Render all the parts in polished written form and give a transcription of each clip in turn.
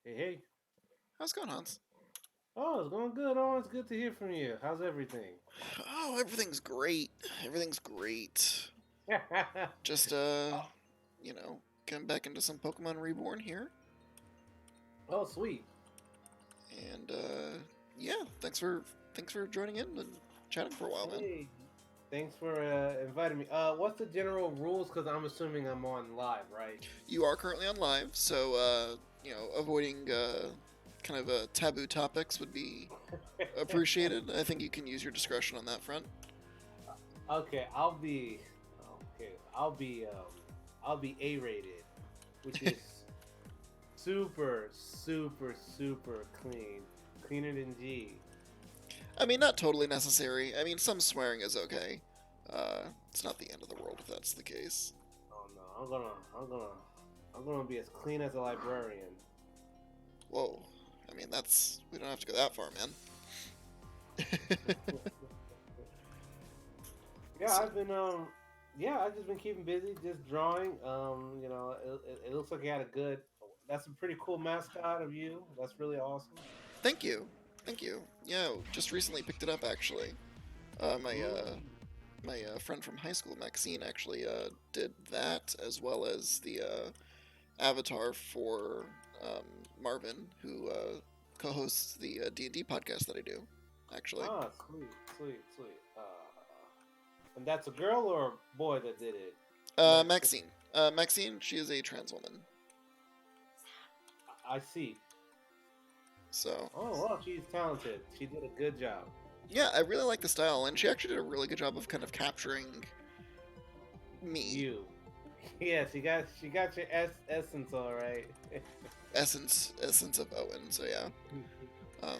Hey, hey. How's it going, Hans? Oh, it's going good. Oh, it's good to hear from you. How's everything? Oh, everything's great. Everything's great. Just getting back into some Pokemon Reborn here, Oh, sweet. and yeah, thanks for joining in and chatting for a while, man. Hey, thanks for inviting me. What's the general rules? Because I'm assuming I'm on live, right? You are currently on live, so avoiding kind of taboo topics would be appreciated. I think you can use your discretion on that front. Okay, I'll be A-rated, which is super, super, super clean, cleaner than G. I mean, not totally necessary. I mean, some swearing is okay. It's not the end of the world if that's the case. Oh no, I'm gonna be as clean as a librarian. Whoa. I mean, we don't have to go that far, man. Yeah, So, I've just been keeping busy, just drawing. It looks like you had a good. That's a pretty cool mascot of you. That's really awesome. thank you, thank you. Yeah, just recently picked it up actually. Uh, my uh, Mm. my friend from high school, Maxine, actually did that as well as the avatar for um, Marvin, who co-hosts the D&D podcast that I do. Actually, Ah, sweet, sweet, sweet. And that's a girl or a boy that did it, Maxine. Maxine. Maxine, she is a trans woman. I see. So Oh well, she's talented. She did a good job. yeah, I really like the style, and she actually did a really good job of kind of capturing me, You. Yeah, she got your essence all right. essence of Owen. So yeah, um,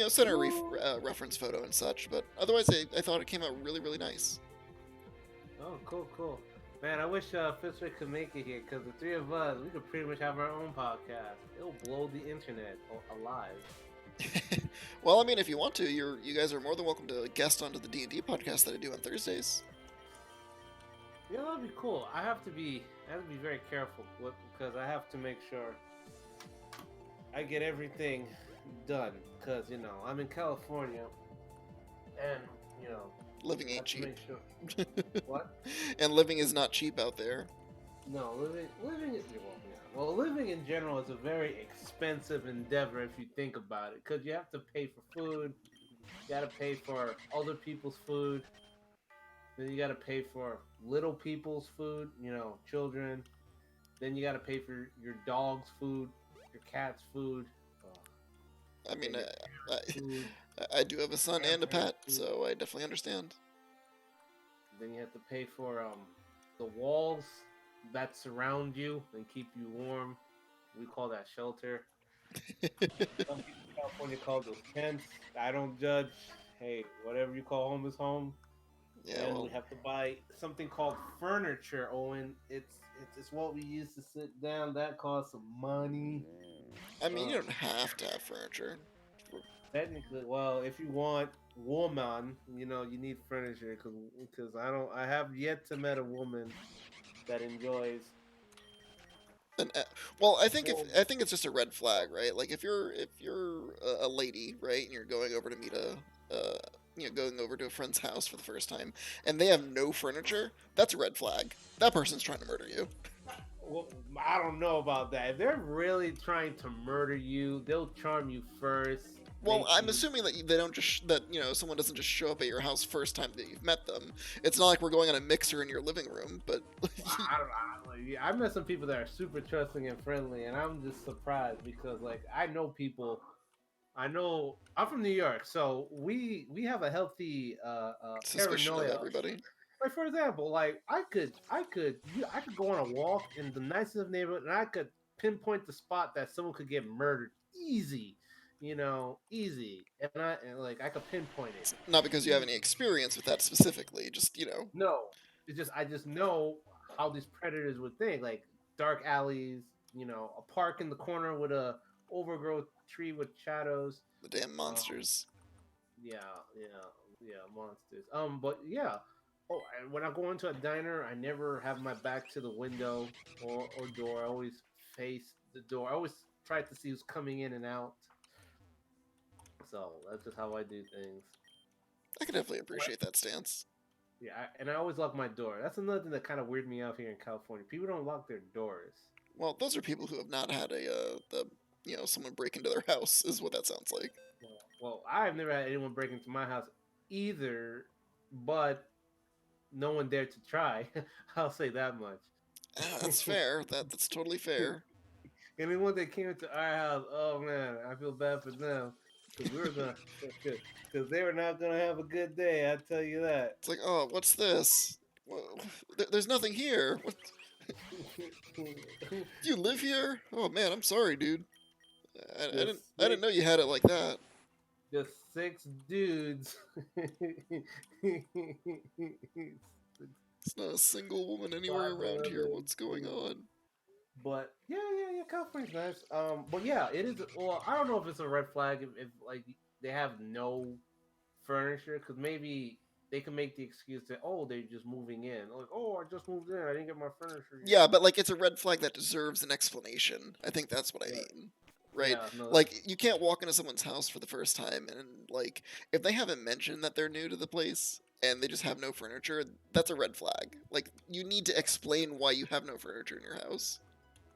center Ooh. reference photo and such. But otherwise, I thought it came out really, really nice. Oh, cool, cool. Man, I wish Fitzwick could make it here because the three of us, we could pretty much have our own podcast. It'll blow the internet alive. Well, I mean, if you want to, you guys are more than welcome to guest onto the D&D podcast that I do on Thursdays. Yeah, that'd be cool. I have to be very careful because I have to make sure I get everything done because I'm in California and you know Living I ain't have to cheap, make sure. What? and living is not cheap out there. No, living is living in general is a very expensive endeavor if you think about it because you have to pay for food. You got to pay for other people's food. Then you got to pay for little people's food, children. Then you got to pay for your dog's food, your cat's food, uh, I mean, then your I, parents' food, I do have a son and a grandparents' pet, food. so I definitely understand. Then you have to pay for the walls that surround you and keep you warm. We call that shelter. Some people in California call those tents. I don't judge. Hey, whatever you call home is home. Yeah, Then we well, have to buy something called furniture, Owen. It's what we use to sit down. That costs some money. I mean, you Uh, don't have to have furniture. Technically, well, if you want woman, you need furniture because I have yet to met a woman that enjoys And, well, warm. I think it's just a red flag, right? Like if you're a lady, right, and you're going over to meet going over to a friend's house for the first time, and they have no furniture, that's a red flag. That person's trying to murder you. Well, I don't know about that. If they're really trying to murder you, they'll charm you first, Well, make I'm you. assuming that they don't just that someone doesn't just show up at your house first time that you've met them. It's not like we're going on a mixer in your living room, but I don't know. Like, I met some people that are super trusting and friendly, and I'm just surprised because like I know people. I know I'm from New York, so we have a healthy suspicion of paranoia. everybody. Like for example, like I could go on a walk in the nicest neighborhood, and I could pinpoint the spot that someone could get murdered easy, easy, and like I could pinpoint it It's not because you have any easy. experience with that specifically, just No, it's just I just know how these predators would think, like dark alleys, a park in the corner with a overgrown tree with shadows. the damn Um, monsters. yeah, yeah, yeah, monsters. But yeah. Oh, and when I go into a diner, I never have my back to the window or door. I always face the door. I always try to see who's coming in and out. So that's just how I do things. I can definitely What? appreciate that stance. Yeah, and I always lock my door. That's another thing that kind of weirded me out here in California. People don't lock their doors. Well, those are people who have not had someone break into their house, is what that sounds like. Well, I've never had anyone break into my house either, but no one dared to try. I'll say that much. That's fair. That's totally fair. And then when they came into our house, oh man, I feel bad for them because we were gonna, because they were not gonna have a good day. I tell you that. It's like, oh, what's this? There's nothing here. What? Do you live here? Oh man, I'm sorry, dude. just I didn't six, know you had it like that. just six dudes. It's not a single woman anywhere Five around here. eleven. What's going on? But yeah. California's nice. But yeah, it is. Well, I don't know if it's a red flag if like they have no furniture because maybe they can make the excuse that oh they're just moving in. Like oh I just moved in. I didn't get my furniture yet. Yeah, but like it's a red flag that deserves an explanation. I think that's what I Yeah. mean. Right? Yeah. No. Like you can't walk into someone's house for the first time and like if they haven't mentioned that they're new to the place and they just have no furniture, that's a red flag. Like you need to explain why you have no furniture in your house.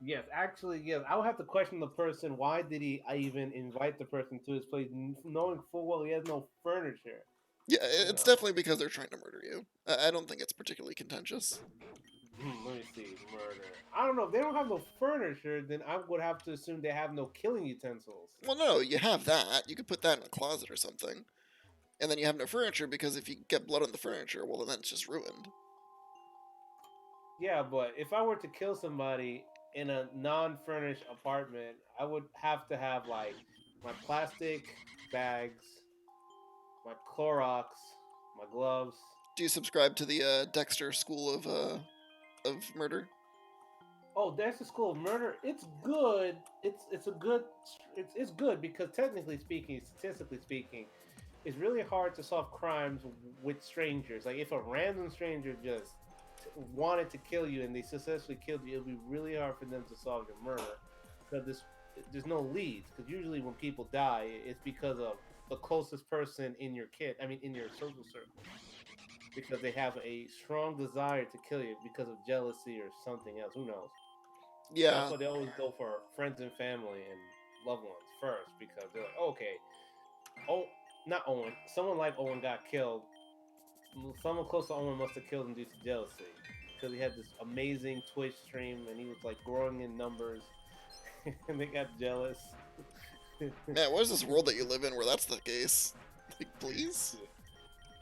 Yes. Actually, yes. I would have to question the person. Why did I even invite the person to his place, knowing full well he has no furniture? Yeah, You it's know. definitely because they're trying to murder you. I don't think it's particularly contentious. Let me see. Murder. I don't know. If they don't have no furniture, then I would have to assume they have no killing utensils. Well, no, you have that. You could put that in a closet or something. And then you have no furniture because if you get blood on the furniture, well, then it's just ruined. Yeah, but if I were to kill somebody in a non-furnished apartment, I would have to have like my plastic bags, my Clorox, my gloves. Do you subscribe to the Dexter School of Murder? Oh, that's the school of murder. It's good. It's a good. It's good because technically speaking, statistically speaking, it's really hard to solve crimes with strangers. Like if a random stranger just wanted to kill you and they successfully killed you, it'd be really hard for them to solve your murder because there's no leads. Because usually when people die, it's because of the closest person in your in your social circle, because they have a strong desire to kill you because of jealousy or something else. Who knows? That's Yeah, why they always go for friends and family and loved ones first because they're like, okay, oh, not Owen. Someone like Owen got killed. Someone close to Owen must have killed him due to jealousy because he had this amazing Twitch stream and he was like growing in numbers, and they got jealous. man, what is this world that you live in where that's the case? Like, please?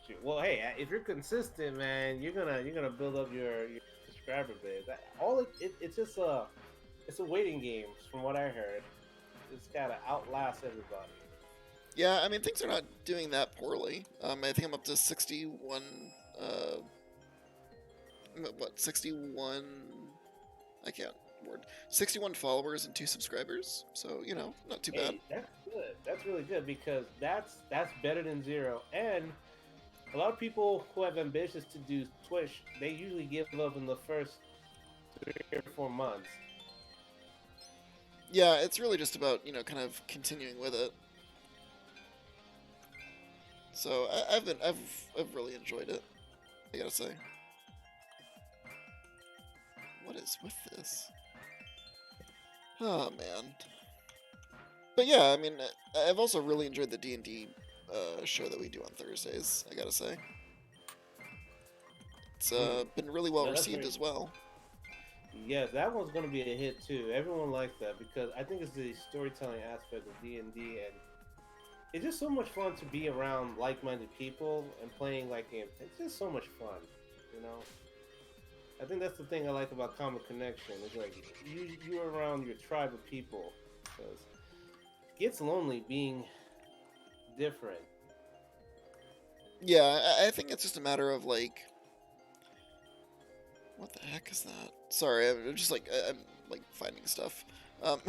Shoot. Well, hey, if you're consistent, man, you're gonna build up your subscriber base. It's just it's a waiting game, from what I heard. It's gotta outlast everybody. Yeah, I mean things are not doing that poorly. I think I'm up to 61. Uh, what 61? I can't word. 61 followers and 2 subscribers. So not too bad. Hey, that's good. That's really good because that's better than zero. And a lot of people who have ambitions to do Twitch, they usually give up in the first 3 or 4 months. Yeah, it's really just about kind of continuing with it. So I've really enjoyed it. I gotta say. What is with this? Oh man. But yeah, I mean, I've also really enjoyed the D&D show that we do on Thursdays. I gotta say, it's been really well Yeah, that's received very as well. yes, that one's gonna be a hit too. Everyone likes that because I think it's the storytelling aspect of D&D, and it's just so much fun to be around like-minded people and playing like games. It's just so much fun, you know. I think that's the thing I like about Comic Connection. It's like you're around your tribe of people because it gets lonely being different. Yeah, I think it's just a matter of like, what the heck is that? Sorry, I'm just like I'm like finding stuff. But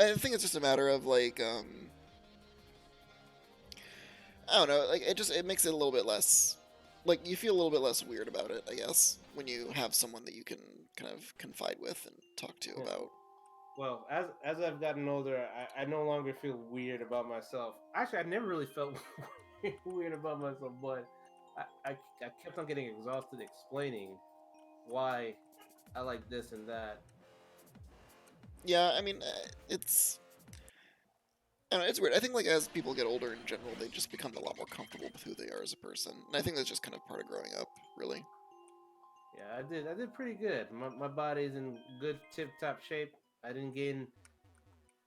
I think it's just a matter of like, I don't know, like it makes it a little bit less, like you feel a little bit less weird about it, I guess, when you have someone that you can kind of confide with and talk to Yeah. about. Well, as I've gotten older, I no longer feel weird about myself. Actually, I never really felt weird about myself, but I kept on getting exhausted explaining why I like this and that. Yeah, I mean, I don't know, it's weird. I think like as people get older in general, they just become a lot more comfortable with who they are as a person, and I think that's just kind of part of growing up, really. Yeah, I did pretty good. My body's in good tip top shape. I didn't gain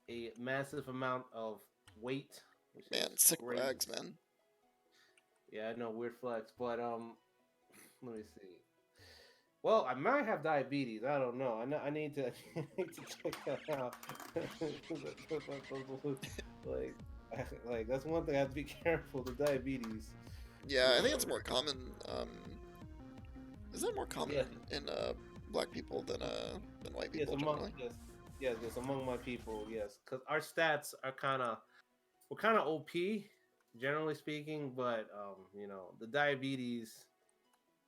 a massive amount of weight, which is Man, sick great. brags, man. Yeah, I know, weird flex, but let me see. Well, I might have diabetes. I don't know. I need to I need to check that out. like, like that's one thing I have to be careful. The diabetes. Yeah, You I think know. it's more common. Is that more common Yes. in black people than white Yes. people Among generally? yes. Yes. Yes. Among my people. Yes. Because our stats are we're kind of OP, generally speaking. But the diabetes.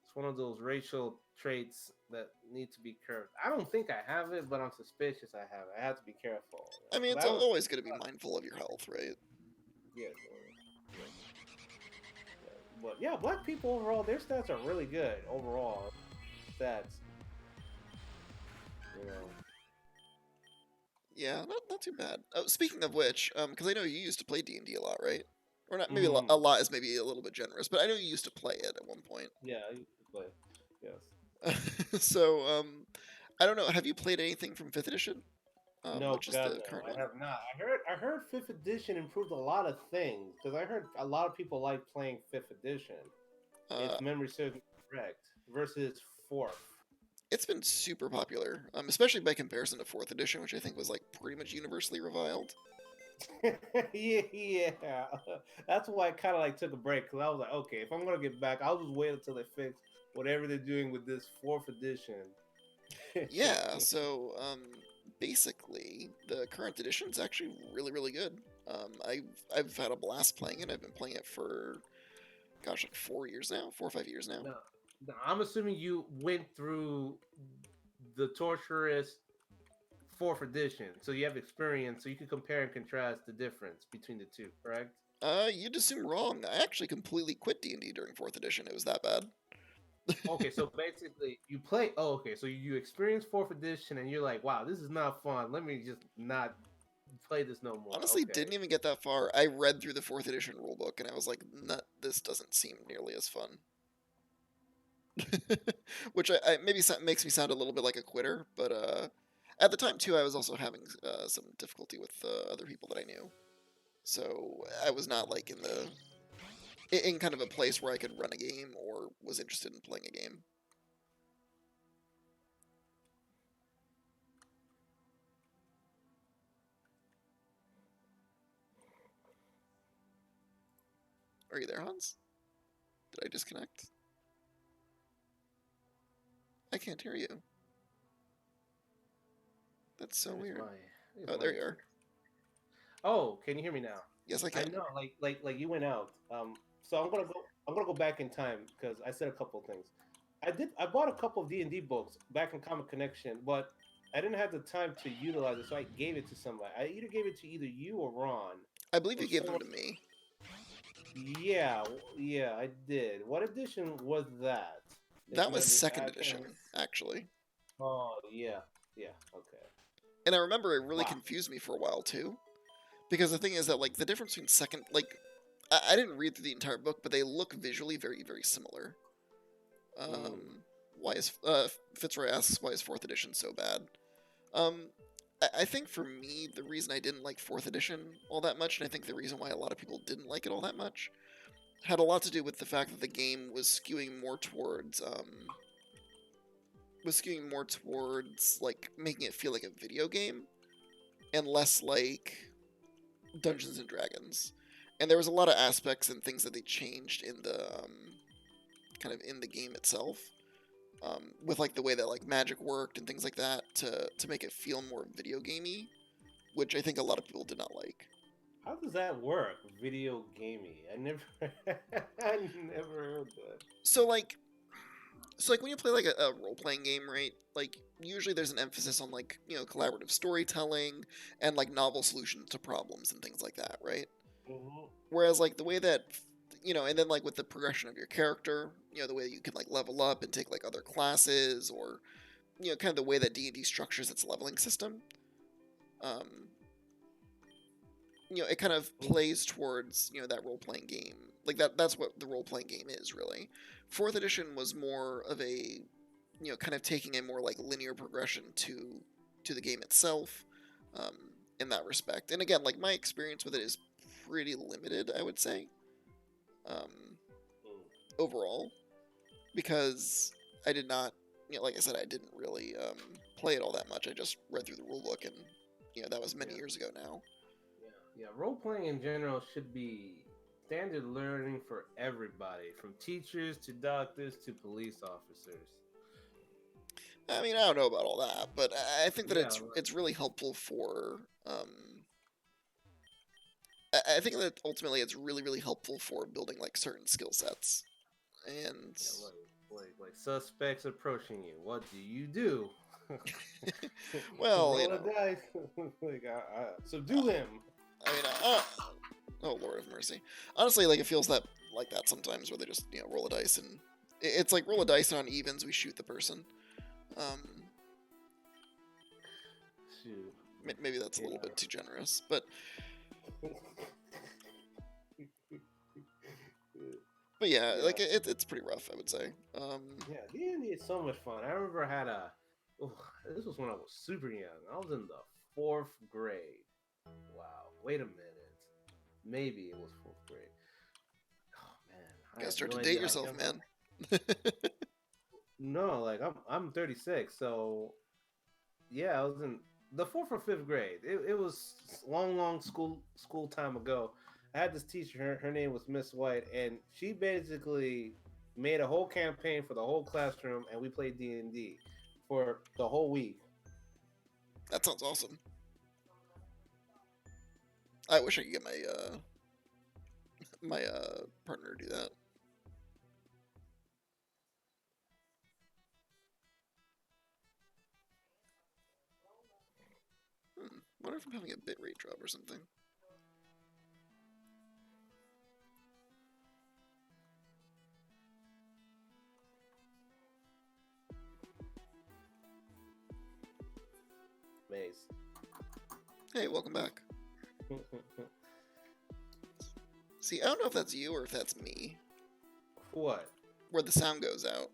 It's one of those racial traits that need to be curbed. I don't think I have it, but I'm suspicious I have it. I have to be careful, I mean, because it's I don't. always going to be mindful of your health, right? Yes, yes, yes. But yeah, black people overall, their stats are really good overall. Stats, you know. Yeah, not too bad. Oh, speaking of which, because I know you used to play D&D a lot, right? Or not? Maybe a Hmm. lot is maybe a little bit generous, but I know you used to play it at one point. Yeah, I used to play. Yes. So, I don't know. Have you played anything from Fifth Edition? No, Which is God the no, current I one? have not. I heard fifth edition improved a lot of things because I heard a lot of people like playing fifth edition. Uh, If memory serves me correct, versus fourth. it's been super popular, especially by comparison to Fourth Edition, which I think was like pretty much universally reviled. Yeah, yeah. That's why I kind of like took a break because I was like, okay, if I'm gonna get back, I'll just wait until they fix whatever they're doing with this fourth edition. Yeah, so basically, the current edition is actually really, really good. I've had a blast playing it. I've been playing it for gosh, like 4 years now, 4 or 5 years now. No, no, I'm assuming you went through the torturous fourth edition, so you have experience, so you can compare and contrast the difference between the two. Correct? You'd assume wrong. I actually completely quit D&D during fourth edition. It was that bad. Okay, so basically you play. Oh, okay, so you experience fourth edition, and you're like, wow, this is not fun. Let me just not play this no more. Honestly, Okay. didn't even get that far. I read through the fourth edition rulebook and I was like, nah, this doesn't seem nearly as fun. Which maybe makes me sound a little bit like a quitter, but at the time too, I was also having some difficulty with other people that I knew. So I was not like in kind of a place where I could run a game or was interested in playing a game. Are you there, Hans? Did I disconnect? I can't hear you. That's so It's weird. my it's Oh, my there you are. internet. Oh, can you hear me now? Yes, I I can. know, like you went out. So I'm gonna go back in time because I said a couple of things. I bought a couple of D&D books back in Comic Connection, but I didn't have the time to utilize it, so I gave it to somebody. I either gave it to either you or Ron I believe or you gave them someone. to me. Yeah, yeah, I did. What edition was that? If That was memory, second I can't. edition, actually. Oh yeah, yeah. Okay. And I remember it really Wow. confused me for a while too. Because the thing is that like the difference between second like I didn't read through the entire book, but they look visually very, very similar. Mm. Why is Fitzroy asks why is fourth edition so bad? Um, I think for me the reason I didn't like fourth edition all that much, and I think the reason why a lot of people didn't like it all that much, had a lot to do with the fact that the game was skewing more towards like making it feel like a video game and less like Dungeons and Dragons. And there was a lot of aspects and things that they changed in the kind of in the game itself, with like the way that like magic worked and things like that to make it feel more video gamey, which I think a lot of people did not like. How does that work? Video gaming. I never, I never heard that. So like So like when you play like a role playing game, right? Like usually there's an emphasis on like collaborative storytelling and like novel solutions to problems and things like that, right? Hmm. Whereas like the way that and then like with the progression of your character, the way that you can like level up and take like other classes, or kind of the way that D&D structures its leveling system. Um, it kind of plays towards that role playing game. Like that's what the role playing game is really. Fourth edition was more of a kind of taking a more like linear progression to the game itself, um, in that respect. And again, like my experience with it is pretty limited, I would say, um, overall, because I did not, like I said, I didn't really play it all that much. I just read through the rule book, and that was many Yeah. years ago now. Yeah, role playing in general should be standard learning for everybody, from teachers to doctors to police officers. I mean, I don't know about all that, but I think that Yeah, it's really helpful for. I think that ultimately it's really really helpful for building like certain skill sets, and yeah, like suspects approaching you. What do you do? well, Roll a dice. Like, subdue him. I mean, oh Lord of mercy. Honestly, like it feels like that sometimes, where they just roll a dice, and it's like roll a dice, and on evens we shoot the person. Um, Shoot. maybe that's a little Yeah. bit too generous, but yeah, Yeah. like it's pretty rough, I would say. Yeah, D&D is so much fun. I remember I had a. Oh, this was when I was super young. I was in the fourth grade. Wow. Wait a minute. Maybe it was fourth grade. Oh man, I Gotta have start no to date idea how yourself, young. man. No, like I'm 36, so yeah, I was in the fourth or fifth grade. It was long school time ago. I had this teacher. Her name was Miss White, and she basically made a whole campaign for the whole classroom, and we played D&D for the whole week. That sounds awesome. I wish I could get my partner to do that. Wonder if I'm having a bitrate drop or something. Maze. Hey, welcome back. See, I don't know if that's you or if that's me, What? where the sound goes out.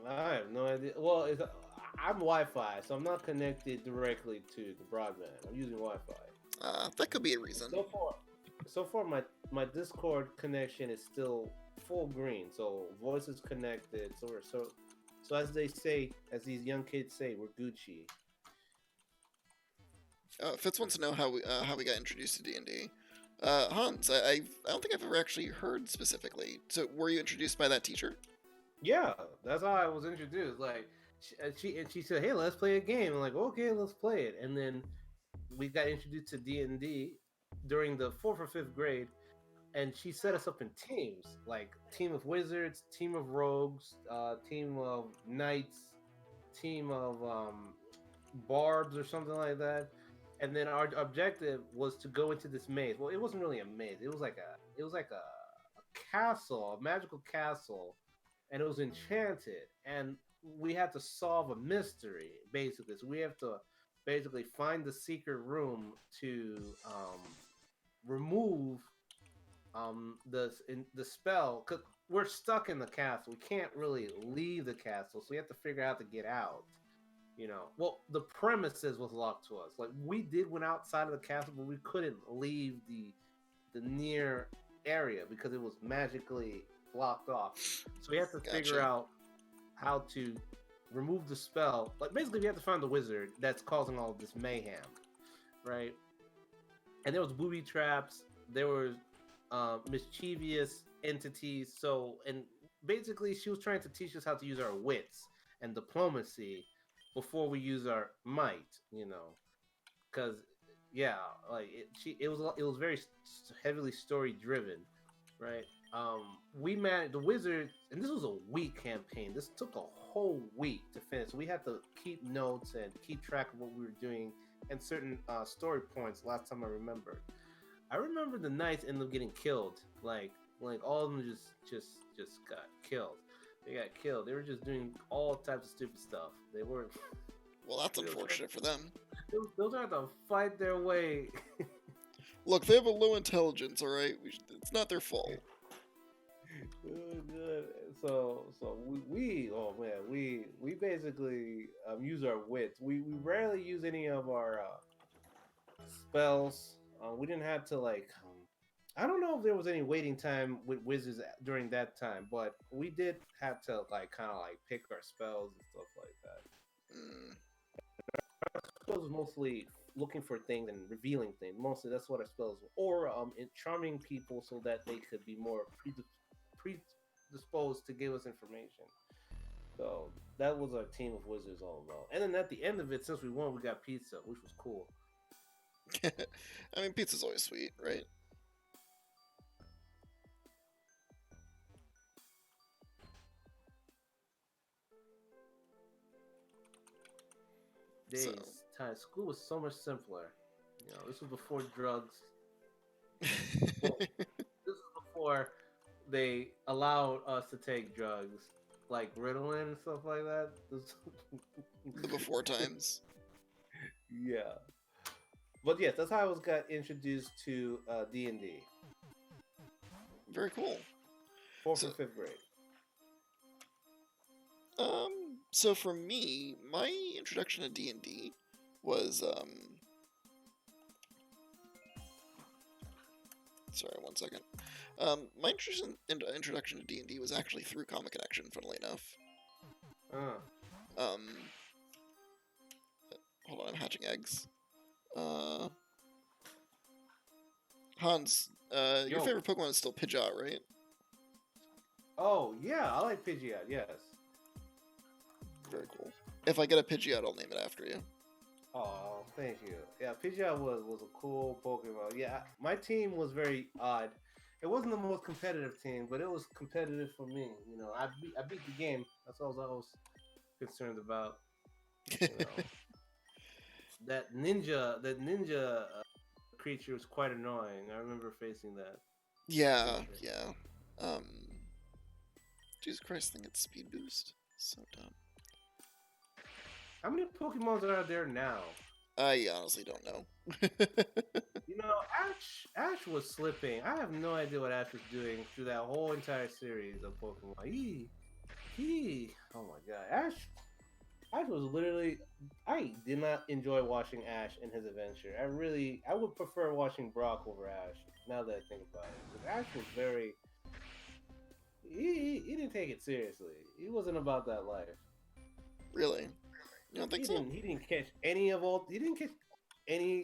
I have no idea. Well, I'm Wi-Fi, so I'm not connected directly to the broadband. I'm using Wi-Fi. That could be a reason. So far, my Discord connection is still full green. So voice is connected. So as they say, as these young kids say, we're Gucci. Fitz wants to know how we got introduced to D&D. Hans, I don't think I've ever actually heard specifically. So, were you introduced by that teacher? Yeah, that's how I was introduced. Like she said, "Hey, let's play a game." I'm like, "Okay, let's play it." And then we got introduced to D&D during the fourth or fifth grade, and she set us up in teams, like team of wizards, team of rogues, team of knights, team of barbs or something like that. And then our objective was to go into this maze. Well, it wasn't really a maze. It was like a castle, a magical castle, and it was enchanted. And we had to solve a mystery basically. So we have to basically find the secret room to remove the spell, because we're stuck in the castle. We can't really leave the castle, so we have to figure out how to get out. Well, the premises was locked to us. Like we did went outside of the castle, but we couldn't leave the near area because it was magically blocked off. So we have to figure Gotcha. out how to remove the spell. Like basically, we have to find the wizard that's causing all of this mayhem, right? And there was booby traps. There was mischievous entities. So, and basically, she was trying to teach us how to use our wits and diplomacy before we use our might. Because yeah, like it was very heavily story driven. right? We managed the Wizards, and this was a week campaign. This took a whole week to finish. We had to keep notes and keep track of what we were doing and certain story points. Last time I remember the knights ended up getting killed. Like all of them just got killed. They got killed. They were just doing all types of stupid stuff. They weren't. Well, that's unfortunate for them. They were trying to fight their way. Look, they have a low intelligence, alright? It's not their fault. Good. So we oh man we basically use our wits. We rarely use any of our spells. We didn't have to like. I don't know if there was any waiting time with wizards during that time, but we did have to like kind of like pick our spells and stuff like that. Mm, Spells was mostly looking for things and revealing things. Mostly that's what our spells were, or charming people so that they could be more predisposed to give us information. So that was our team of wizards all about. And then at the end of it, since we won, we got pizza, which was cool. I mean, pizza's always sweet, right? Days, So. time, school was so much simpler. You know, this was before drugs. Well, this was before they allowed us to take drugs like Ritalin and stuff like that. The before times. Yeah, but yes, that's how I was got introduced to D&D. Very cool. Fourth So- and fifth grade. So for me, my introduction to D&D was, sorry, 1 second. My introduction to D&D was actually through Comic Connection, funnily enough. Um, hold on, I'm hatching eggs. Hans, your Yo. favorite Pokemon is still Pidgeot, right? Oh yeah, I like Pidgeot. Yes. Very cool. If I get a Pidgeot, I'll name it after you. Oh, thank you. Yeah, Pidgeot was a cool Pokemon. Yeah, my team was very odd. It wasn't the most competitive team, but it was competitive for me. You know, I beat the game. That's all I was concerned about. You know, that ninja creature was quite annoying. I remember facing that. Yeah, yeah. Um, Jesus Christ, I think it's speed boost. So dumb. How many Pokemons are there now? I honestly don't know. You know, Ash was slipping. I have no idea what Ash was doing through that whole entire series of Pokemon. Oh my god, Ash was literally. I did not enjoy watching Ash in his adventure. I would prefer watching Brock over Ash. Now that I think about it, 'cause Ash was very. He didn't take it seriously. He wasn't about that life. Really? You don't think so? He didn't catch any of all. He didn't catch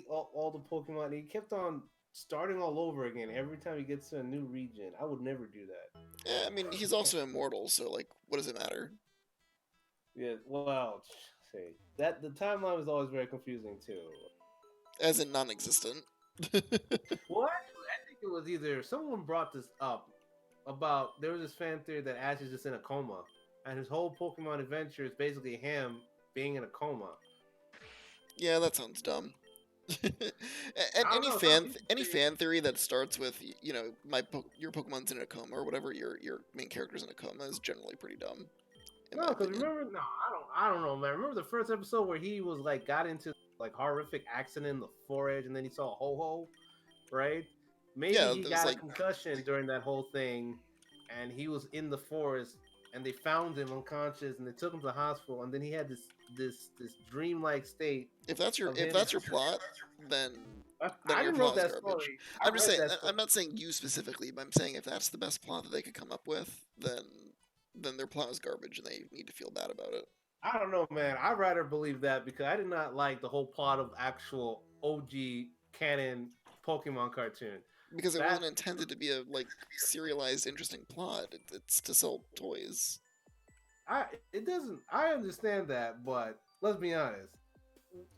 all the Pokemon. He kept on starting all over again every time he gets to a new region. I would never do that. Yeah, I mean, he's also immortal, so, like, what does it matter? Yeah, well, see that the timeline was always very confusing too. As in non-existent. Well, actually, I think it was either someone brought this up about there was this fan theory that Ash is just in a coma, and his whole Pokemon adventure is basically him being in a coma. Yeah, that sounds dumb. And I don't know, any fan theory that starts with, you know, your Pokemon's in a coma or whatever, your main character's in a coma is generally pretty dumb. No, because remember, no, I don't know, man. Remember the first episode where he was like got into like horrific accident in the forest, and then he saw a ho-ho, right? Maybe Yeah, he that was got like- a concussion during that whole thing, and he was in the forest, and they found him unconscious, and they took him to the hospital, and then he had this dreamlike state. If that's your of him- plot, then I your didn't know plot is that garbage. story. I'm just read saying. that story. I'm not saying you specifically, but I'm saying if that's the best plot that they could come up with, then their plot is garbage, and they need to feel bad about it. I don't know, man. I'd rather believe that because I did not like the whole plot of actual OG canon Pokemon cartoon. Because it That- wasn't intended to be a like serialized, interesting plot. It's to sell toys. It doesn't. I understand that, but let's be honest.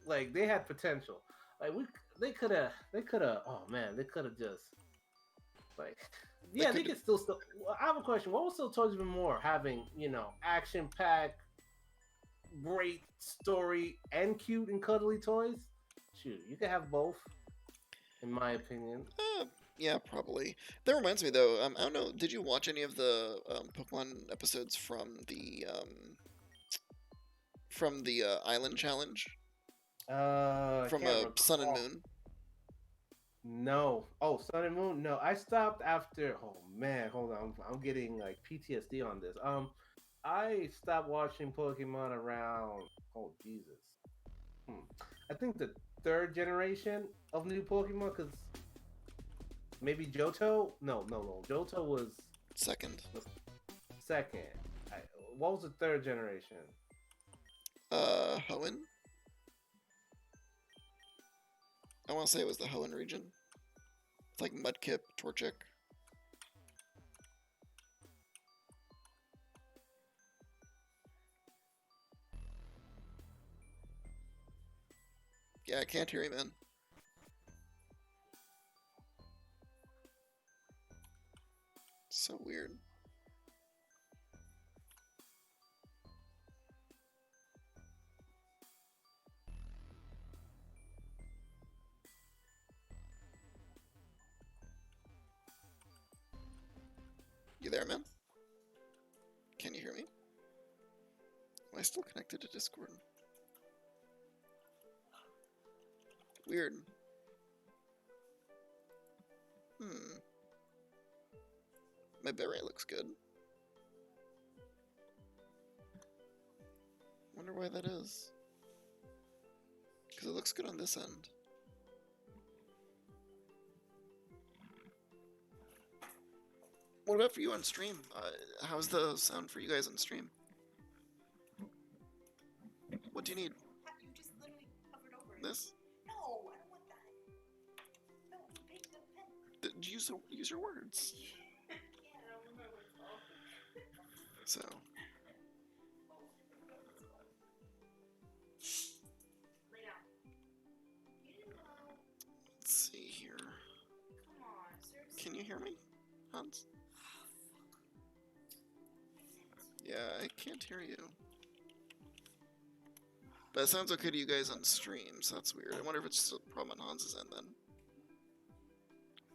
Like they had potential. Like they could have. Oh man, they could have just like They Yeah, they could. could still. Well, I have a question. What would still toys even more having action packed, great story, and cute and cuddly toys? Shoot, you could have both, in my opinion. Uh, yeah, probably. That reminds me though. I don't know. Did you watch any of the Pokemon episodes from the Island Challenge I from can't Sun and recall. Moon? No. Oh, Sun and Moon. No, I stopped after. Oh man, hold on. I'm getting like PTSD on this. I stopped watching Pokemon around. Oh Jesus. Hmm. I think the third generation of new Pokemon, because maybe Johto. No, no, no. Johto was Second. the second. I, what was the third generation? Hoenn. I want to say it was the Hoenn region. It's like Mudkip, Torchic. Yeah, I can't hear you, man. So weird. You there, man? Can you hear me? Am I still connected to Discord? Weird. Hmm. My bitrate looks good. Wonder why that is. Because it looks good on this end. What about for you on stream? How's the sound for you guys on stream? What do you need? You just literally covered over it. This? No, I don't want that. No, you paint the pen. Use your words. I can't. I don't remember what it's called. So, Lay down. You didn't know. let's see here. Come on, seriously. Can you hear me, Hans? Yeah, I can't hear you. But it sounds okay to you guys on stream, so that's weird. I wonder if it's just a problem on Hans's end then.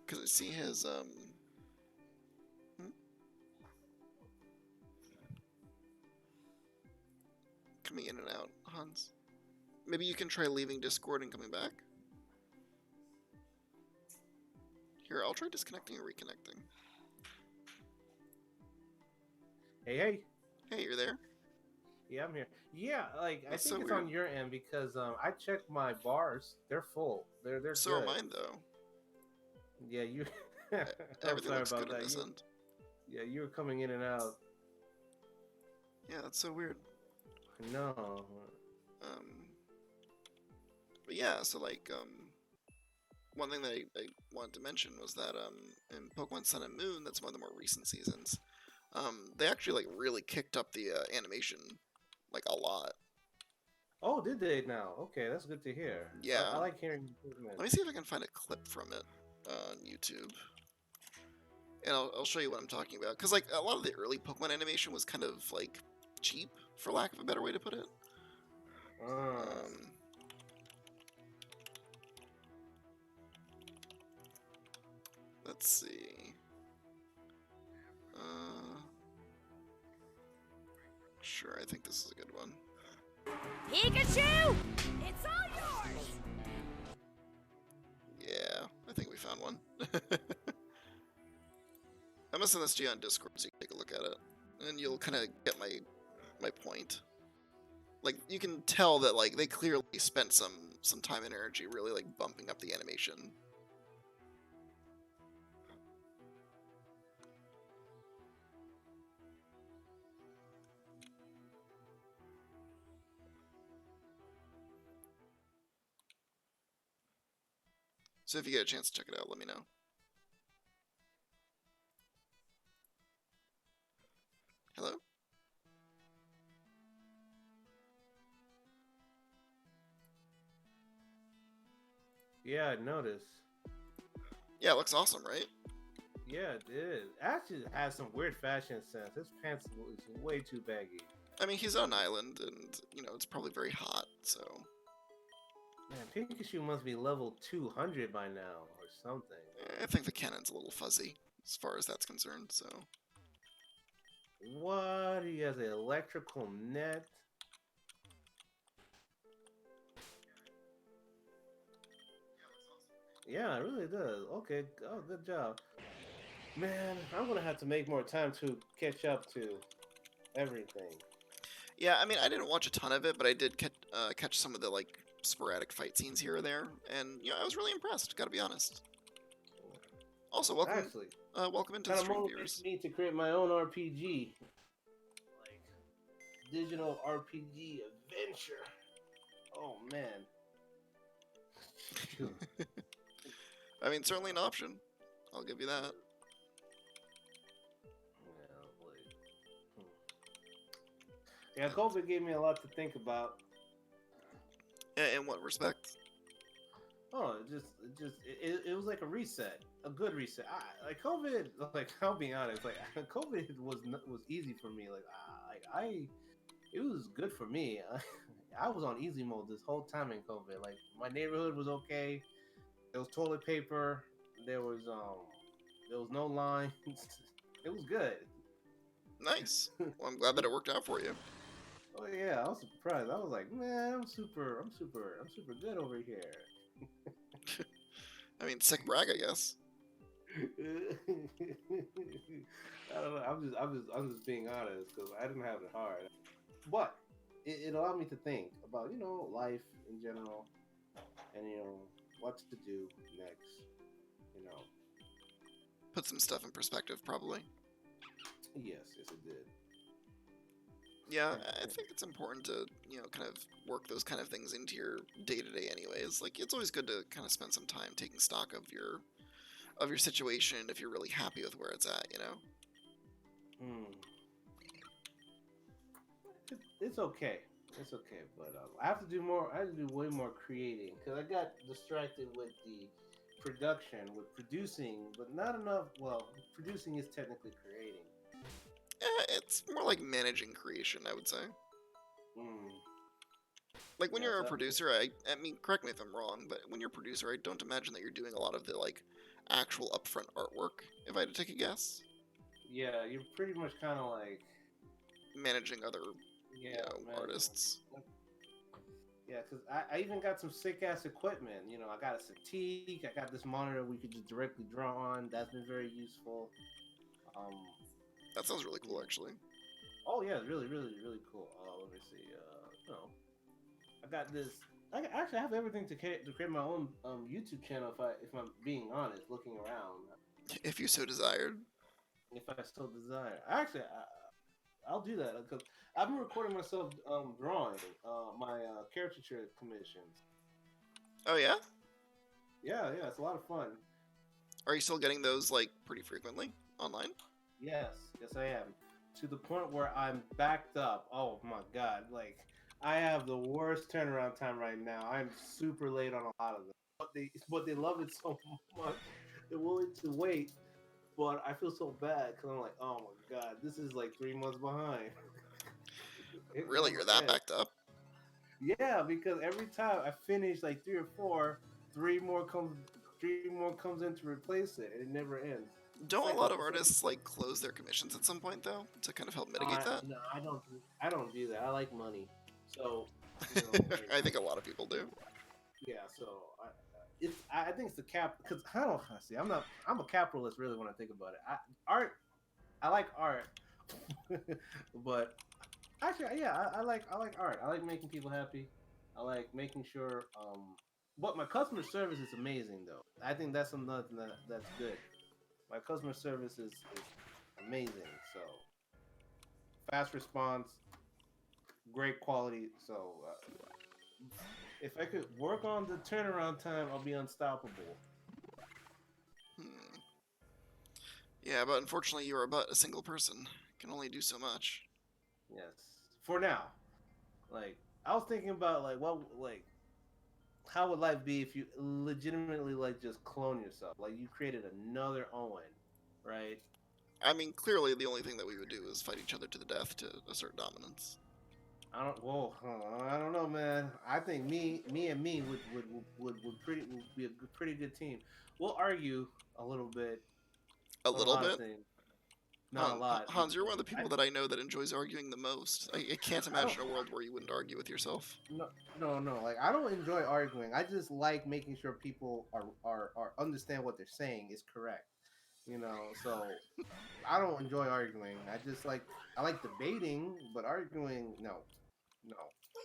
Because I see his, coming in and out, Hans. Maybe you can try leaving Discord and coming back? Here, I'll try disconnecting and reconnecting. Hey, hey. Hey, you're there? Yeah, I'm here. Yeah, like I That's think so it's weird. on your end because I checked my bars. They're full. They're So good. are mine, though. Yeah, you. I'm Everything sorry looks about good on that. this You, end. yeah, you were coming in and out. Yeah, that's so weird. No. But yeah, so like, one thing that I wanted to mention was that, in Pokemon Sun and Moon, that's one of the more recent seasons, they actually, like, really kicked up the, animation, like, a lot. Oh, did they now? Okay, that's good to hear. Yeah. I like hearing improvement. Let me see if I can find a clip from it on YouTube. And I'll show you what I'm talking about. Because, like, a lot of the early Pokemon animation was kind of, like, cheap, for lack of a better way to put it. Let's see. Sure, I think this is a good one. Pikachu! It's all yours! Yeah, I think we found one. I'm gonna send this to you on Discord so you can take a look at it. And you'll kind of get my point. Like, you can tell that, like, they clearly spent some time and energy really, like, bumping up the animation. So if you get a chance to check it out, let me know. Hello? Yeah, I noticed. Yeah, it looks awesome, right? Yeah, it is. Actually, has some weird fashion sense. His pants is way too baggy. I mean, he's on an island, and it's probably very hot. So Man, Pikachu must be level 200 by now or something. I think the cannon's a little fuzzy as far as that's concerned. So What? He has an electrical net. Yeah, it really does. Okay. Oh, good job. Man, I'm gonna have to make more time to catch up to everything. yeah, I mean, I didn't watch a ton of it, but I did catch some of the like sporadic fight scenes here or there, and I was really impressed. Gotta be honest. Also, Actually, welcome into the kind of stream, motivates viewers. me to create my own RPG, like digital RPG adventure. Oh man. Shoot. I mean, certainly an option. I'll give you that. Yeah, COVID gave me a lot to think about. In what respect? Oh, it was like a reset, a good reset. Like COVID, like I'll be honest, like COVID was easy for me. It was good for me. I was on easy mode this whole time in COVID. Like my neighborhood was okay. There was toilet paper. There was no lines. It was good. Nice. Well, I'm glad that it worked out for you. Oh yeah, I was surprised. I was like, man, I'm super good over here. I mean, sick brag, I guess. I don't know. I'm just being honest because I didn't have it hard, but it allowed me to think about life in general, and what to do next. You know, Put some stuff in perspective, probably. yes, it did. Yeah, I think it's important to, kind of work those kind of things into your day-to-day anyways. Like, it's always good to kind of spend some time taking stock of your situation if you're really happy with where it's at. It's okay. It's okay, but I have to do more. I have to do way more creating because I got distracted with the production, with producing, but not enough. Well, producing is technically creating. It's more like managing creation, I would say. Mm. Like, when Yeah, you're a so producer, I mean, correct me if I'm wrong, but when you're a producer, I don't imagine that you're doing a lot of the, like, actual upfront artwork, if I had to take a guess. yeah, you're pretty much kind of like Managing other, man. artists. Yeah, because I even got some sick ass equipment. I got a Cintiq. I got this monitor we could just directly draw on. That's been very useful. Um, That sounds really cool, actually. oh yeah, it's really, really, really cool. Let me see. I got this. Actually, I have everything to create my own YouTube channel. If I'm being honest, looking around, If you so desired. if I so desire. Actually, I'll do that because I've been recording myself drawing my caricature commissions. Oh, yeah? Yeah, it's a lot of fun. Are you still getting those, like, pretty frequently online? Yes, I am. To the point where I'm backed up. Oh my god, like I have the worst turnaround time right now. I'm super late on a lot of them. But they love it so much. They're willing to wait. But I feel so bad because I'm like, oh my god, this is like 3 months behind. Really, you're that backed up? Yeah, because every time I finish like 3 or 4, three more comes in to replace it, and it never ends. Don't a lot of artists, like, close their commissions at some point, though, to kind of help mitigate that? No, I don't. I don't do that. I like money, so I think a lot of people do. yeah. So I think it's the cap because I don't see. I'm a capitalist really when I think about it. I like art, but actually, yeah, I like art. I like making people happy. I like making sure. But my customer service is amazing though. I think that's another thing that's good. My customer service is amazing. So fast response, great quality. So if I could work on the turnaround time, I'll be unstoppable. Yeah, but unfortunately, you are but a single person. Can only do so much. Yes, for now. Like I was thinking about how would life be if you legitimately like just clone yourself? Like you created another Owen, right? I mean, clearly the only thing that we would do is fight each other to the death to assert dominance. I don't. Whoa, I don't know, man. I think me would be a pretty good team. We'll argue a little bit A on a little lot of bit. things, not a lot. Hans, you're one of the I people that I know that enjoys arguing the most. I can't I don't. imagine a world where you wouldn't argue with yourself. No. Like I don't enjoy arguing. I just like making sure people are understand what they're saying is correct. So I don't enjoy arguing. I like debating, but arguing, no,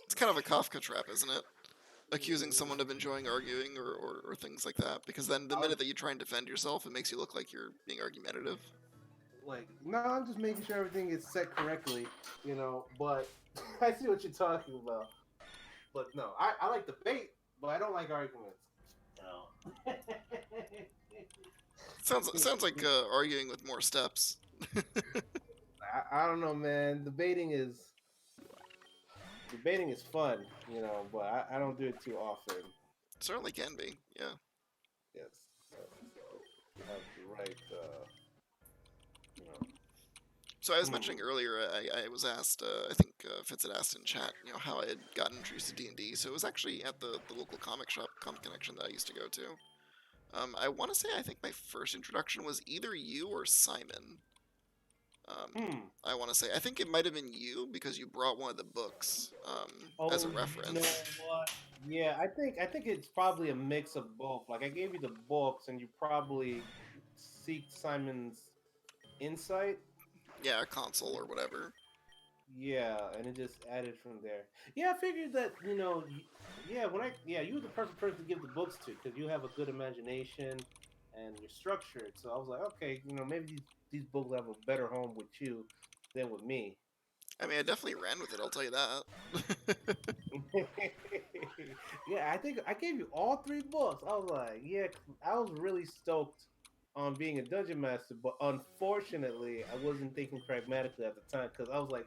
It's kind of a Kafka trap, isn't it? Accusing someone of enjoying arguing or things like that, because then the no. minute that you try and defend yourself, it makes you look like you're being argumentative. Like no, I'm just making sure everything is set correctly. But I see what you're talking about. But no, I like debate, but I don't like arguments. No. Sounds like arguing with more steps. I don't know, man. Debating is fun, but I don't do it too often. Certainly can be, yeah. Yes, you have the right, you know. So I was mentioning earlier, I was asked, I think Fitz had asked in chat, how I had gotten introduced to D&D. So it was actually at the local comic shop, Comic Connection, that I used to go to. I want to say I think my first introduction was either you or Simon. I want to say I think it might have been you because you brought one of the books as a Oh, reference. you know what? Yeah, I think it's probably a mix of both. Like I gave you the books, and you probably seeked Simon's insight. Yeah, a console or whatever. Yeah, and it just added from there. Yeah, I figured that you were the perfect person to give the books to because you have a good imagination and you're structured. So I was like, okay, maybe these books have a better home with you than with me. I mean, I definitely ran with it. I'll tell you that. Yeah, I think I gave you all three books. I was like, yeah, I was really stoked on being a dungeon master, but unfortunately, I wasn't thinking pragmatically at the time because I was like,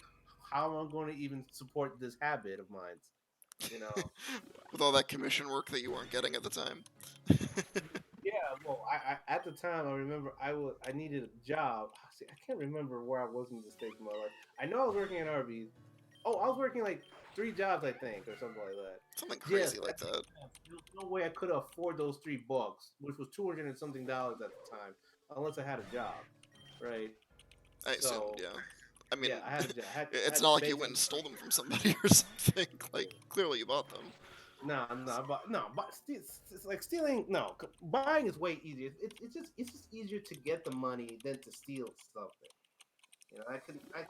how am I going to even support this habit of mine? You know? With all that commission work that you weren't getting at the time. Yeah, well, I at the time I remember I needed a job. See, I can't remember where I was in the stage of my life. I know I was working at Arby's. Oh, I was working like 3 jobs, I think, or something like that. Something Yes, crazy like that. there's no way I could afford those 3 books, which was $200 and something at the time, unless I had a job, right? I assumed, So yeah. I mean, yeah, I had a job. I it's had not to like you went and stole them from somebody or something. Like, clearly you bought them. but it's like stealing. No, buying is way easier. It's just easier to get the money than to steal something. I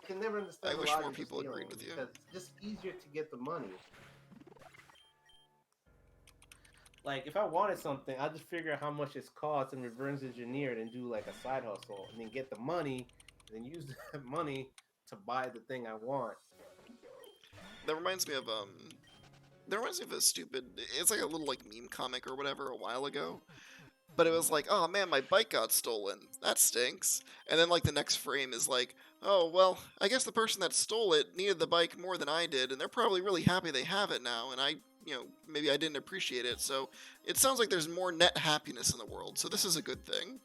can never I understand the wish more logic of people stealing agreed with you. because it's just easier to get the money. Like if I wanted something, I'll just figure out how much it costs and reverse engineer it and do like a side hustle and then get the money and then use that money to buy the thing I want. That reminds me of a stupid. It's like a little like meme comic or whatever a while ago. But it was like, oh man, my bike got stolen. That stinks. And then like the next frame is like, oh well, I guess the person that stole it needed the bike more than I did, and they're probably really happy they have it now. And maybe I didn't appreciate it. So it sounds like there's more net happiness in the world. So this is a good thing.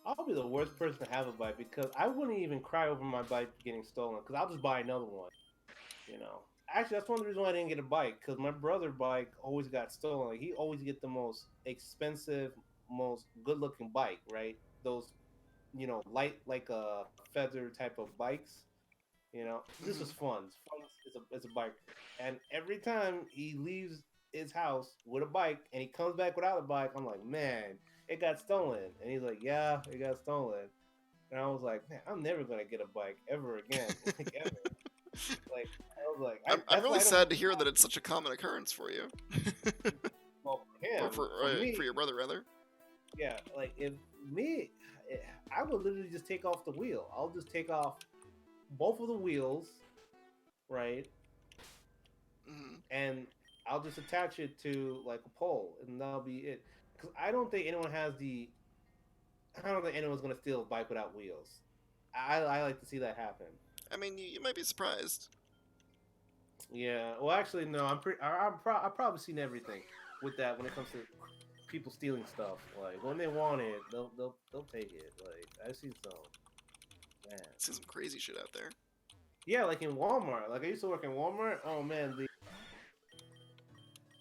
I'll be the worst person to have a bike because I wouldn't even cry over my bike getting stolen because I'll just buy another one. You know, Actually, that's one of the reasons why I didn't get a bike because my brother' bike always got stolen. Like, he always get the most expensive, most good-looking bike, right? Those, light like a feather type of bikes. This Hmm. was fun. Fun is a bike, and every time he leaves his house with a bike and he comes back without a bike, I'm like, man, it got stolen. And he's like, yeah, it got stolen. And I was like, man, I'm never gonna get a bike ever again, like ever. Like I was like, I'm that's why really I don't. sad to hear that it's such a common occurrence for you, Well, for or him, for for me, your brother rather. yeah, like if me, I would literally just take off the wheel. I'll just take off both of the wheels, right, Hmm. and I'll just attach it to like a pole, and that'll be it. Because I don't think anyone has the. I don't think anyone's gonna steal a bike without wheels. I like to see that happen. I mean, you might be surprised. Yeah. Well, actually, no. I've probably seen everything with that when it comes to people stealing stuff. Like when they want it, they'll take it. Like I've seen some. Man. Seen some crazy shit out there. Yeah, like in Walmart. Like I used to work in Walmart. Oh man, the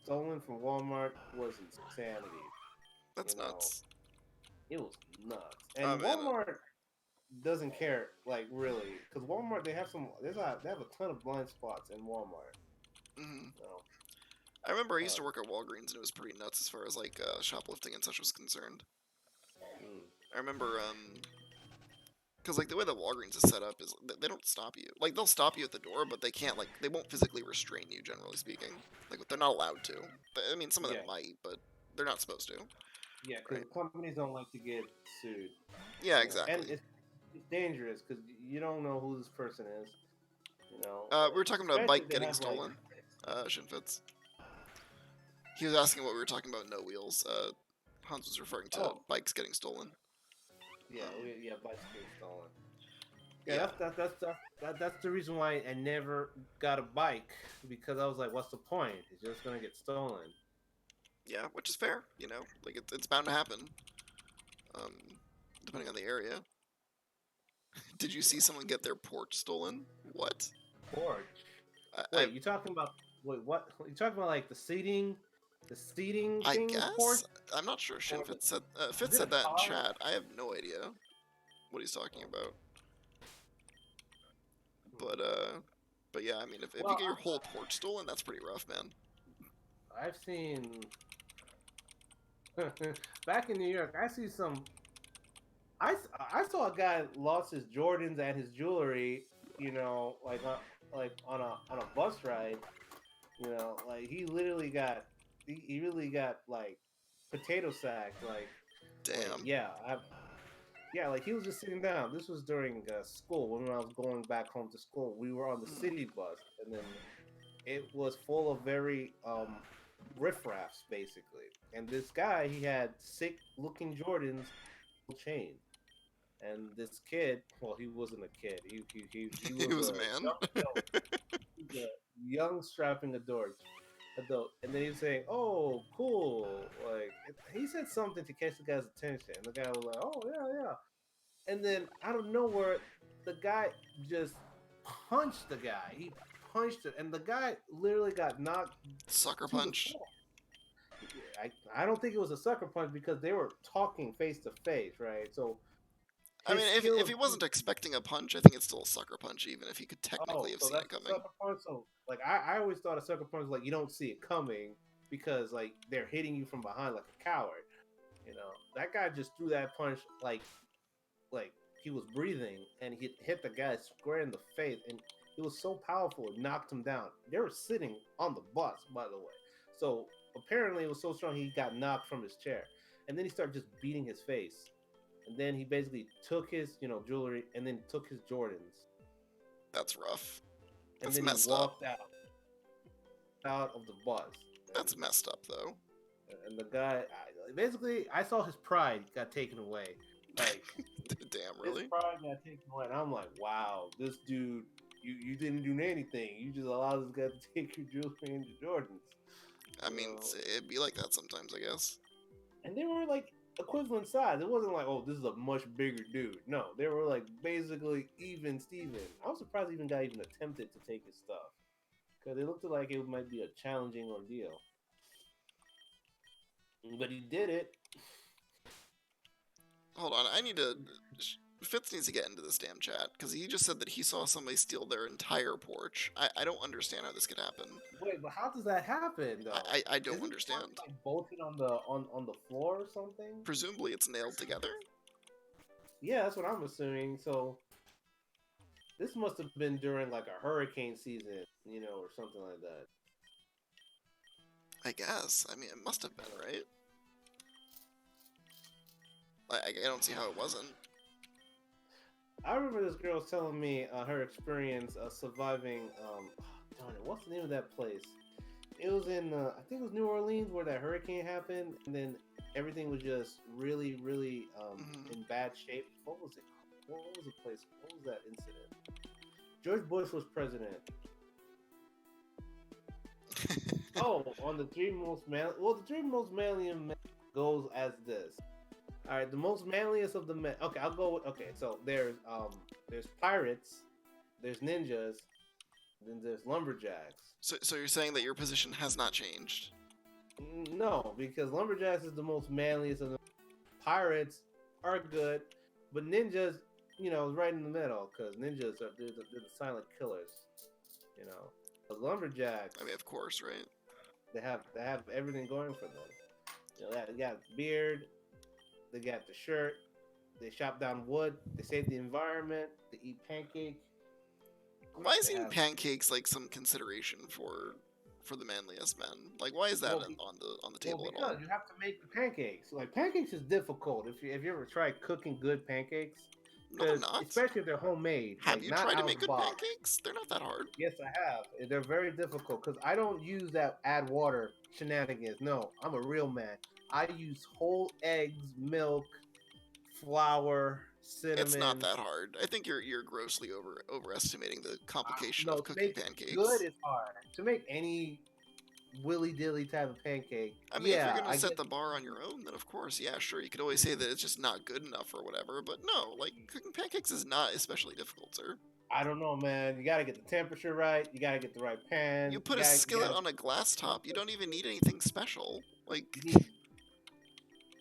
stolen from Walmart was insanity. That's You know, nuts. it was nuts. Oh And man, Walmart doesn't care, like really, because Walmart they have a ton of blind spots in Walmart. hmm So, I remember I used ton. to work at Walgreens and it was pretty nuts as far as like shoplifting and such was concerned. Mm. I remember because like the way that Walgreens is set up is they don't stop you. Like they'll stop you at the door, but they can't like they won't physically restrain you. Generally speaking, like they're not allowed to. I mean, some of them Yeah, might, but they're not supposed to, yeah, right? because companies don't like to get sued. Yeah, You know, and exactly. it's dangerous because you don't know who this person is. You know, We were talking about a especially bike if they getting have like stolen. Shinfitz. He was asking what we were talking about. No wheels. Hans was referring to oh bikes getting stolen. yeah, Um, yeah, bikes get stolen. Yeah, yeah, that's the reason why I never got a bike because I was like, what's the point? It's just gonna get stolen. yeah, which is fair. You know, like it's bound to happen. Um, depending on the area. Did you see someone get their porch stolen? What? Porch. I Wait, you talking about what? You talking about like the seating I thing porch, guess I'm not sure. or Shinfit said is Fitz it a said that in car? chat. I have no idea what he's talking about. But yeah. I mean, if you Well, get your whole porch stolen, that's pretty rough, man. I've seen back in New York. I see some. I saw a guy lost his Jordans and his jewelry. You know, like on a bus ride. You know, like he really got like potato sacked. Like wait, Damn. yeah, like he was just sitting down. This was during school when I was going back home to school. We were on the Mm, city bus, and then it was full of very riffraffs basically. And this guy, he had sick looking Jordans, chain. And this kid, well, he wasn't a kid. He he was was a a man. young adult. He was a young strapping adult. And then he was saying, "Oh, cool!" Like he said something to catch the guy's attention. And the guy was like, "Oh yeah, yeah." And then out of nowhere, the guy just punched the guy. He punched it, and the guy literally got knocked Sucker to the punch. floor. I don't think it was a sucker punch because they were talking face to face, right? So I mean, his if skill he of wasn't expecting a punch, I think it's still a sucker punch, even if he could technically have so seen it that's the coming. sucker punch. So like I always thought a sucker punch was like you don't see it coming because like they're hitting you from behind like a coward. You know that guy just threw that punch like he was breathing and he hit the guy square in the face and it was so powerful it knocked him down. They were sitting on the bus by the way, so apparently it was so strong he got knocked from his chair and then he started just beating his face and then he basically took his jewelry and then took his Jordans That's rough. and That's then he messed up. walked out of the bus That's messed up, though. and the guy basically I saw his pride got taken away like Damn, his really? pride got taken away, and I'm like, wow, this dude, you didn't do anything. You just allowed this guy to take your jewelry and your Jordans. I You mean, know? it'd be like that sometimes, I guess. And they were like equivalent size. It wasn't like, oh, this is a much bigger dude. No, they were like basically even Steven. I was surprised even guy even attempted to take his stuff because it looked like it might be a challenging ordeal. But he did it. Hold on, I need to. Fitz needs to get into this damn chat because he just said that he saw somebody steal their entire porch. I don't understand how this could happen. Wait, but how does that happen though? I don't Isn't it understand. like bolted on the floor or something? Presumably, it's nailed together. Yeah, that's what I'm assuming. So this must have been during like a hurricane season, or something like that. I guess. I mean, it must have been, right? I don't see how it wasn't. I remember this girl was telling me her experience surviving. Darn it, what's the name of that place? It was in I think it was New Orleans where that hurricane happened, and then everything was just really, really in bad shape. What was it? What was the place? What was that incident? George Bush was president. Oh, on the three most manly. Well, the three most manly men goes as this. All right, the most manliest of the men. Okay, I'll go with. Okay, so there's pirates, there's ninjas, then there's lumberjacks. So you're saying that your position has not changed? No, because lumberjacks is the most manliest of the pirates are good, but ninjas, is right in the middle because ninjas are they're the silent killers. You know, but lumberjacks, I mean, of course, right? they have everything going for them. They got beard, they got the shirt, they chop down wood, they save the environment, they eat pancake. Why is They eating have pancakes like some consideration for the manliest men? Like, why is that well, on the well, table at because all? you have to make the pancakes. Like pancakes is difficult if you ever try cooking good pancakes, No, they're because not. especially if they're homemade, Have like you not tried to out of make the good box. pancakes? They're not that hard. Yes, I have. They're very difficult because I don't use that add water shenanigans. No, I'm a real man. I use whole eggs, milk, flour, It's not cinnamon. that hard. I think you're grossly overestimating the complication No, of to cooking make it good pancakes. is hard. To make any willy dilly type of pancake, I mean, if you're yeah, gonna I set get. the bar on your own, then of course, yeah, sure, you could always say that it's just not good enough or whatever. But no, like cooking pancakes is not especially difficult, sir. I don't know, man. You gotta get the temperature right. You gotta get the right You pan. put a You skillet gotta. on a glass top. You don't even need anything special. Like, You need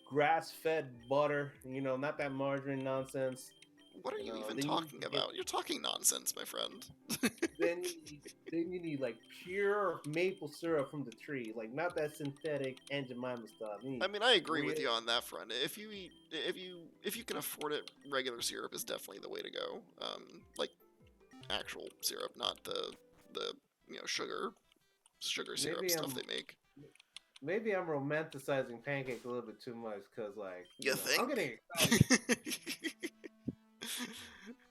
grass-fed butter. Not that margarine nonsense. what are you even Then you need talking to get. about? You're talking nonsense, my friend. Then you need like pure maple syrup from the tree, like not that synthetic Aunt Jemima stuff. You I need mean, I agree real. with you on that front. If you can afford it, regular syrup is definitely the way to go. Like actual syrup, not the sugar syrup Maybe stuff I'm they make. maybe I'm romanticizing pancakes a little bit too much because like You I'm think? getting excited.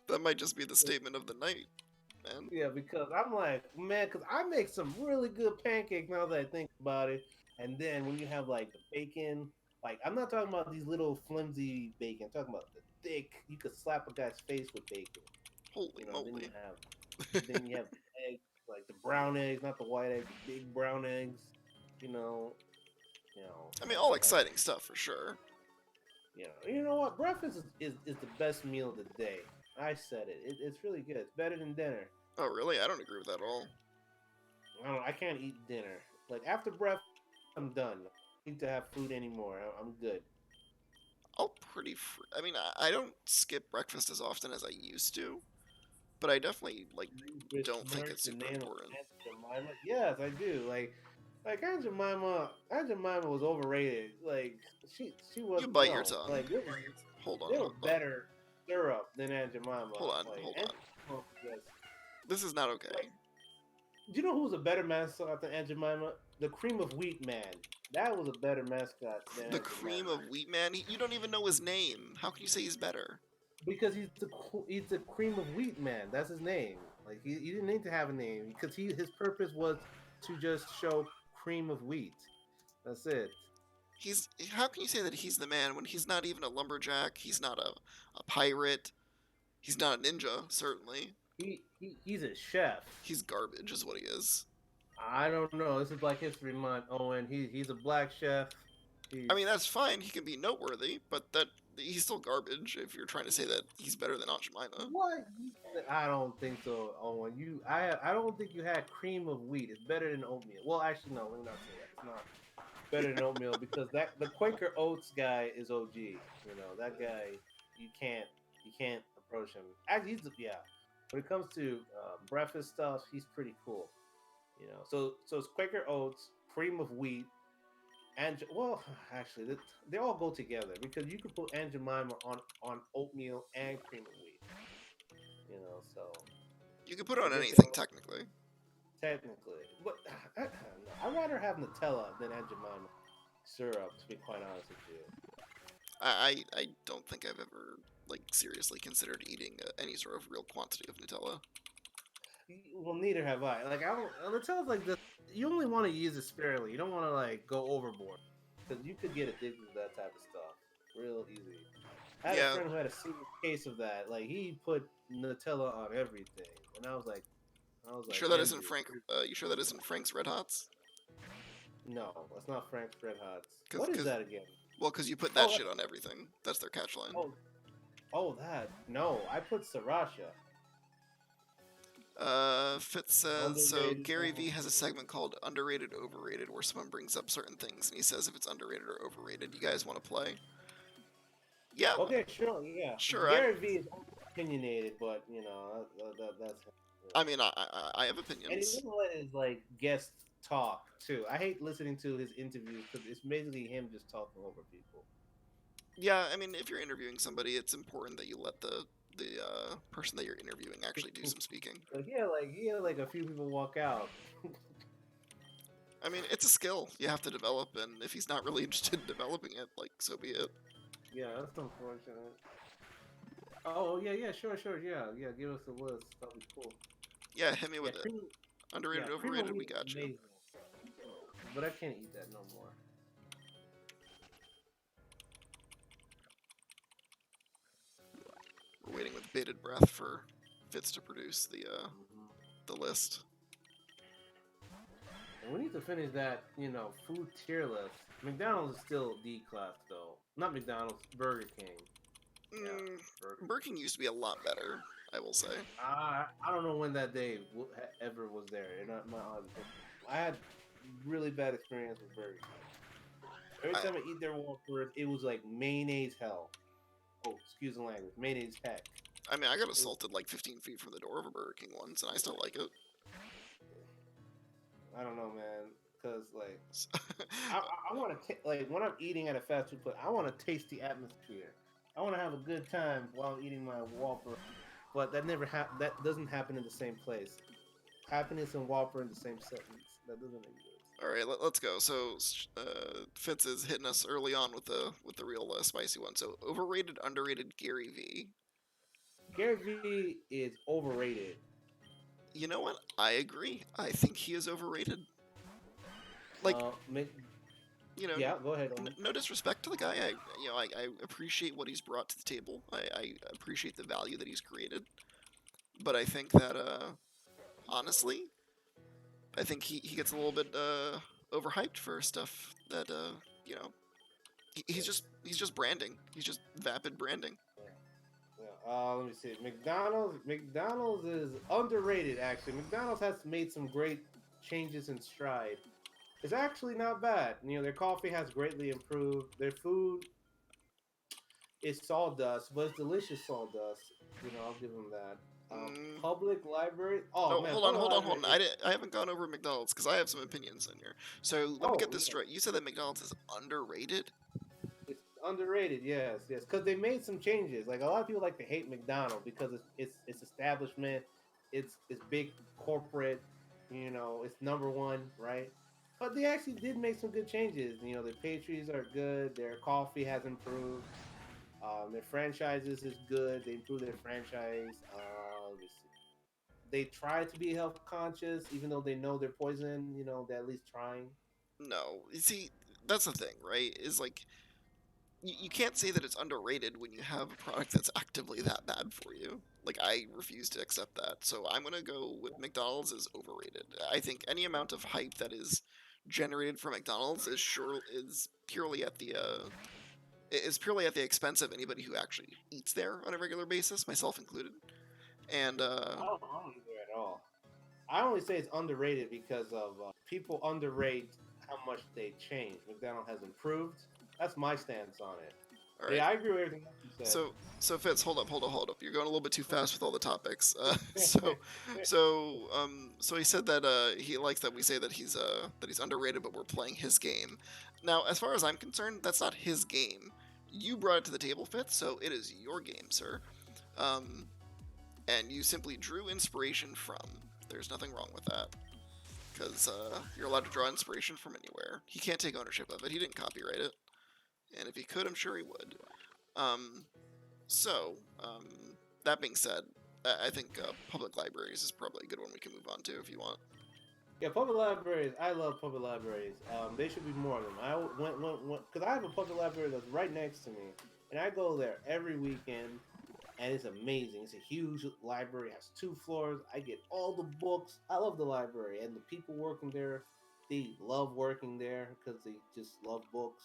That might just be the statement of the night, man. Yeah, because I'm like, man, because I make some really good pancakes now that I think about it. And then when you have like the bacon, like I'm not talking about these little flimsy bacon. I'm talking about the thick. You could slap a guy's face with bacon. Holy Then moly. you have the eggs, like the brown eggs, not the white eggs, the big brown eggs. You know, I mean, all you have, exciting stuff for sure. you know what? Breakfast is the best meal of the day. I said it's really good. It's better than dinner. Oh, really? I don't agree with that at all. I don't. I can't eat dinner. Like after breakfast, I'm done. I don't need to have food anymore. I'm good. I mean, I don't skip breakfast as often as I used to, but I definitely like You don't think besmirch it's the super name of important. Aunt Jemima? Yes, I do. Like Aunt Jemima was overrated. Like she was You bite your no. tongue. Like Hold on, there was hold on, better syrup than Aunt Jemima. hold on, Like hold Aunt on. Jemima was just This is not okay. like. Do you know who was a better mascot than Aunt Jemima? The Cream of Wheat Man. That was a better mascot than The Aunt cream Jemima. of wheat man. You don't even know his name. How can you say he's better? Because he's the cream of wheat man. That's his name. Like he didn't need to have a name because his purpose was to just show cream of wheat. That's it. He's How can you say that he's the man when he's not even a lumberjack? He's not a pirate. He's not a ninja, certainly. He's a chef. He's garbage, is what he is. I don't know. This is Black History Month, Owen. He's a black chef. I He's mean, that's fine. He can be noteworthy, but that he's still garbage. If you're trying to say that he's better than Aunt Jemima, what? I don't think so, Owen. I don't think you had cream of wheat. It's better than oatmeal. Well, actually, no. Let me not say that. It's not better than oatmeal because that the Quaker Oats guy is OG. That guy. You can't approach him. Actually, yeah. When it comes to breakfast stuff, he's pretty cool. So it's Quaker Oats, cream of wheat, and well, actually, they all go together because you could put Aunt Jemima on oatmeal and cream of wheat. So you can put it I on guess anything technically. technically, but I'd rather have Nutella than Aunt Jemima syrup. To be quite honest with you. I don't think I've ever like seriously considered eating any sort of real quantity of Nutella. Well, neither have I. Like, I don't. Nutella's like this. You only want to use it sparingly. You don't want to like go overboard because you could get addicted to that type of stuff real easy. I had a Yeah, friend who had a serious case of that. Like, he put Nutella on everything, and I was like, you sure that isn't Andrew, Frank? You sure that isn't Frank's Red Hots? No, that's not Frank's Red Hots. Cause, What is cause, that again? well, cause you put that Oh, shit on everything. That's their catchline. oh, oh, that. No, I put Sriracha. Fitz says, so Underrated. Gary Vee has a segment called Underrated Overrated where someone brings up certain things and he says if it's underrated or overrated. You guys want to play? Yeah, Okay, sure, yeah. sure. Gary Vee is opinionated, but you know that's him. I mean, I have And he opinions. doesn't let his like guests talk too. I hate listening to his interviews because it's basically him just talking over people. Yeah, I mean, if you're interviewing somebody, it's important that you let the person that you're interviewing actually do some speaking. Like a few people walk out. I mean, it's a skill you have to develop, and if he's not really interested in developing it, like, so be it. Yeah, that's unfortunate. Oh yeah, sure, yeah. Give us a list. That'll be cool. Yeah, hit me Yeah, with it. Underrated, cream of overrated, we wheat is got you. amazing, but I can't eat that no more. We're waiting with bated breath for Fitz to produce Hmm. the list. And we need to finish that, food tier list. McDonald's is still D class though. Not McDonald's, Burger King. Yeah, Burger. Burger King used to be a lot better, I will say. I don't know when that day ever was there. My honest opinion. I had really bad experience with Burger King. Every I, time I eat their Whoppers, it was like mayonnaise hell. Oh, excuse the language, mayonnaise heck. I mean, I got It was, assaulted like 15 feet from the door of a Burger King once, and I still like it. I don't know, man, because like I want to like when I'm eating at a fast food place, I want to taste the atmosphere. I want to have a good time while eating my Whopper, but that doesn't happen in the same place. Happiness and Whopper in the same sentence. That doesn't exist. All right, let's go. So Fitz is hitting us early on with the real spicy one. So overrated, underrated Gary V. Gary Vee is overrated. You know what? I agree. I think he is overrated. Like, Uh, Mc, you know, yeah, go ahead. Owen. no disrespect to the guy. I appreciate what he's brought to the table. I appreciate the value that he's created. But I think that honestly, I think he gets a little bit overhyped for stuff that you know he's just branding. He's just vapid branding. Yeah. Let me see. McDonald's is underrated. Actually, McDonald's has made some great changes in stride. It's actually not bad. Their coffee has greatly improved. Their food is sawdust, but it's delicious sawdust. I'll give them that. Mm. Public library. Oh Oh, man, hold on, public hold on, library. hold on. I haven't gone over McDonald's because I have some opinions in here. So let me Oh get this yeah, straight. You said that McDonald's is underrated. it's underrated. Yes, because they made some changes. Like a lot of people like to hate McDonald's because it's establishment, it's big corporate. It's number one, right? But they actually did make some good changes. Their pastries are good. Their coffee has improved. Their franchises is good. They improved their franchise. Let me see. They try to be health conscious, even though they know they're poison. They're at least trying. No, you see, that's the thing, right? Is like you can't say that it's underrated when you have a product that's actively that bad for you. Like I refuse to accept that. So I'm gonna go with McDonald's is overrated. I think any amount of hype that is generated from McDonald's is purely at the is purely at the expense of anybody who actually eats there on a regular basis, myself included. And I don't either at all. I only say it's underrated because of people underrate how much they change. McDonald has improved. That's my stance on it. all But right, yeah, I agree with everything else you said. so Fitz, hold up. You're going a little bit too fast with all the topics. So he said that he likes that we say that he's underrated, but we're playing his game. Now, as far as I'm concerned, that's not his game. You brought it to the table, Fitz, so it is your game, sir. Um, and you simply drew inspiration from. There's nothing wrong with that. Because you're allowed to draw inspiration from anywhere. He can't take ownership of it. He didn't copyright it. And if he could, I'm sure he would. Um, so, that being said, I think public libraries is probably a good one we can move on to if you want. Yeah, public libraries. I love public libraries. They should be more of them. I went because I have a public library that's right next to me, and I go there every weekend, and it's amazing. It's a huge library. It has 2 floors. I get all the books. I love the library, and the people working there. they love working there because they just love books.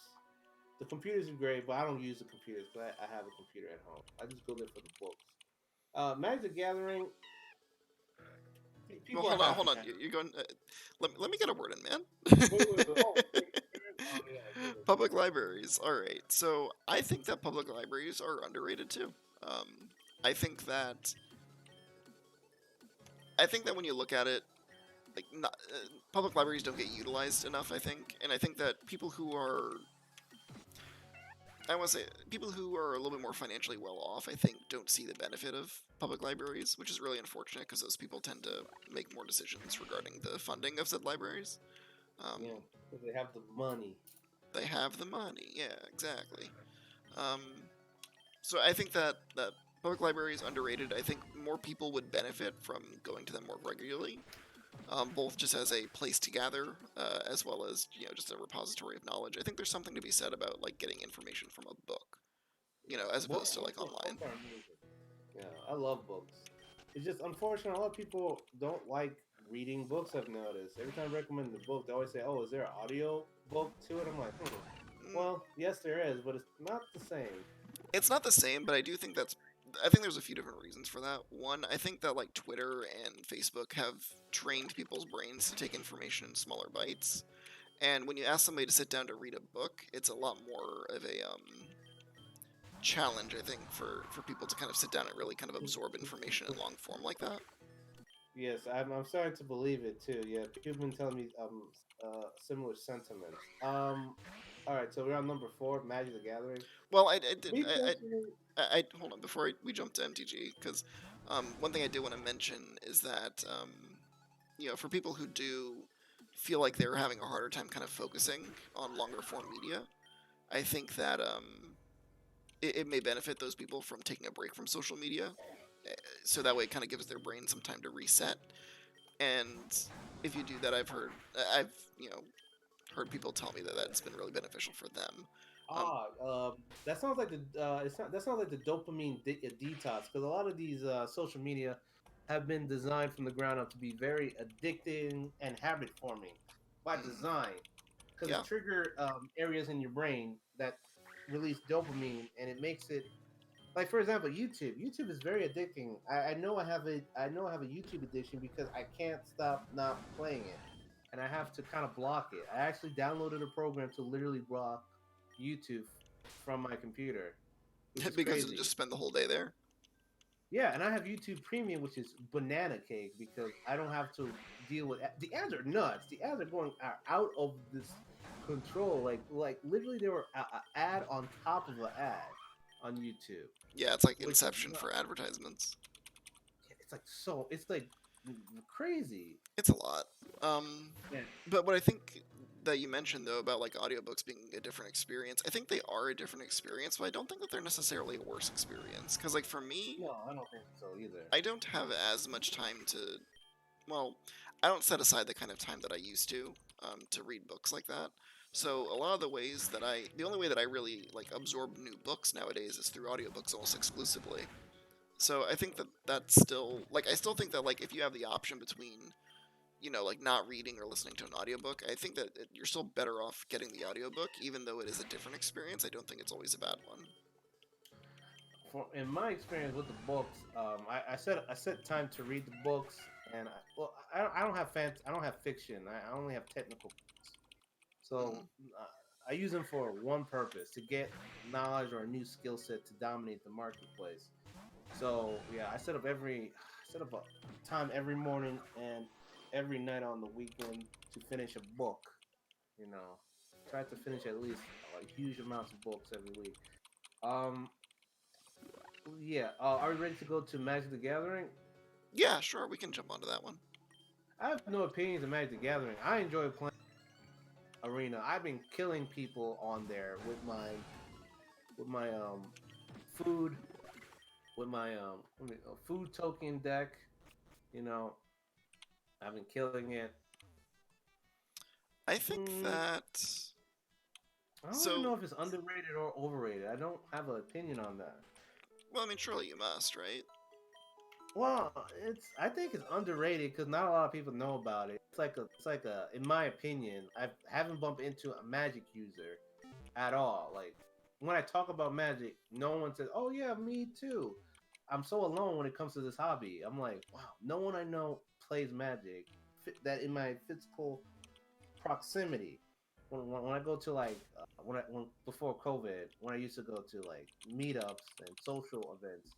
The computers are great, but I don't use the computers because I have a computer at home. I just go there for the books. Magic the Gathering, Well, people are happy. hold on. You're going. Let me get a word in, man. Wait. Oh, oh yeah, go ahead. Public libraries. All right. So I think that public libraries are underrated too. Um, I think that when you look at it, like not, public libraries don't get utilized enough. I think, and I think that I want to say people who are a little bit more financially well off, I think, don't see the benefit of public libraries, which is really unfortunate because those people tend to make more decisions regarding the funding of said libraries. Yeah, because they have the money. They have the money. Yeah, exactly. Um, so I think that public library is underrated. I think more people would benefit from going to them more regularly, both just as a place to gather, as well as just a repository of knowledge. I think there's something to be said about like getting information from a book, as opposed to like online. Books are amazing. Yeah, I love books. It's just unfortunate a lot of people don't like reading books. I've noticed every time I recommend the book, they always say, "Oh, is there an audio book to it?" I'm like, Mm, well, yes, there is, but it's not the same. It's not the same, but I think there's a few different reasons for that. One, I think that like Twitter and Facebook have trained people's brains to take information in smaller bites. And when you ask somebody to sit down to read a book, it's a lot more of a challenge, I think, for people to kind of sit down and really kind of absorb information in long form like that. Yes, I'm starting to believe it too. Yeah, people have been telling me similar sentiments. All right, so we're on number four, Magic the Gathering. Well, Me personally, hold on before we jump to MTG, because one thing I do want to mention is that for people who do feel like they're having a harder time kind of focusing on longer form media, I think that it may benefit those people from taking a break from social media, so that way it kind of gives their brain some time to reset. And if you do that, I've heard people tell me that that's been really beneficial for them. Um, that sounds like that sounds like the dopamine detox because a lot of these social media have been designed from the ground up to be very addicting and habit forming by mm, design because yeah, it trigger areas in your brain that release dopamine and it makes it like for example YouTube is very addicting. I know I have a YouTube addiction because I can't stop not playing it and I have to kind of block it. I actually downloaded a program to literally block YouTube from my computer, which is because you crazy. just spend the whole day there. Yeah, and I have YouTube Premium, which is banana cake because I don't have to deal with the ads are nuts. The ads are going out of this control. Like literally, there were a ad on top of an ad on YouTube, Yeah, it's like which is Inception for advertisements. it's like crazy. It's a lot. Um, Yeah. but what I think that you mentioned though about like audiobooks being a different experience, I think they are a different experience, but I don't think that they're necessarily a worse experience. Because like for me, No, I don't think so either. I don't have as much time to. Well, I don't set aside the kind of time that I used to read books like that. So a lot of the only way that I really like absorb new books nowadays is through audiobooks almost exclusively. So I think that that's still like I still think that like if you have the option between like not reading or listening to an audiobook, I think that you're still better off getting the audiobook even though it is a different experience. I don't think it's always a bad one. In my experience with the books, I set time to read the books, and I don't have I don't have fiction. I only have technical books. So Mm. I use them for one purpose: to get knowledge or a new skill set to dominate the marketplace. So yeah, I set up a time every morning and every night on the weekend to finish a book. You know, try to finish at least huge amounts of books every week. Um, yeah. Are we ready to go to Magic the Gathering? Yeah, sure, we can jump onto that one. I have no opinions of Magic the Gathering. I enjoy playing Arena. I've been killing people on there with my food with my food token deck. You know, I've been killing it. I think Mm, that I don't even so know if it's underrated or overrated. I don't have an opinion on that. well, I mean, surely you must, right? Well, I think it's underrated because not a lot of people know about it. It's like a in my opinion, I haven't bumped into a Magic user at all. Like when I talk about Magic, no one says, "Oh yeah, me too." I'm so alone when it comes to this hobby. I'm like, wow, no one I know plays Magic that in my physical proximity. When I go to like when before COVID, when I used to go to like meetups and social events,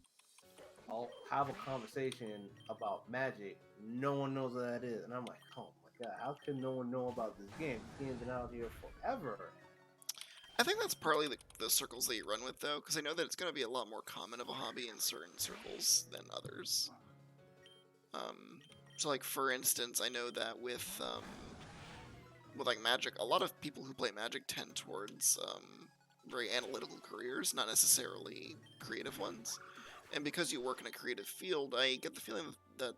I'll have a conversation about Magic. No one knows what that is, and I'm like, oh my god, how can no one know about this game? This game's been out here forever. I think that's partly the circles that you run with, though, because I know that it's going to be a lot more common of a hobby in certain circles than others. Um, so, like for instance, I know that with like Magic, a lot of people who play Magic tend towards very analytical careers, not necessarily creative ones. And because you work in a creative field, I get the feeling that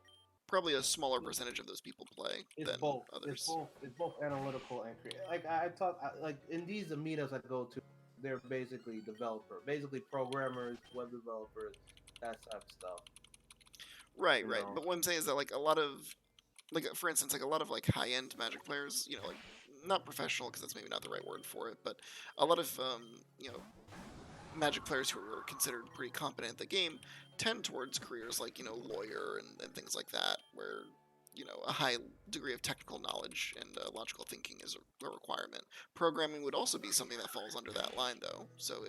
probably a smaller percentage of those people play It's than both. It's others. both. It's both analytical and creative. Like I talk, like in these meetups I go to, they're basically basically programmers, web developers, that type of stuff. Right, You right. know. But what I'm saying is that like a lot of like for instance, like a lot of like high-end Magic players, like not professional because that's maybe not the right word for it, but a lot of Magic players who are considered pretty competent at the game tend towards careers like lawyer and things like that, where a high degree of technical knowledge and logical thinking is a requirement. Programming would also be something that falls under that line, though. So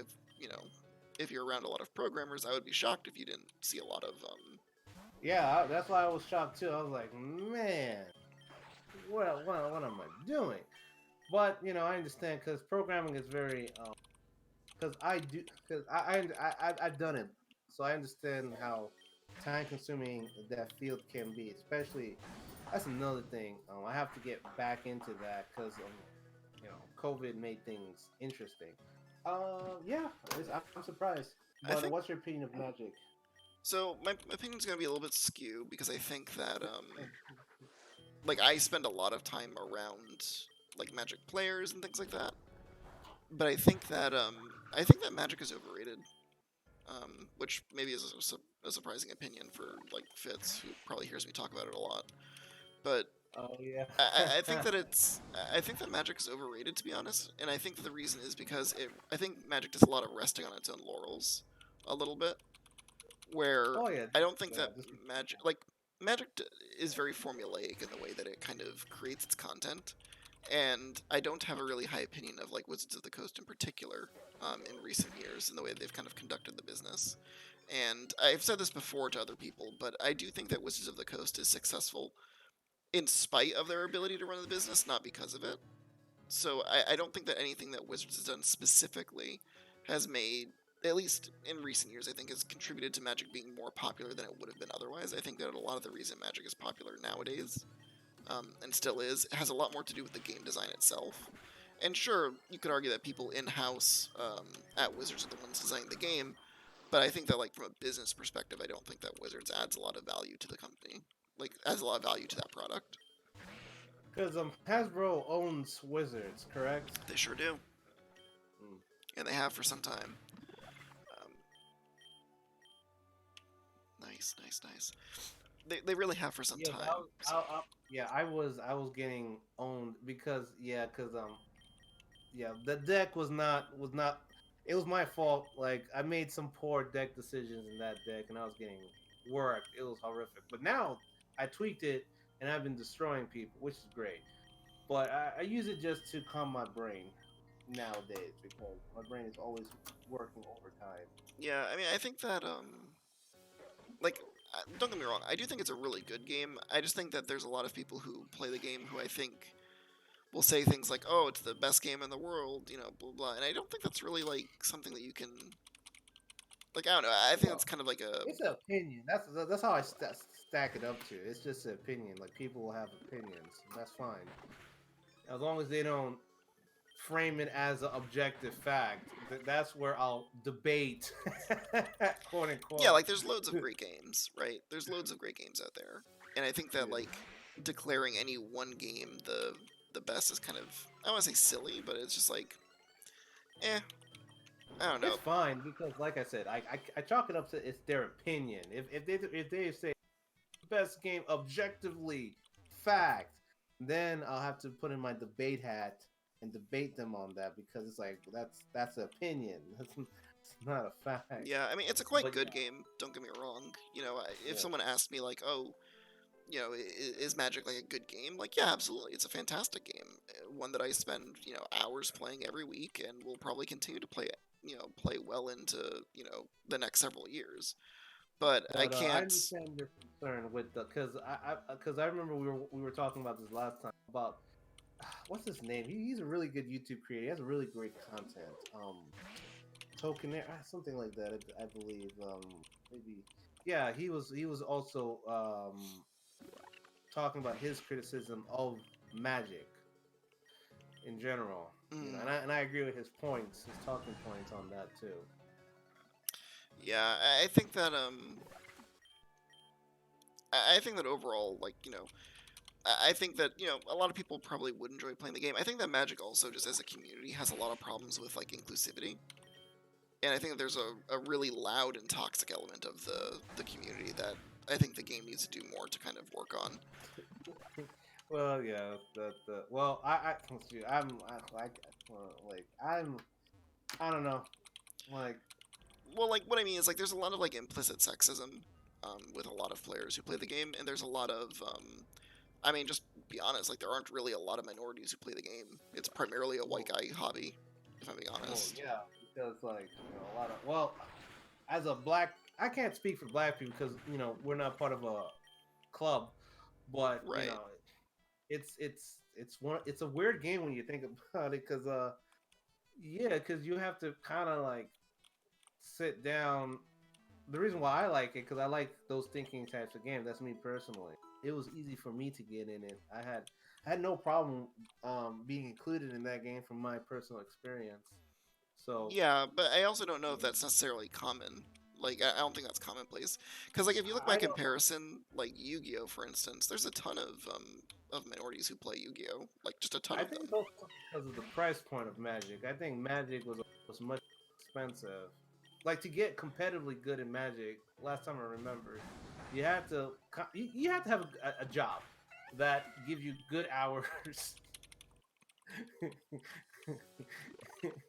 if you're around a lot of programmers, I would be shocked if you didn't see a lot of Yeah, that's why I was shocked too. I was like, man, what am I doing? But I understand because programming is very because I do because I've done it, so I understand how time consuming that field can be. Especially that's another thing. I have to get back into that because COVID made things interesting. Yeah, I'm surprised. I But think. what's your opinion of Magic? So my opinion's gonna be a little bit skewed because I think that like I spend a lot of time around like Magic players and things like that. But I think that Magic is overrated. Which maybe is a surprising opinion for like Fitz, who probably hears me talk about it a lot. But Oh yeah. I think that I think that Magic is overrated, to be honest, and I think that the reason is because I think Magic does a lot of resting on its own laurels, a little bit, where Oh yeah. I don't think Yeah. that Magic is very formulaic in the way that it kind of creates its content, and I don't have a really high opinion of like Wizards of the Coast in particular in recent years in the way they've kind of conducted the business. And I've said this before to other people, but I do think that Wizards of the Coast is successful in spite of their ability to run the business, not because of it. So I don't think that anything that Wizards has done specifically has made, at least in recent years, I think has contributed to Magic being more popular than it would have been otherwise. I think that a lot of the reason Magic is popular nowadays, and still is, has a lot more to do with the game design itself. And sure, you could argue that people in house at Wizards are the ones designing the game, but I think that like from a business perspective, I don't think that Wizards adds a lot of value to the company, like adds a lot of value to that product. Because Hasbro owns Wizards, correct? They sure do, Mm. and they have for some time. Um, nice, nice, nice. They really have for some Yes, time. So yeah, I was getting owned because yeah, the deck was not. It was my fault. Like I made some poor deck decisions in that deck, and I was getting worked. It was horrific. But now I tweaked it, and I've been destroying people, which is great. But I use it just to calm my brain nowadays because my brain is always working overtime. yeah, I mean, I think that like don't get me wrong, I do think it's a really good game. I just think that there's a lot of people who play the game who I think will say things like, "Oh, it's the best game in the world," blah blah. And I don't think that's really like something that you can like. I don't know. I think Well, that's kind of like a it's an opinion. That's how I stack it up to. It's just an opinion. Like people will have opinions. That's fine as long as they don't frame it as an objective fact. That's where I'll debate, quote yeah. unquote. Like there's loads of great games, right? There's loads of great games out there, and I think that Yeah. like declaring any one game the best is kind of I don't want to say silly, but it's just like, eh. I don't know. It's fine because, like I said, I chalk it up to it's their opinion. If they say best game objectively, fact, then I'll have to put in my debate hat and debate them on that because it's like that's an opinion. That's not a fact. Yeah, I mean, it's a quite But good game. Don't get me wrong. If yeah, someone asked me like, "Oh, is Magic like a good game?" Like, yeah, absolutely. It's a fantastic game. One that I spend, hours playing every week and will probably continue to play, play well into, the next several years. But I but I can't. understand your concern with the because I remember we were talking about this last time about what's his name? He's a really good YouTube creator. He has really great content. Token something like that. I believe. Maybe. Yeah, he was also talking about his criticism of Magic in general. Mm, And I agree with his points, his talking points on that too. yeah, I think that I think that overall, like, I think that, a lot of people probably would enjoy playing the game. I think that Magic also, just as a community, has a lot of problems with, like, inclusivity. And I think that there's a really loud and toxic element of the community that I think the game needs to do more to kind of work on. Well, yeah, well, let's see, I don't know, like, Well, like, what I mean is, like, there's a lot of, like, implicit sexism with a lot of players who play the game, and there's a lot of, I mean, just be honest, like, there aren't really a lot of minorities who play the game. It's primarily a white well, guy hobby, if I'm being well, honest. yeah, because like a lot of as a black, I can't speak for black people because we're not part of a club, but Right. it's a weird game when you think about it because yeah, because you have to kind of like sit down. The reason why I like it because I like those thinking types of games. That's me personally. It was easy for me to get in it. I had no problem being included in that game from my personal experience. So Yeah, but I also don't know if that's necessarily common. Like, I don't think that's commonplace. Because, like, if you look by I don't know. comparison, like Yu-Gi-Oh, for instance, there's a ton of minorities who play Yu-Gi-Oh, like just a ton I of them. think also because of the price point of Magic. I think Magic was much expensive. Like to get competitively good in Magic, last time I remember, you have to have a job that give you good hours.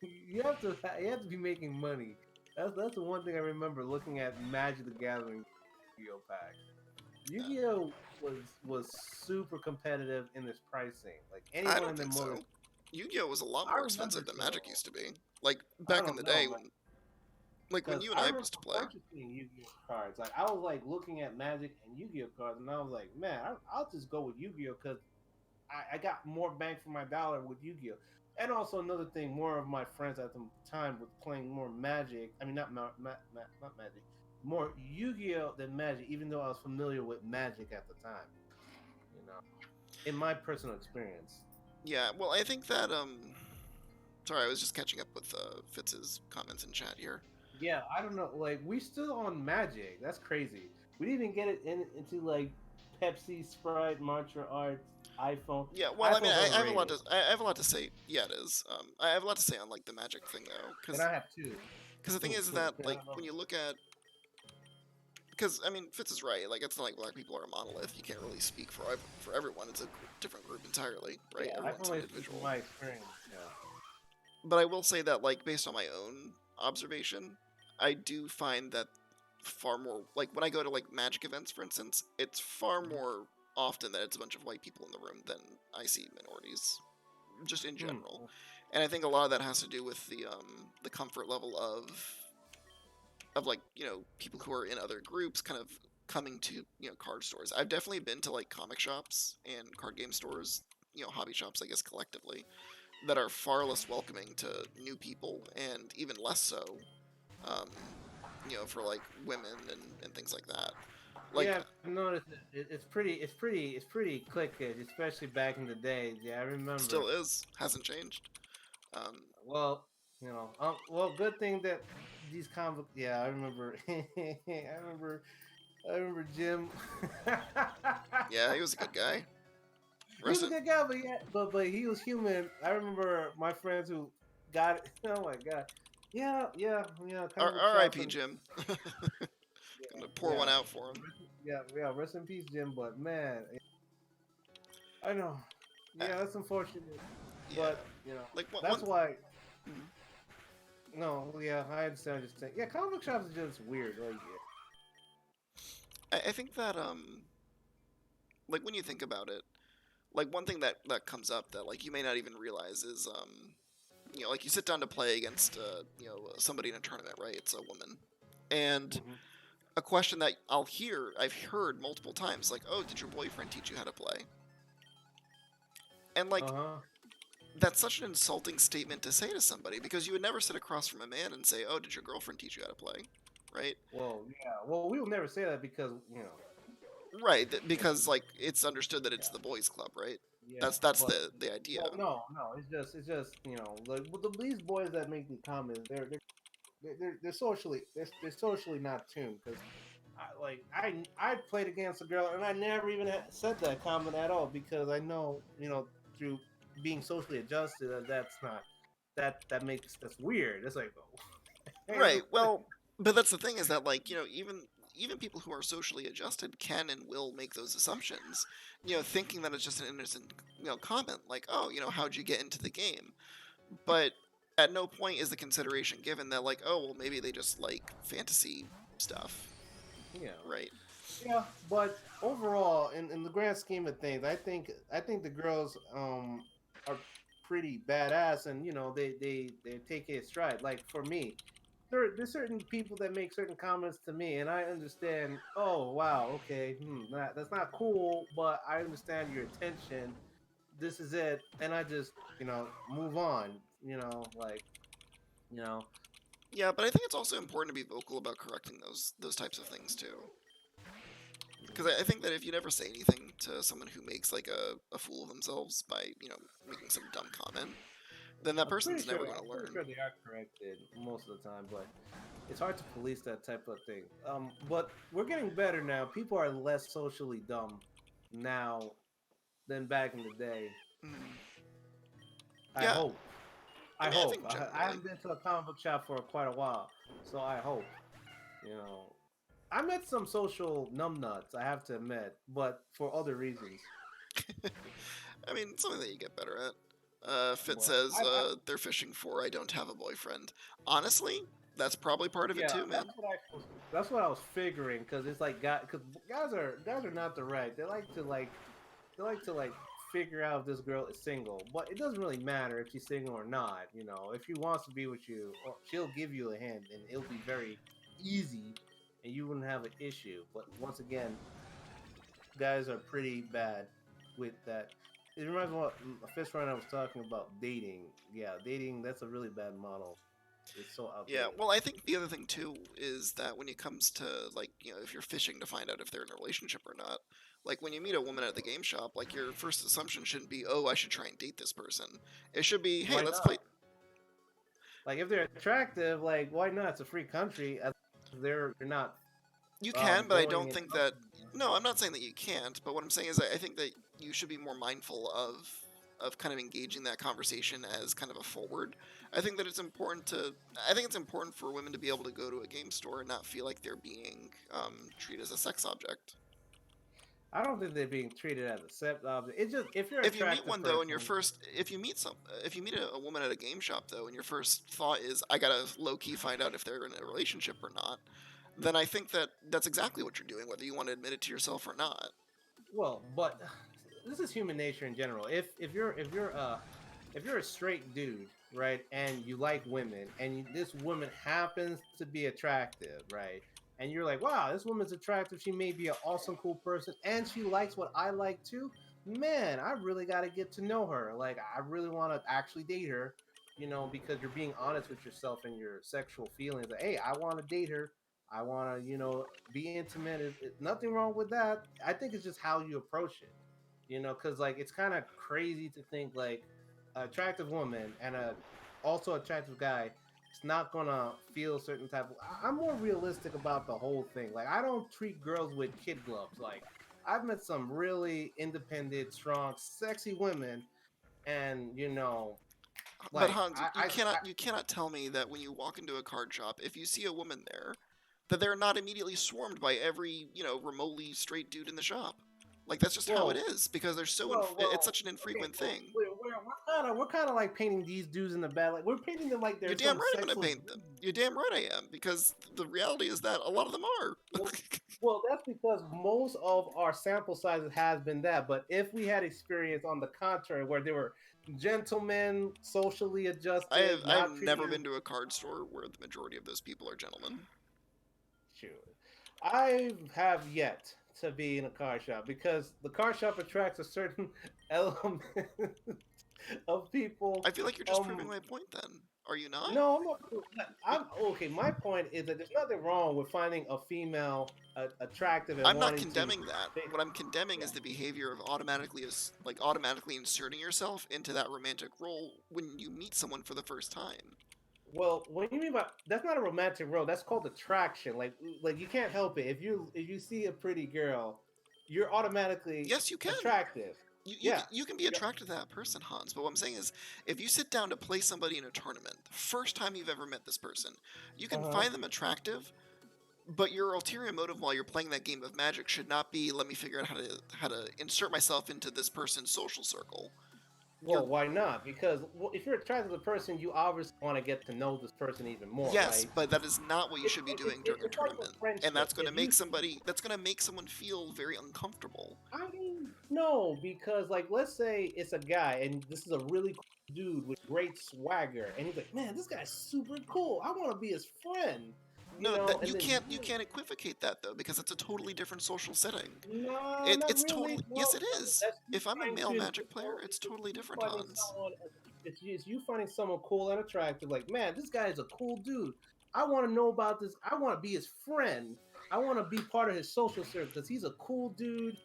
you have to be making money. That's the one thing I remember looking at Magic the Gathering Yu-Gi-Oh pack. Yu-Gi-Oh was super competitive in this pricing. Like I anyone don't in the think most, so. Yu-Gi-Oh was a lot I more remember expensive than so. Magic used to be. Like I back in don't the know, day man. when, like when Because you and I I remember used to play. purchasing Yu-Gi-Oh cards. Like I was like looking at Magic and Yu-Gi-Oh cards, and I was like, man, I'll just go with Yu-Gi-Oh because I got more bang for my dollar with Yu-Gi-Oh. And also another thing, more of my friends at the time were playing more Magic. I mean, not Magic, more Yu-Gi-Oh than Magic. Even though I was familiar with Magic at the time, you know, in my personal experience. Yeah, well, I think that sorry, I was just catching up with Fitz's comments in chat here. Yeah, I don't know. Like we still on Magic. That's crazy. We didn't even get it into like Pepsi, Sprite, Mantra Arts, iPhone. Yeah, well, I mean, iPhone's I have a lot overrated. to I have a lot to say. Yeah, it is. I have a lot to say on like the Magic thing though, And I have two. because the thing is that like when you look at, because I mean, Fitz is right. Like it's not like black people are a monolith. You can't really speak for everyone. It's a different group entirely, right? Yeah, I can Everyone's an only speak from individual. my experience. Yeah. But I will say that like based on my own observation, I do find that far more like when I go to like Magic events, for instance, it's far more often that it's a bunch of white people in the room than I see minorities, just in Hmm. general. And I think a lot of that has to do with the comfort level of like people who are in other groups kind of coming to card stores. I've definitely been to like comic shops and card game stores, hobby shops, I guess collectively, that are far less welcoming to new people and even less so, um, for like women and things like that. Like Yeah, I've noticed it's pretty cliquish, especially back in the days. Yeah, I remember. still is, hasn't changed. Um, Well, good thing that these comic. Yeah, I remember. I remember Jim. yeah, he was a good guy. He was Rest a in, good guy, but yeah, but he was human. I remember my friends who got it. Oh my god, yeah. Comic book shops R.I.P. and Jim. yeah, Gonna pour one yeah, out for him. yeah. Rest in peace, Jim. But man, I know. Uh, Yeah, that's unfortunate. yeah, But like that's one. why. Mhm. No, yeah, I understand. Just saying. Yeah, comic book shops is just weird. Like, I think that like when you think about it, like one thing that comes up that like you may not even realize is like you sit down to play against somebody in a tournament, right? It's a woman, and hmm a question that I've heard multiple times, like, oh, did your boyfriend teach you how to play? And like uh huh. that's such an insulting statement to say to somebody because you would never sit across from a man and say, oh, did your girlfriend teach you how to play? Right? Well, yeah. Well, we will never say that because Right, because like it's understood that it's the boys' club, right? yeah. That's But the idea. well, no. It's just like with these boys that make the comments, they're socially they're socially not tuned because I played against a girl and I never even said that comment at all because I know through being socially adjusted that's not that's weird. It's like hey, Right. Well, but that's the thing is that like even people who are socially adjusted can and will make those assumptions, thinking that it's just an innocent comment like, oh, how'd you get into the game? But at no point is the consideration given that like, oh, well, maybe they just like fantasy stuff, yeah. right? Yeah, but overall, in the grand scheme of things, I think the girls are pretty badass, and they take it stride. Like for me, there's certain people that make certain comments to me, and I understand. Oh wow, okay, that's not cool, but I understand your intention. This is it, and I just move on. Like you know, Yeah, but I think it's also important to be vocal about correcting those types of things too. Because I think that if you never say anything to someone who makes like a fool of themselves by making some dumb comment, then that I'm pretty person's sure never I'm gonna pretty learn. sure they are corrected most of the time, but it's hard to police that type of thing. But we're getting better now. People are less socially dumb now than back in the day. Mm. I Yeah, hope. I I mean, I hope. think I generally. haven't been to a comic book shop for quite a while, so I hope. You know, I met some social numbnuts. I have to admit, but for other reasons. I mean, something that you get better at. Fit But says I they're fishing for I don't have a boyfriend. Honestly, that's probably part of it yeah, too, man. that's what I was figuring because it's like because guys are not direct. They like to figure out if this girl is single, but it doesn't really matter if she's single or not. If she wants to be with you, or she'll give you a hint, and it'll be very easy, and you wouldn't have an issue. But once again, guys are pretty bad with that. It reminds me of what a fish run I was talking about dating. Yeah, dating that's a really bad model. It's so Yeah, outdated. well, I think the other thing too is that when it comes to like, if you're fishing to find out if they're in a relationship or not, like when you meet a woman at the game shop, like your first assumption shouldn't be, oh, I should try and date this person. It should be, hey, Why let's play. not? Like if they're attractive, like why not? It's a free country. As they're not You can, but I going don't and think that. helping you. No, I'm not saying that you can't. But what I'm saying is, I think that you should be more mindful of kind of engaging that conversation as kind of a forward. I think that it's important to. I think it's important for women to be able to go to a game store and not feel like they're being treated as a sex object. I don't think they're being treated as a sex object. It's just if you're an If you meet attractive one though, and your person, first, if you meet a woman at a game shop though, and your first thought is, I gotta low key find out if they're in a relationship or not, then I think that that's exactly what you're doing, whether you want to admit it to yourself or not. well, but this is human nature in general. If you're a straight dude, right, and you like women, and this woman happens to be attractive, right, and you're like, wow, this woman's attractive. She may be an awesome, cool person, and she likes what I like too. Man, I really got to get to know her. Like, I really want to actually date her, because you're being honest with yourself and your sexual feelings. Like, hey, I want to date her. I want to, be intimate. Nothing wrong with that. I think it's just how you approach it, because like it's kind of crazy to think like an attractive woman and a also attractive guy is not gonna feel certain type of. I'm more realistic about the whole thing. Like I don't treat girls with kid gloves. Like I've met some really independent, strong, sexy women, and But Like Hans, I you cannot tell me that when you walk into a card shop, if you see a woman there, that they're not immediately swarmed by every, remotely straight dude in the shop. Like that's just how it well, is because they're so it's well, such an okay, infrequent well, thing. we're kind of like painting these dudes in the bad. Like we're painting them like You're they're damn some right I'm gonna sexless. paint them. You're damn right I am because the reality is that a lot of them are. Well, well, that's because most of our sample sizes has been that. But if we had experience on the contrary, where they were gentlemen, socially adjusted, I have not treating never you. been to a card store where the majority of those people are gentlemen. Shoot, I have yet to be in a car shop because the car shop attracts a certain element of people. I feel like you're just proving my point then. Are you not? No, I'm not. I'm okay. My point is that there's nothing wrong with finding a female attractive and I'm not wanting to. condemning that. What I'm condemning Yeah. is the behavior of automatically inserting yourself into that romantic role when you meet someone for the first time. Well, what do you mean by that's not a romantic role? That's called attraction. Like you can't help it. If you see a pretty girl, you're automatically Yes, you can. attractive. You Yeah. can, you can be attracted to that person, Hans. But what I'm saying is, if you sit down to play somebody in a tournament, the first time you've ever met this person, you Uh can huh. find them attractive, but your ulterior motive while you're playing that game of Magic should not be let me figure out how to insert myself into this person's social circle. You're Well, why not? Because if you're attracted to the person, you obviously want to get to know this person even more, Yes, right? but that is not what you should be doing during a It's like a tournament, and friendship. that's going to make someone feel very uncomfortable. I mean, no, because like let's say it's a guy and this is a really cool dude with great swagger, and he's like, man, this guy's super cool. I want to be his friend, No, that and then you can't equivocate that though because it's a totally different social setting. no, not It's really. totally yes, Well, it is. that's you If I'm a trying male to. Magic player, it's totally You different, finding Hans. someone. It's you finding someone cool and attractive. Like, man, this guy is a cool dude. I want to know about this. I want to be his friend. I want to be part of his social circle because he's a cool dude.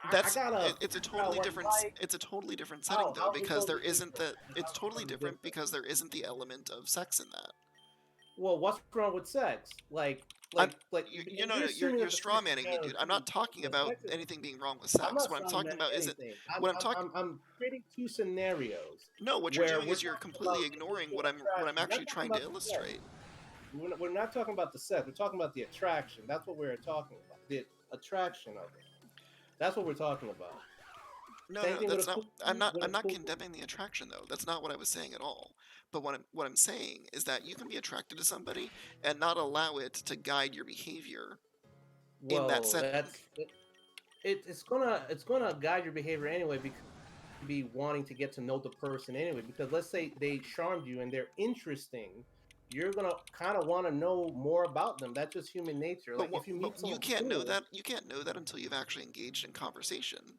I gotta It's a figure out totally what he different likes. it's a totally different setting How though how's it because going to there be isn't different? that Like, it's how's it totally going to be different different? because there isn't the element of sex in that. Well, what's wrong with sex? I'm And you're assuming you're that the straw sex is manning me, dude. I'm guaranteed. not talking The about sex is. anything being wrong with I'm sex. not What I'm talking strawmanning about isn't anything. what I'm talking I'm creating two scenarios No, what you're where doing we're is you're talking about completely the ignoring initial what I'm attraction. We're not actually talking trying to about the sex. illustrate. We're not talking about the sex. We're talking about the attraction. That's what we're talking about. The attraction of it. That's what we're talking about. Same No, thing with a that's not. cool dude. With a I'm not cool. condemning the attraction though. That's not what I was saying at all. But what I'm saying is that you can be attracted to somebody and not allow it to guide your behavior in that Well, setting. it's gonna guide your behavior anyway because you be wanting to get to know the person anyway. Because let's say they charmed you and they're interesting, you're gonna kind of want to know more about them. That's just human nature. Like if you But meet someone cool, you can't know that until you've actually engaged in conversation.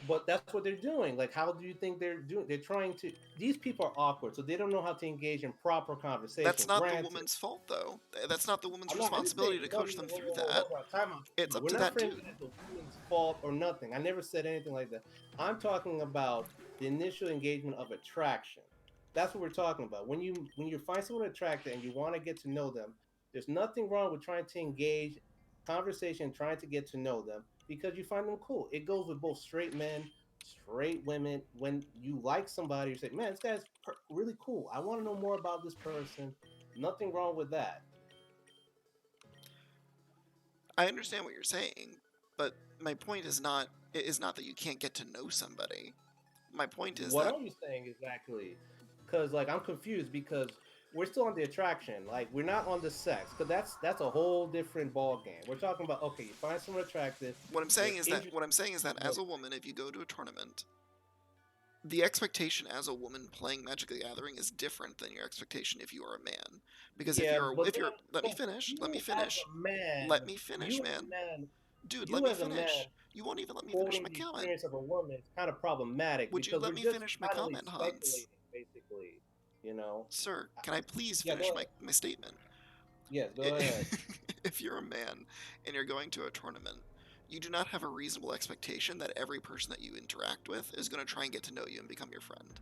but that's what they're doing. Like, how do you think they're doing? They're trying to. These people are awkward, so they don't know how to engage in proper That's conversation. not the Granted, woman's fault though. That's not the woman's I didn't say responsibility to no, coach them through whoa, that. hold on, time out. It's up We're to not that framing dude. it as a woman's fault or nothing. I never said anything like that. I'm talking about the initial engagement of attraction. That's what we're talking about. When you find someone attractive and you want to get to know them, there's nothing wrong with trying to engage conversation, trying to get to know them because you find them cool. It goes with both straight men, straight women. When you like somebody, you say, "Man, this guy's really cool. I want to know more about this person." Nothing wrong with that. I understand what you're saying, but my point is not that you can't get to know somebody. My point is What that are you saying exactly? Because like I'm confused because we're still on the attraction. Like we're not on the sex. Because that's a whole different ball game. We're talking about okay, you find someone attractive. They're interested. what I'm saying is that as a woman, if you go to a tournament, the expectation as a woman playing Magic the Gathering is different than your expectation if you are a man. Because Yeah, but if then you're but you as a man, let me finish, you as a man, man, dude, let you me as a man finish. You won't even let me finish quoting my the comment. experience of a woman is kind of problematic Would you because let we're me just finish my finally comment, Hans? speculating, basically. You know. Sir, can I please Yeah, finish go ahead. my statement? Yes, go ahead. If you're a man and you're going to a tournament, you do not have a reasonable expectation that every person that you interact with is going to try and get to know you and become your friend.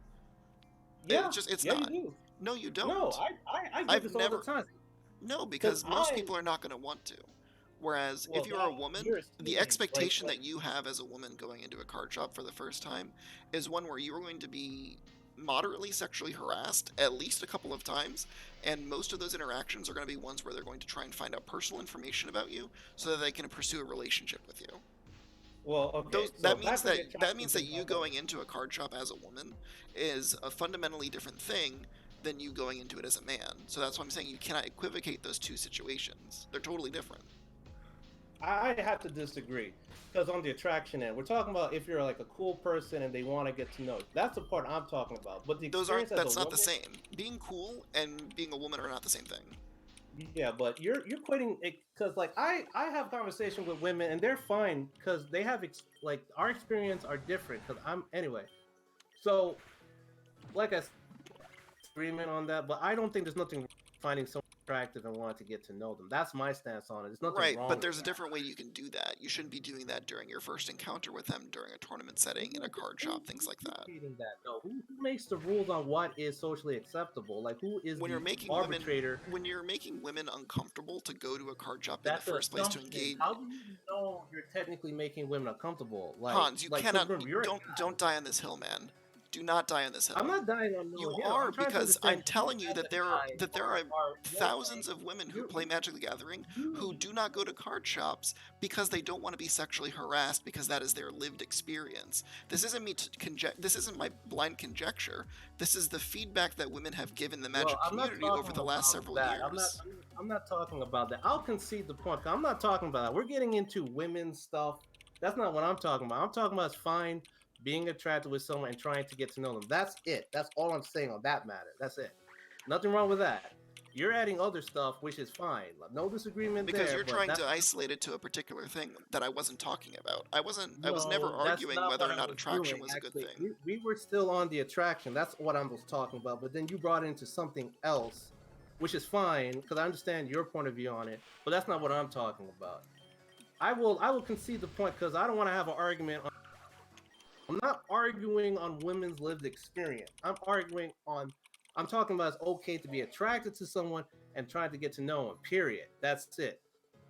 Yeah, It's yeah, you not. do. No, you No, don't. I get I've this all the never. time. No, Because because most people are not going to want to. Whereas well, if you're a that woman, you're the assuming, right? expectation that you have as a woman going into a card shop for the first time is one where you are going to be moderately sexually harassed at least a couple of times, and most of those interactions are going to be ones where they're going to try and find out personal information about you so that they can pursue a relationship with you. Well, okay. Those So back on the that means attraction that thing. you going into a card shop as a woman is a fundamentally different thing than you going into it as a man. So that's why I'm saying you cannot equivocate those two situations. They're totally different. I have to disagree because on the attraction end, we're talking about if you're like a cool person and they want to get to know you. That's the part I'm talking about. But the Those aren't. experience as a That's not woman, the same. Being cool and being a woman are not the same thing. yeah, but you're quitting it because like I have conversation with women and they're fine because they have like our experience are different because I'm anyway. So like I said, agreement on that, but I don't think there's nothing wrong with finding someone attractive and wanting to get to know them. That's my stance on it. There's nothing Right, wrong but with there's a that. different way you can do that. You shouldn't be doing that during your first encounter with them, during a tournament setting, in a card shop, things like Who's that. dictating that though? Who makes the rules on what is socially acceptable? Like who is When you're the making women, arbitrator? when you're making women uncomfortable to go to a card shop in the That's an first place to assumption. engage, How do you know you're technically making women uncomfortable? Hans, you Because cannot. remember, you're a Don't die on this hill, man. Do not die on this I'm hill. not dying on no You hill. are, I'm trying to because understand I'm you telling you as that a guy there are are one thousands thing. of women who You play Magic the Gathering you who do not go to card shops because they don't want to be sexually harassed, because that is their lived experience. This isn't me this isn't my blind conjecture. This is the feedback that women have given the well, Magic I'm not community over talking the last about several that. years. I'm not talking about that. I'll concede the point. 'Cause I'm not talking about that. We're getting into women's stuff. That's not what I'm talking about. I'm talking about it's fine being attracted with someone and trying to get to know them. That's it. That's all I'm saying on that matter. That's it. Nothing wrong with that. You're adding other stuff, which is fine. No disagreement Because there, you're but trying that's to isolate it to a particular thing that I wasn't talking about. I was never no, that's arguing not whether what or I not was attraction doing. was a good Actually, thing. we were still on the attraction. That's what I was talking about. But then you brought it into something else, which is fine because I understand your point of view on it. But that's not what I'm talking about. I will concede the point because I don't want to have an argument. I'm not arguing on women's lived experience. I'm talking about it's okay to be attracted to someone and trying to get to know them. Period. That's it.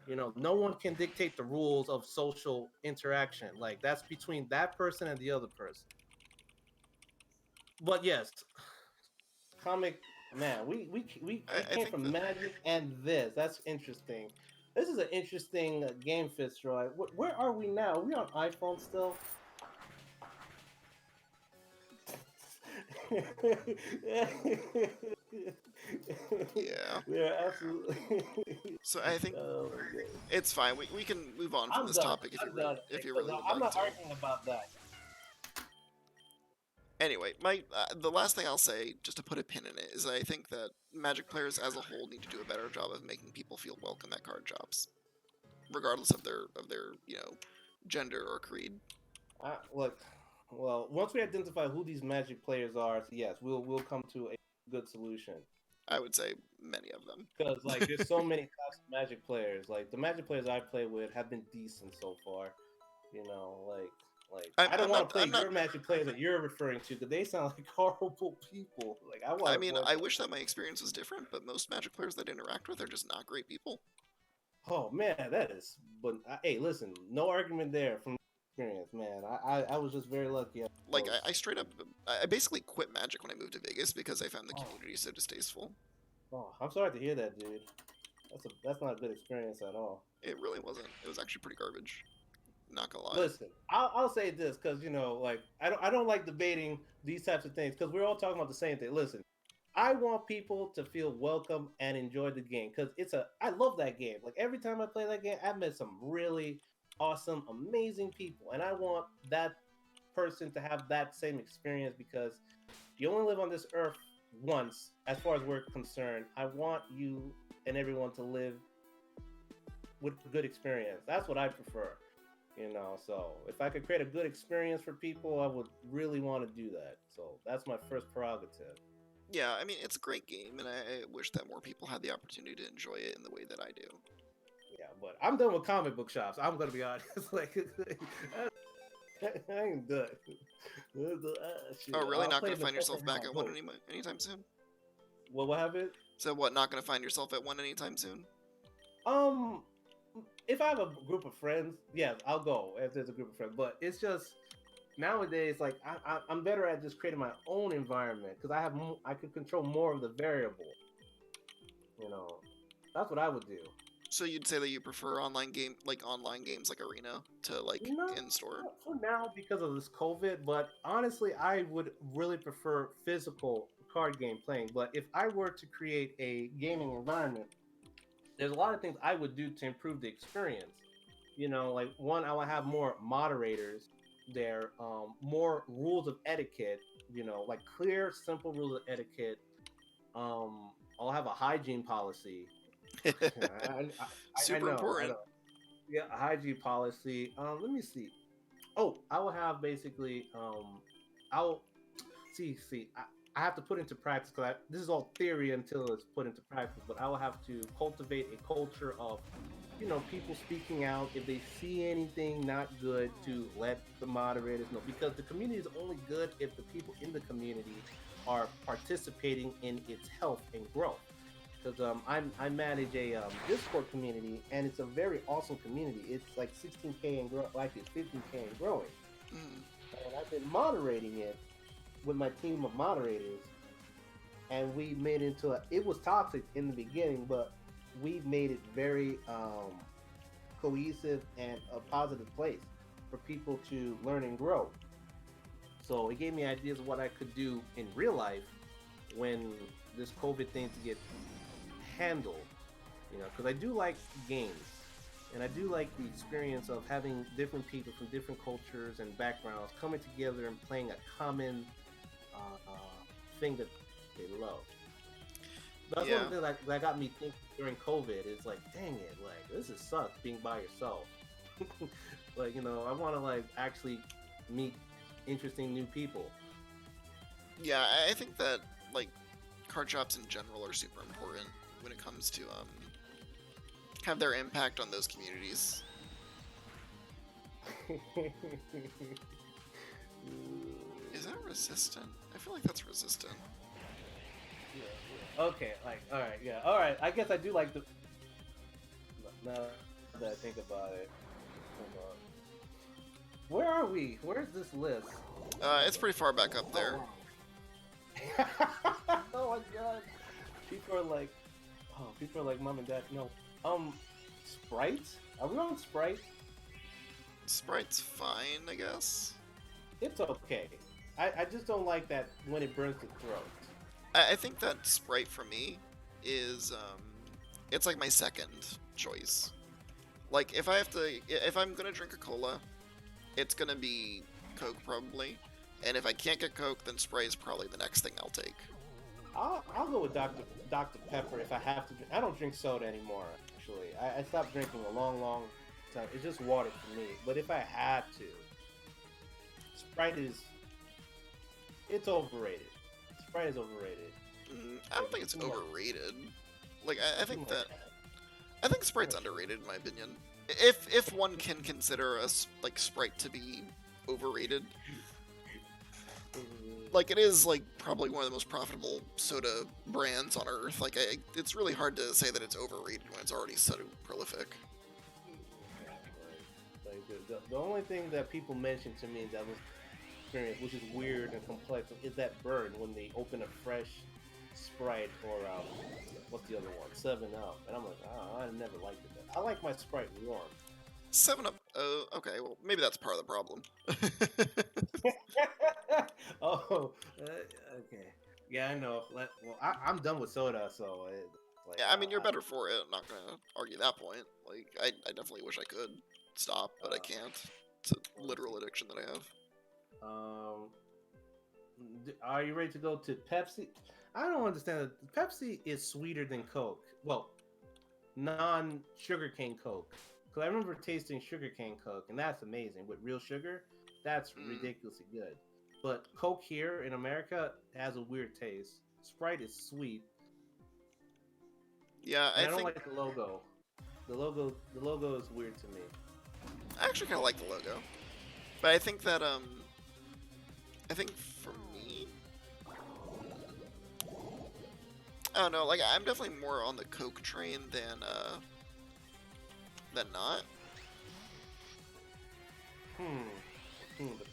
You know, no one can dictate the rules of social interaction. Like that's between that person and the other person. But yes, comic man, we I came think from that magic and this. That's interesting. This is an interesting game, Fitzroy. Where are we now? Are we on iPhone still? yeah. Yeah, absolutely. So I think Oh my god. it's fine. We can move on from I'm this done. topic I'm done. if you Because really would I'm like not to. arguing about that. Anyway, my the last thing I'll say, just to put a pin in it, is I think that Magic players as a whole need to do a better job of making people feel welcome at card shops, regardless of their gender or creed. Look, well, once we identify who these Magic players are, yes, we'll come to a good solution. I would say many of them. Because like, there's so many types of Magic players. Like the Magic players I play with have been decent so far. You know, I don't want to play I'm not. your Magic players that you're referring to because they sound like horrible people. Like I want I to mean, avoid I them. wish that my experience was different, but most Magic players that I interact with are just not great people. Oh man, that is. But hey, listen, no argument there from experience, man. I was just very lucky. Like I straight up, I basically quit Magic when I moved to Vegas because I found the Oh, community so distasteful. oh, I'm sorry to hear that, dude. That's not a good experience at all. It really wasn't. It was actually pretty garbage. Not gonna lie. Listen, I'll say this because you know, like I don't like debating these types of things because we're all talking about the same thing. Listen, I want people to feel welcome and enjoy the game because I love that game. Like every time I play that game, I've met some really awesome, amazing people, and I want that person to have that same experience because you only live on this earth once, as far as we're concerned. I want you and everyone to live with a good experience. That's what I prefer. You know, so if I could create a good experience for people, I would really want to do that. So that's my first prerogative. Yeah, I mean, it's a great game, and I wish that more people had the opportunity to enjoy it in the way that I do. Yeah, but I'm done with comic book shops. I'm gonna be honest. Like, I ain't done. Shit. Oh, really? I'll Not play gonna the find yourself second back half. at one anytime soon? What happened? So what? Not gonna find yourself at one anytime soon? If I have a group of friends, yes, I'll go if there's a group of friends. But it's just nowadays, like I'm better at just creating my own environment because I could control more of the variable. You know, that's what I would do. So you'd say that you prefer online games like Arena to like No, in store. not for now because of this COVID, but honestly, I would really prefer physical card game playing. But if I were to create a gaming environment, there's a lot of things I would do to improve the experience. You know, like one, I would have more moderators there, more rules of etiquette. You know, like clear, simple rules of etiquette. I'll have a hygiene policy. I Super know, I important. know. Yeah, a hygiene policy. Let me see. Oh, I will have basically. I'll see. I have to put into practice because this is all theory until it's put into practice. But I will have to cultivate a culture of, people speaking out if they see anything not good to let the moderators know because the community is only good if the people in the community are participating in its health and growth because I manage a Discord community and it's a very awesome community. It's like 16K and like it's 15K and growing. Mm. And I've been moderating it with my team of moderators, and we made it into a. It was toxic in the beginning, but we made it very cohesive and a positive place for people to learn and grow. So it gave me ideas of what I could do in real life when this COVID thing to get handled. Because I do like games, and I do like the experience of having different people from different cultures and backgrounds coming together and playing a common thing that they love. That's one Yeah. of the things that got me thinking during COVID. Is like, dang it, like this is sucks being by yourself. Like I want to like actually meet interesting new people. Yeah, I think that like card shops in general are super important when it comes to have their impact on those communities. Is that resistant? I feel like that's resistant. Yeah. Okay, like, all right, yeah, all right. I guess I do like the. Now that I think about it, hold on. Where are we? Where's this list? It's pretty far back up there. Oh my god! People are like, mom and dad. No, Sprite. Are we on Sprite? Sprite's fine, I guess. It's okay. I just don't like that when it burns the throat. I think that Sprite for me is it's like my second choice. Like if I'm gonna drink a cola, it's gonna be Coke probably, and if I can't get Coke, then Sprite is probably the next thing I'll take. I'll go with Dr. Pepper if I have to. I don't drink soda anymore. Actually, I stopped drinking a long time. It's just water for me. But if I had to, Sprite it's overrated. Sprite is overrated. I don't think it's overrated. Like I think that I think Sprite's underrated in my opinion. If one can consider like Sprite to be overrated, like it is like probably one of the most profitable soda brands on earth. Like it's really hard to say that it's overrated when it's already so prolific. The only thing that people mentioned to me that was experience, which is weird and complex, is that burn when they open a fresh Sprite or what's the other one, 7-Up, and I'm like, oh, I never liked it. I like my Sprite warm. 7-Up. Okay. Well, maybe that's part of the problem. Oh, okay. Yeah, I know. Well, I'm done with soda, so like, Yeah, I mean, you're better for it. I'm not gonna argue that point. Like, I definitely wish I could stop, but I can't. It's a literal addiction that I have. Are you ready to go to Pepsi? I don't understand that Pepsi is sweeter than Coke. Well, non-sugarcane Coke. Because I remember tasting sugarcane Coke, and that's amazing. With real sugar, that's ridiculously good. But Coke here in America has a weird taste. Sprite is sweet. Yeah, And I don't think like the logo. The logo is weird to me. I actually kind of like the logo, but I think that I think for me, I don't know. Like, I'm definitely more on the Coke train than The not.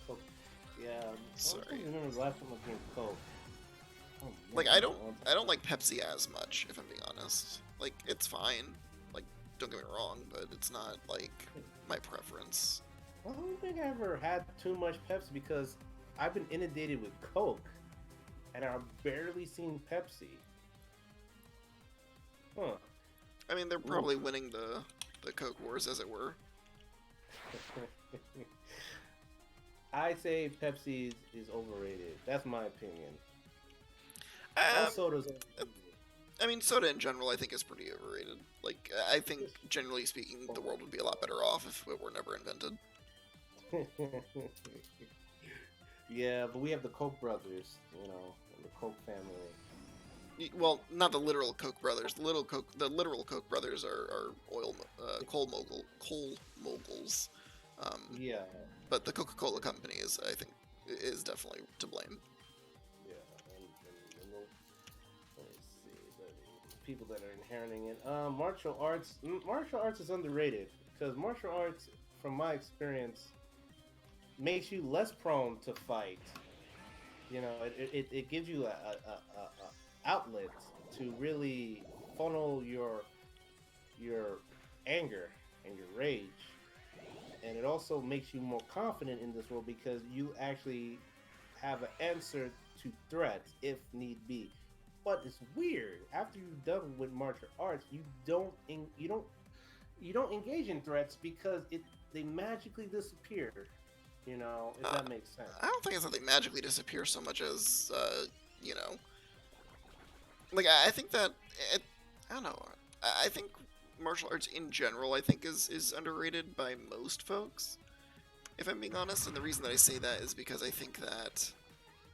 Coke. Yeah, I'm trying Sorry. to remember the last time I drank Coke. Oh, Like man, I it's been don't a long I time. don't like Pepsi as much, if I'm being honest. Like it's fine. Like don't get me wrong, but it's not like my preference. I don't think I ever had too much Pepsi because I've been inundated with Coke, and I've barely seen Pepsi. Huh. I mean, they're Ooh. probably winning the Coke wars, as it were. I say Pepsi is overrated. That's my opinion. All Um, sodas are overrated. I mean, soda in general, I think is pretty overrated. Like, I think generally speaking, the world would be a lot better off if it were never invented. Yeah, but we have the Koch brothers, and the Koch family. Well, not the literal Koch brothers. The literal Koch brothers are coal moguls. Um, Yeah, but the Coca-Cola company is, I think, is definitely to blame. yeah, and let me see, the people that are inheriting it. Martial arts is underrated because martial arts, from my experience, makes you less prone to fight. It gives you a outlet to really funnel your anger and your rage, and it also makes you more confident in this world because you actually have an answer to threats if need be. But it's weird. After you're done with martial arts, you don't engage in threats because they magically disappear. If Uh, that makes sense. I don't think it's that they magically disappear so much as, you know, like I think that it, I don't know. I think martial arts in general, I think is underrated by most folks. If I'm being honest, and the reason that I say that is because I think that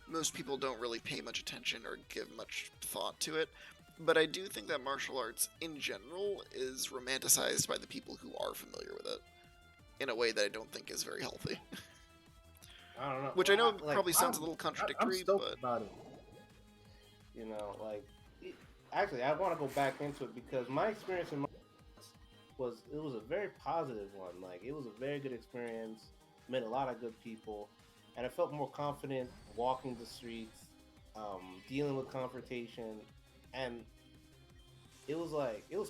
most people don't really pay much attention or give much thought to it. But I do think that martial arts in general is romanticized by the people who are familiar with it in a way that I don't think is very healthy. I don't know. Which I Well, know like probably sounds a little I'm contradictory, stoked but about it. Like it, actually, I want to go back into it because my experience in it was a very positive one. Like it was a very good experience. Met a lot of good people, and I felt more confident walking the streets, dealing with confrontation, and it was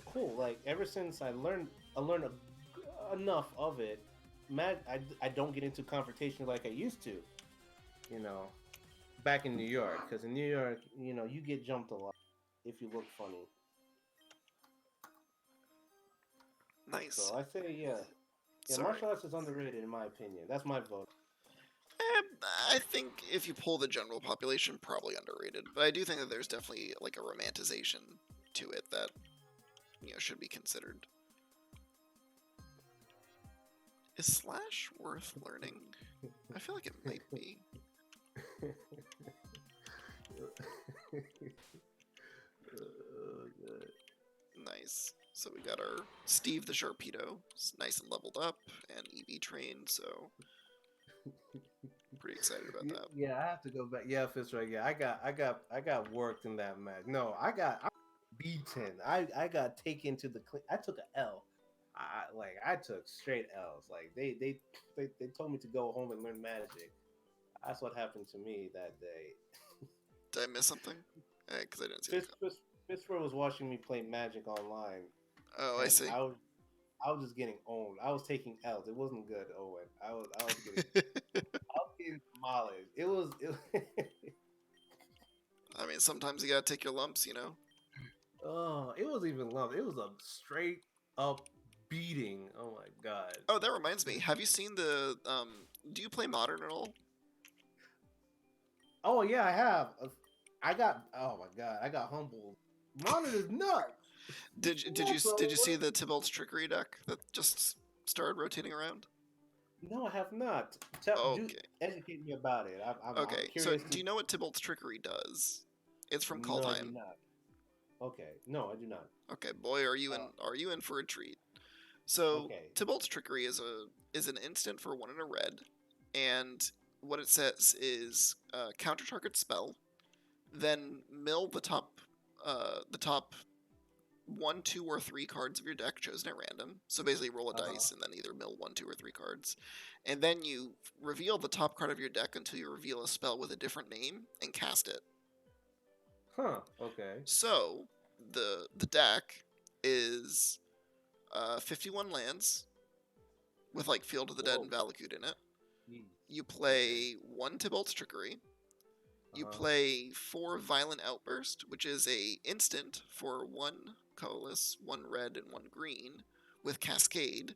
cool. Like ever since I learned enough of it. I don't get into confrontation like I used to. You know, back in New York, because in New York, you get jumped a lot if you look funny. nice. So I say, yeah, yeah, Sorry. martial arts is underrated in my opinion. That's my vote. Eh, I think if you pull the general population, probably underrated. But I do think that there's definitely like a romanticization to it that should be considered. Is Slash worth learning? I feel like it might be. Good. Nice. So we got our Steve the Sharpedo, nice and leveled up, and EV trained. So pretty excited about that. Yeah, I have to go back. Yeah, Fitzroy. Yeah, I got worked in that match. No, I beaten. I got taken to the. I took a L. I took straight L's. Like they told me to go home and learn magic. That's what happened to me that day. Did I miss something? Because I didn't see the. Fitz, Fitz, Fitzroy was watching me play Magic online, Oh, I and see. I was just getting owned. I was taking L's. It wasn't good, Owen. I was getting demolished. I mean, sometimes you gotta take your lumps. Oh, it was even love. It was a straight up beating. Oh my god. Oh, that reminds me. Have you seen the? Do you play Modern at all? Oh yeah, I have. Oh my god, I got humbled. Modern is nuts. Did you see the Tybalt's Trickery deck that just started rotating around? No, I have not. Okay. Educate me about it. I'm Okay. So curious do to. you know what Tybalt's Trickery does? It's from No, I do Kaldheim. not. Okay, no, I do not. Okay, boy, Uh, are you in for a treat? So okay. Tybalt's Trickery is an instant for 1 in a red, and what it says is counter target spell, then mill the top 1, 2, or 3 cards of your deck chosen at random. So basically, roll a Uh-huh. dice and then either mill 1, 2, or 3 cards, and then you reveal the top card of your deck until you reveal a spell with a different name and cast it. Huh. Okay. So the deck is 51 lands with like Field of the Dead Whoa. and Valakut in it. Jeez. You play 1 Tybalt's Trickery. You Uh-huh. play 4 Violent Outburst, which is a instant for 1 colorless, 1 red, and 1 green with Cascade.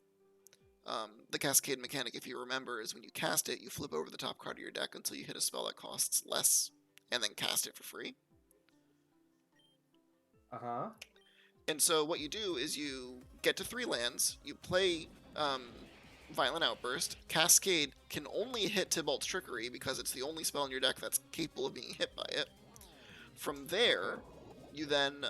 The Cascade mechanic, if you remember, is when you cast it, you flip over the top card of your deck until you hit a spell that costs less, and then cast it for free. Uh-huh. And so what you do is you get to 3 lands, you play Violent Outburst. Cascade can only hit Tybalt's Trickery because it's the only spell in your deck that's capable of being hit by it. From there, you then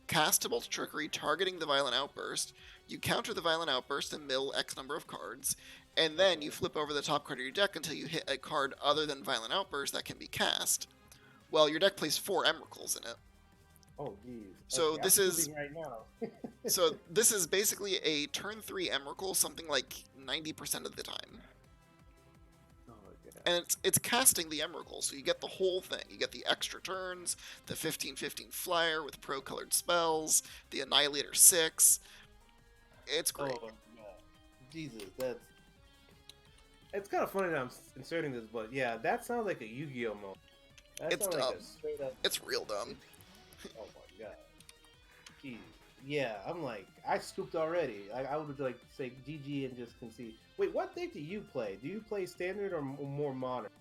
cast Tybalt's Trickery, targeting the Violent Outburst. You counter the Violent Outburst and mill X number of cards, and then you flip over the top card of your deck until you hit a card other than Violent Outburst that can be cast. Well, your deck plays 4 Emrakul's in it. Oh, geez. So Okay, this I'm is- moving right now. So this is basically a turn 3 Emrakul, something like 90% of the time. Oh, my God. And it's casting the Emrakul, so you get the whole thing. You get the extra turns, the 15/15 flyer with pro-colored spells, the Annihilator 6. It's great. Oh, my God. Jesus, that's... It's kind of funny that I'm inserting this, but yeah, that sounds like a Yu-Gi-Oh moment. That It's sounds like dumb. a straight up... It's real dumb. Oh my God. Jeez. Yeah, I'm like, I scooped already. I would like say GG and just concede. Wait, what deck do you play? Do you play standard or more modern?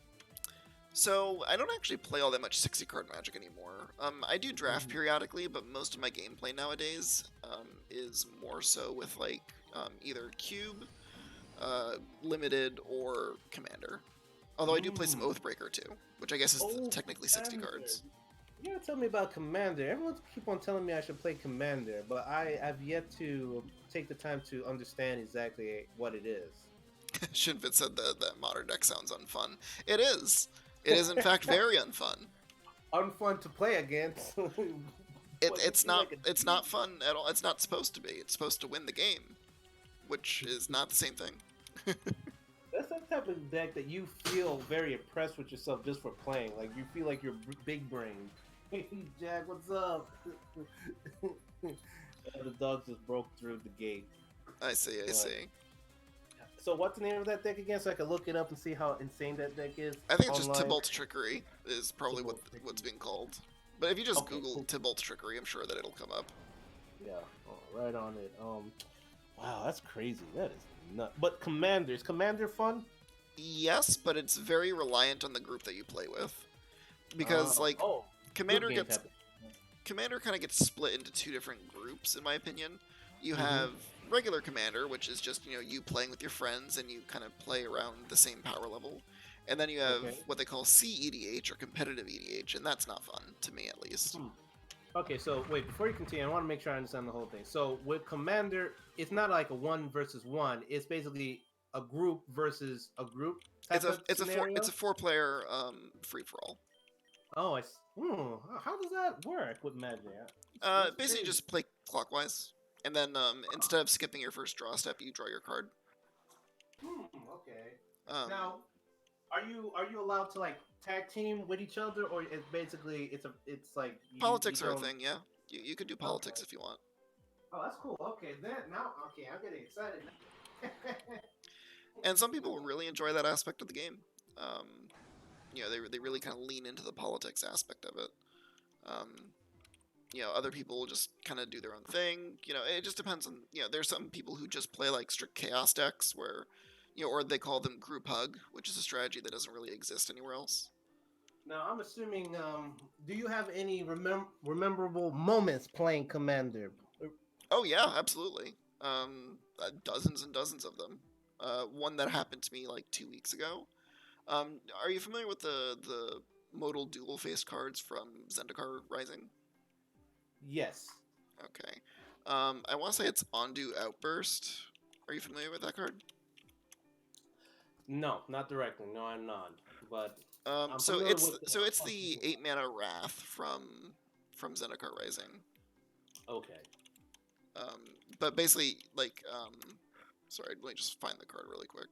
So I don't actually play all that much 60-card Magic anymore. I do draft periodically, but most of my gameplay nowadays is more so with like either Cube, Limited, or Commander. Although I do play some Oathbreaker too, which I guess is technically 60 cards. You gotta tell me about Commander. Everyone keep on telling me I should play Commander, but I have yet to take the time to understand exactly what it is. Shinfit said that modern deck sounds unfun. It is. It is in fact very unfun. Unfun to play against. It's not fun at all. It's not supposed to be. It's supposed to win the game, which is not the same thing. That's that type of deck that you feel very impressed with yourself just for playing. Like you feel like you're big brain. Hey Jack, what's up? The dog just broke through the gate. I see. So what's the name of that deck again? So I can look it up and see how insane that deck is. I think it's just online? Tybalt's Trickery is probably Tybalt's Trickery. what's being called. But if you just Okay, Google cool. Tybalt's Trickery, I'm sure that it'll come up. Yeah, right on it. Wow, that's crazy. That is nuts. But Commander, is Commander fun? Yes, but it's very reliant on the group that you play with, because Commander group game gets type of- Commander kind of gets split into 2 different groups, in my opinion. You Mhm. have regular Commander, which is just you playing with your friends and you kind of play around the same power level, and then you have Okay. what they call CEDH or competitive EDH, and that's not fun to me at least. Okay, so wait, before you continue, I want to make sure I understand the whole thing. So with Commander, it's not like a 1 versus 1. It's basically a group versus a group. Type of scenario? It's a 4-player free for all. Oh, how does that work with Magic? Basically, you just play clockwise, and then instead of skipping your first draw step, you draw your card. Okay. Um, Now, are you allowed to like tag team with each other, or it's basically it's like politics you are a don't- thing, yeah. You could do politics if you want. Oh, that's cool. Okay, I'm getting excited. And some people really enjoy that aspect of the game. They really kind of lean into the politics aspect of it. Other people will just kind of do their own thing. It just depends on. There's some people who just play like strict chaos decks where, or they call them group hug, which is a strategy that doesn't really exist anywhere else. Now, I'm assuming. Do you have any rememberable moments playing Commander? Oh yeah, absolutely. Dozens and dozens of them. One that happened to me like 2 weeks ago. Are you familiar with the modal dual face cards from Zendikar Rising? Yes. Okay. I want to say it's Ondu Outburst. Are you familiar with that card? No, not directly. No, I'm not. But So familiar it's with so it's the 8-mana Wrath from from Zendikar Rising. Okay. But basically, like, sorry, let me just find the card really quick.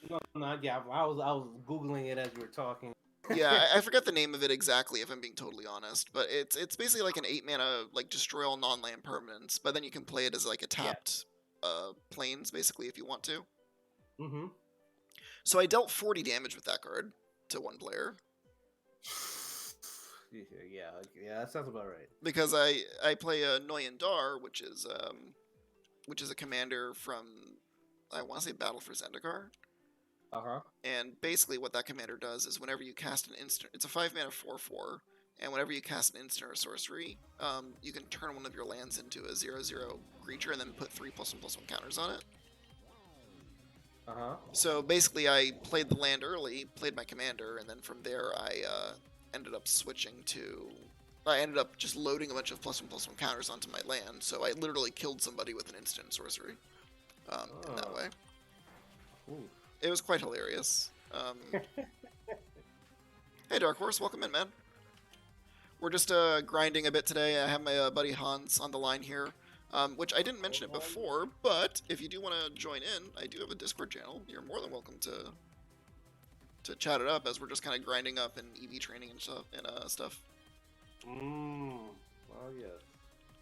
No, yeah, I was googling it as you were talking. Yeah, I forget the name of it exactly, if I'm being totally honest. But it's basically like an 8-mana, like, destroy all non-land permanents. But then you can play it as like a Yeah. tapped planes, basically, if you want to. Mm-hmm. So I dealt 40 damage with that card to one player. Yeah, that sounds about right. Because I play a Noyan Dar, which is a commander from, I want to say, Battle for Zendikar. Uh-huh. And basically what that commander does is whenever you cast an instant, it's a 5-mana 4/4, and whenever you cast an instant or sorcery, you can turn one of your lands into a 0/0 creature and then put 3+1/+1 counters on it. Uh-huh. So basically I played the land early, played my commander, and then from there I ended up just loading a bunch of +1/+1 counters onto my land, so I literally killed somebody with an instant sorcery in that way. Ooh. It was quite hilarious. Hey, Dark Horse, welcome in, man. We're just grinding a bit today. I have my buddy Hans on the line here, which I didn't mention it before, but if you do want to join in, I do have a Discord channel. You're more than welcome to chat it up, as we're just kind of grinding up and EV training and stuff. Well, yes.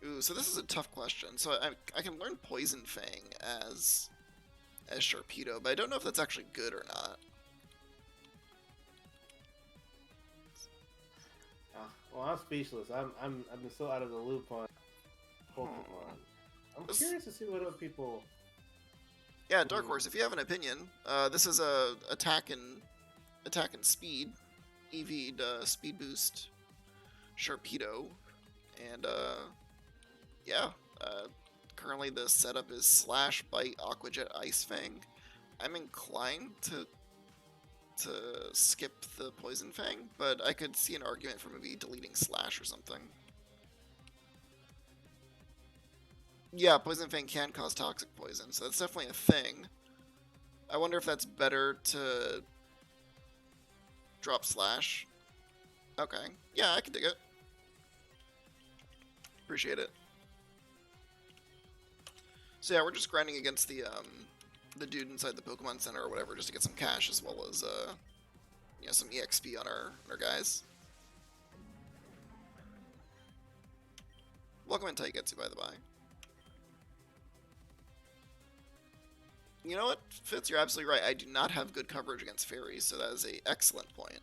Ooh, so this is a tough question. So I can learn Poison Fang as Sharpedo, but I don't know if that's actually good or not. Well, I'm speechless. I've been so out of the loop on Pokemon. I'm curious to see what other people. Yeah, Dark Horse, if you have an opinion, this is a attack and speed, EV'd speed boost Sharpedo, and yeah. Currently the setup is Slash, Bite, Aqua Jet, Ice Fang. I'm inclined to skip the Poison Fang, but I could see an argument for maybe deleting Slash or something. Yeah, Poison Fang can cause toxic poison, so that's definitely a thing. I wonder if that's better to drop Slash. Okay, yeah, I can dig it. Appreciate it. So yeah, we're just grinding against the dude inside the Pokemon Center or whatever, just to get some cash, as well as some EXP on our guys. Welcome in, Taiketsu, by the by. You know what, Fitz, you're absolutely right. I do not have good coverage against fairies, so that is an excellent point.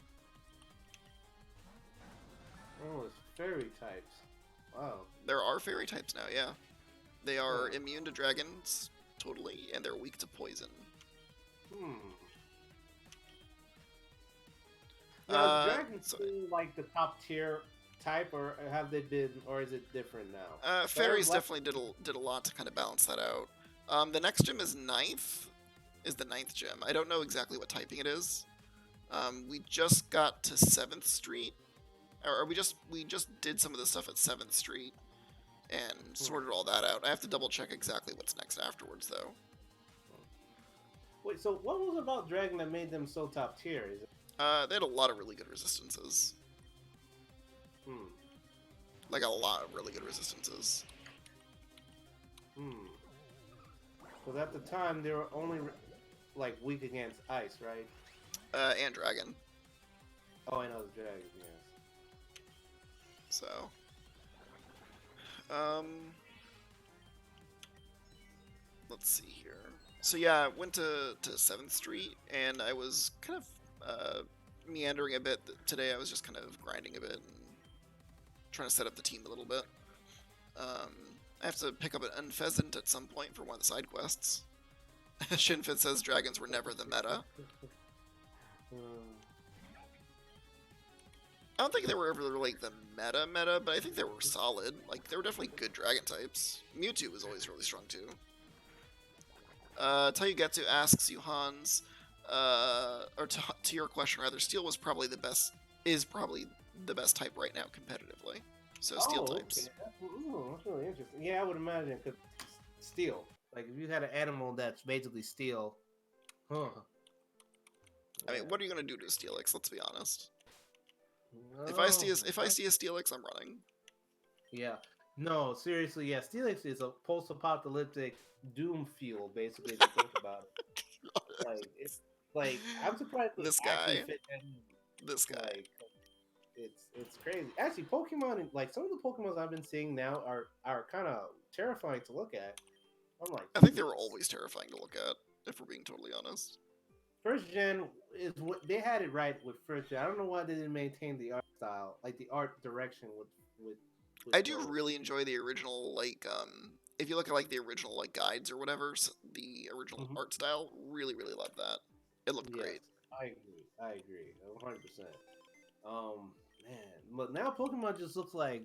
Oh, it's fairy types. Wow. There are fairy types now, yeah. They are immune to dragons, totally, and they're weak to poison. Now, is dragons still like the top tier type, or have they been, or is it different now? Fairies definitely did a lot to kind of balance that out. The next gym is 9th, is the 9th gym. I don't know exactly what typing it is. We just got to 7th Street, or we just did some of the stuff at 7th Street and sorted all that out. I have to double check exactly what's next afterwards, though. Wait, so what was it about Dragon that made them so top tier? Is it? They had a lot of really good resistances. Like a lot of really good resistances. Because at the time they were only like weak against ice, right? And dragon. Oh, I know the dragon. Yes. So, let's see here. So yeah, I went to 7th Street, and I was kind of meandering a bit today. I was just kind of grinding a bit and trying to set up the team a little bit. I have to pick up an Unpheasant at some point for one of the side quests. Shinfit says dragons were never the meta. I don't think they were ever like the meta, but I think they were solid. Like, they were definitely good dragon types. Mewtwo was always really strong too. Tayugetsu asks you, Hans, or to your question rather, Steel was probably the best, is probably the best type right now competitively. So Steel types. Okay. That's really interesting. Yeah, I would imagine, because Steel. Like, if you had an animal that's basically Steel, huh? I mean, what are you gonna do to a Steelix? Let's be honest. No. If I see a Steelix, I'm running. Yeah. No, seriously, yeah. Steelix is a post-apocalyptic doom fuel, basically. If you think about it, like it's like I'm surprised it This actually guy. fit that This in. guy. Like it's crazy. Actually, Pokemon, like some of the Pokemons I've been seeing now are kind of terrifying to look at. I'm like, I think they were Jesus. always terrifying to look at, if we're being totally honest. First gen is what they had it right with first gen. I don't know why they didn't maintain the art style, like the art direction with I do those. really enjoy the original, like, if you look at, like, the original, like, guides or whatever, the original Mhm. art style, really, really love that. It looked Yes, great. I agree. I agree, 100%. Man, but now Pokemon just looks like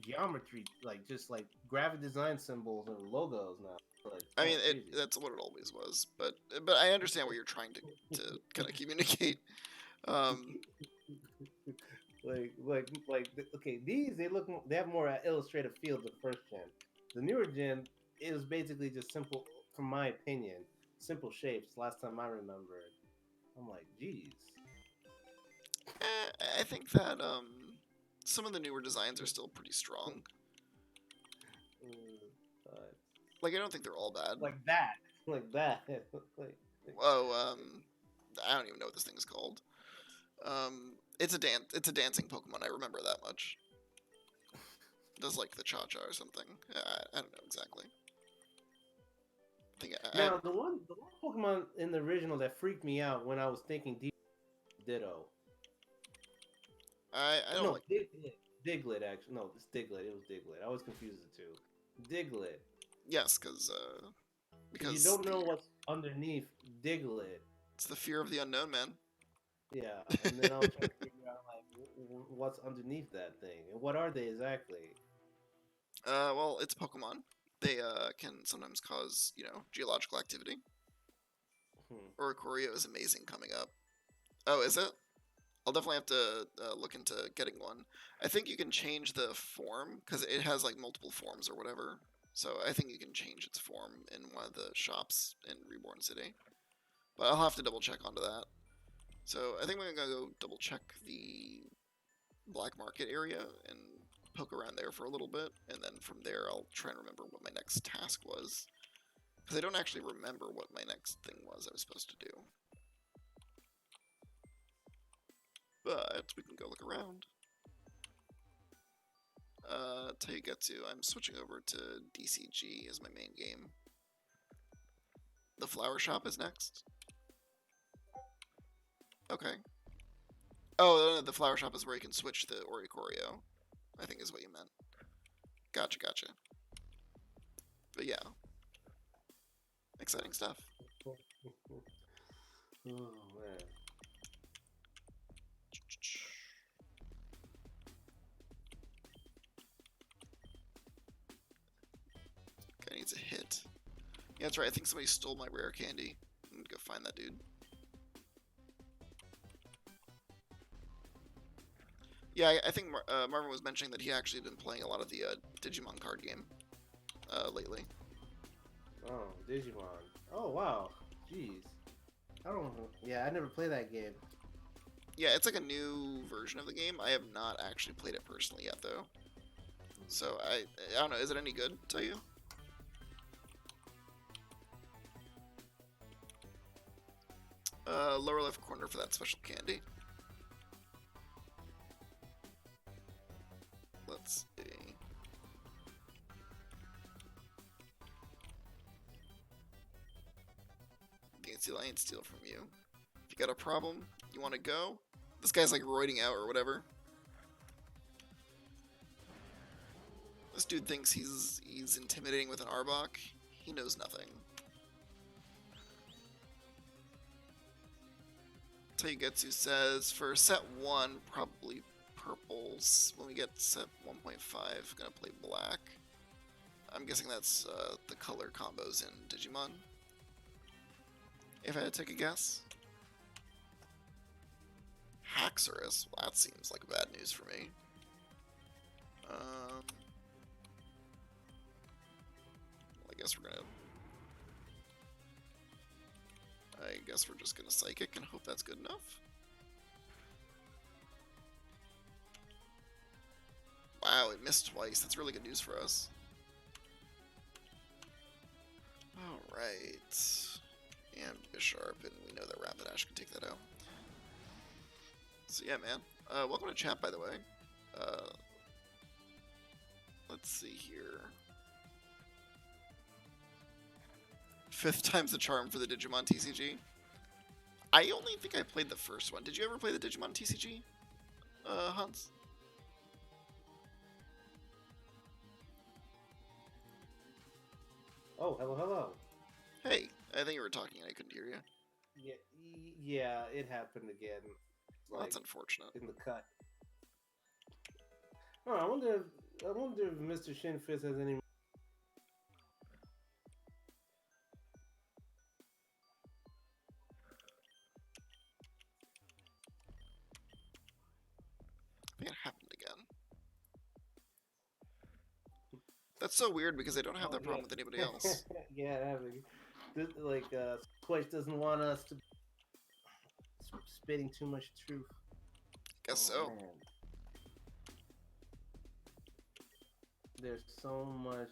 geometry, like just like graphic design symbols and logos now. Like I kind mean, of crazy. that's what it always was, but I understand what you're trying to kind of communicate. Um, Okay, these they have more illustrative feel than first gen. The newer gen is basically just simple, from my opinion, simple shapes. Last time I remembered, I'm like, geez. I think that some of the newer designs are still pretty strong. But Like, I don't think they're all bad. like that, like that, like, Oh, I don't even know what this thing is called. It's a dancing Pokemon. I remember that much. It does like the Cha-Cha or something. I don't know exactly. I think now the one Pokemon in the original that freaked me out when I was thinking deep, Ditto. I don't No, like. Diglett actually. No, it's Diglett. It was Diglett. I was confused the two. Diglett. Yes, Because you because don't know what's underneath Diglett. it's the fear of the unknown, man. Yeah, and then I was trying to figure out like what's underneath that thing and what are they exactly. Well, it's Pokemon. They can sometimes cause geological activity. Hmm. Oricorio is amazing coming up. Oh, is it? I'll definitely have to look into getting one. I think you can change the form because it has like multiple forms or whatever. So I think you can change its form in one of the shops in Reborn City. But I'll have to double check onto that. So I think we're gonna go double check the black market area and poke around there for a little bit, and then from there I'll try and remember what my next task was. Because I don't actually remember what my next thing was I was supposed to do. But we can go look around. Taigetsu, I'm switching over to DCG as my main game. The flower shop is next. Okay. Oh, no, the flower shop is where you can switch the Oricorio, I think is what you meant. Gotcha, gotcha. But yeah. Exciting stuff. Oh man. Guy needs a hit. Yeah, that's right. I think somebody stole my rare candy. I'm gonna go find that dude. Yeah, I think Marvin was mentioning that he actually been playing a lot of the Digimon card game lately. Oh, Digimon. Oh wow. Jeez. I don't know. Yeah, I never played that game. Yeah, it's like a new version of the game. I have not actually played it personally yet, though. So I don't know. Is it any good to you? Lower left corner for that special candy. Let's see. Gansy Lion steal from you. If you got a problem, you want to go? This guy's like roiding out or whatever. This dude thinks he's intimidating with an Arbok. He knows nothing. Taigetsu says for set 1, probably purples. When we get set 1.5, gonna play black. I'm guessing that's the color combos in Digimon. If I had to take a guess. Haxorus? Well, that seems like bad news for me. Well, I guess we're just gonna Psychic and hope that's good enough. Wow, it missed twice. That's really good news for us. Alright. And Bisharp, and we know that Rapidash can take that out. So yeah, man. Welcome to chat, by the way. Let's see here. 5th time's the charm for the Digimon TCG. I only think I played the first one. Did you ever play the Digimon TCG, Hans? Oh, hello. Hey, I think you were talking and I couldn't hear you. Yeah, it happened again. Well, that's unfortunate. In the cut. Oh, I wonder if Mr. Shinfist has any. I think it happened again. That's so weird because I don't have that problem with anybody else. Yeah, it happened. Twitch doesn't want us to spitting too much truth. Guess so. Man. There's so much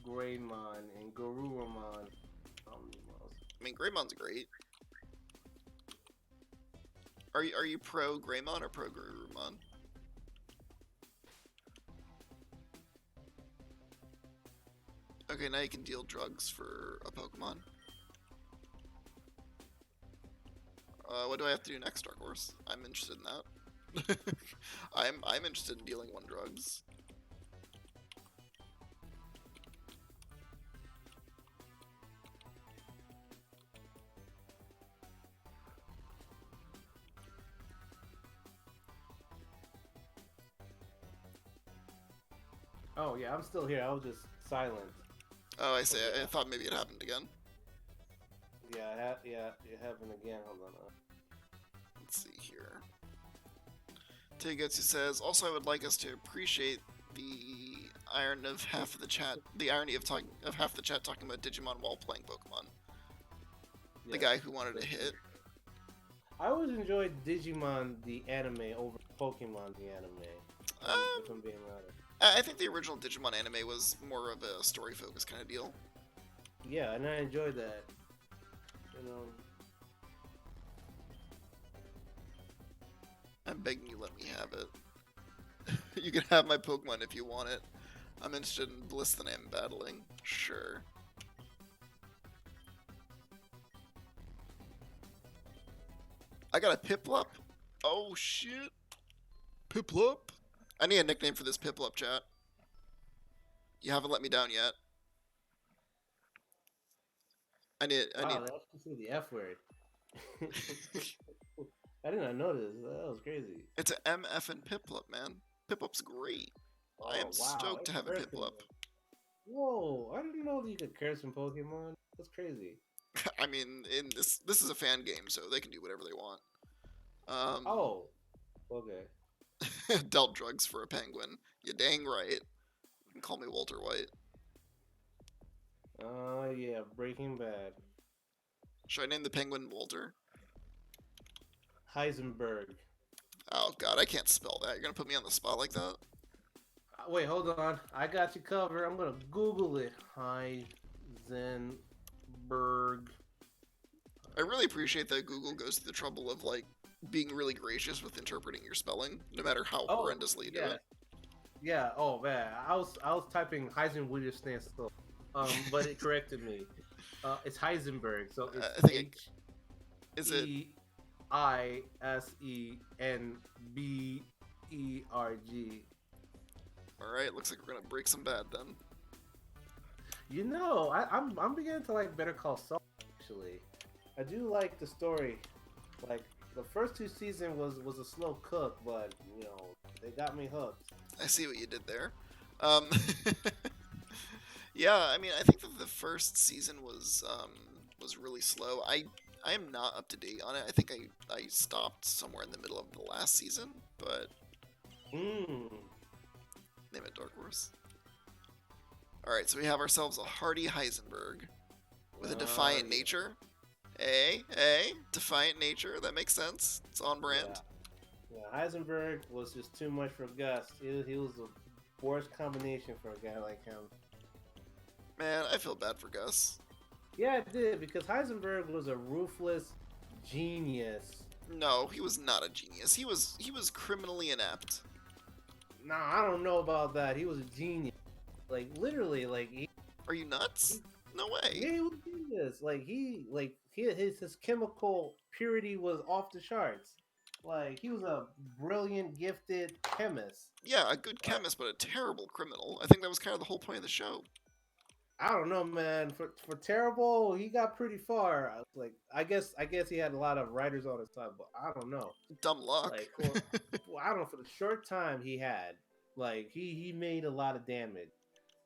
Greymon and Garurumon. I mean, Greymon's great. Are you pro Greymon or pro Garurumon? Okay, now you can deal drugs for a Pokemon. What do I have to do next, Dark Horse? I'm interested in that. I'm interested in dealing 1 drugs. Oh yeah, I'm still here. I was just silent. Oh, I see. I thought maybe it happened again. Yeah, it happened again. Hold on. Let's see here. Tegetsu says, also I would like us to appreciate the irony of half the chat talking about Digimon while playing Pokemon. Yeah. The guy who wanted to hit. I always enjoyed Digimon the anime over Pokemon the anime. If I'm being honest. I think the original Digimon anime was more of a story-focused kind of deal. Yeah, and I enjoyed that. You know. I'm begging you, let me have it. You can have my Pokemon if you want it. I'm interested in Bliss that I'm battling. Sure. I got a Piplup? Oh shit. Piplup? I need a nickname for this Piplup, chat. You haven't let me down yet. I need. Wow, they actually say the F word. I did not notice. That was crazy. It's an MF and Piplup, man. Piplup's great. I am stoked to have a Piplup. Whoa, I didn't know that you could curse in Pokemon. That's crazy. I mean, in this is a fan game, so they can do whatever they want. Oh, okay. Dealt drugs for a penguin. You dang right. You can call me Walter White. Yeah, Breaking Bad. Should I name the penguin Walter? Heisenberg. Oh god, I can't spell that. You're gonna put me on the spot like that? Wait, hold on. I got you covered. I'm gonna Google it. Heisenberg. I really appreciate that Google goes to the trouble of, like, being really gracious with interpreting your spelling, no matter how horrendously you do it. Yeah, oh man. I was typing Heisenberg still. But it corrected me. It's Heisenberg, so it's Heisenberg. Alright, looks like we're gonna break some bad then. You know, I'm beginning to like Better Call Saul, actually. I do like the story. Like, the first 2 seasons was a slow cook, but, you know, they got me hooked. I see what you did there. Yeah, I mean, I think that the first season was really slow. I am not up to date on it. I think I stopped somewhere in the middle of the last season, but name it Dark Horse. Alright, so we have ourselves a hardy Heisenberg with a defiant nature. Defiant nature, that makes sense. It's on brand. Yeah, Heisenberg was just too much for Gus. He was worst combination for a guy like him. Man, I feel bad for Gus. Yeah, it did, because Heisenberg was a ruthless genius. No, he was not a genius. He was criminally inept. Nah, I don't know about that. He was a genius. Like, literally, like, Are you nuts? No yeah, way. he was a genius. His chemical purity was off the charts. Like, he was a brilliant, gifted chemist. Yeah, a good Like, chemist, but a terrible criminal. I think that was kind of the whole point of the show. I don't know, man. For terrible, he got pretty far. Like, I guess he had a lot of writers on his side, but I don't know. Dumb luck. Like, I don't know, for the short time he had, like, he made a lot of damage.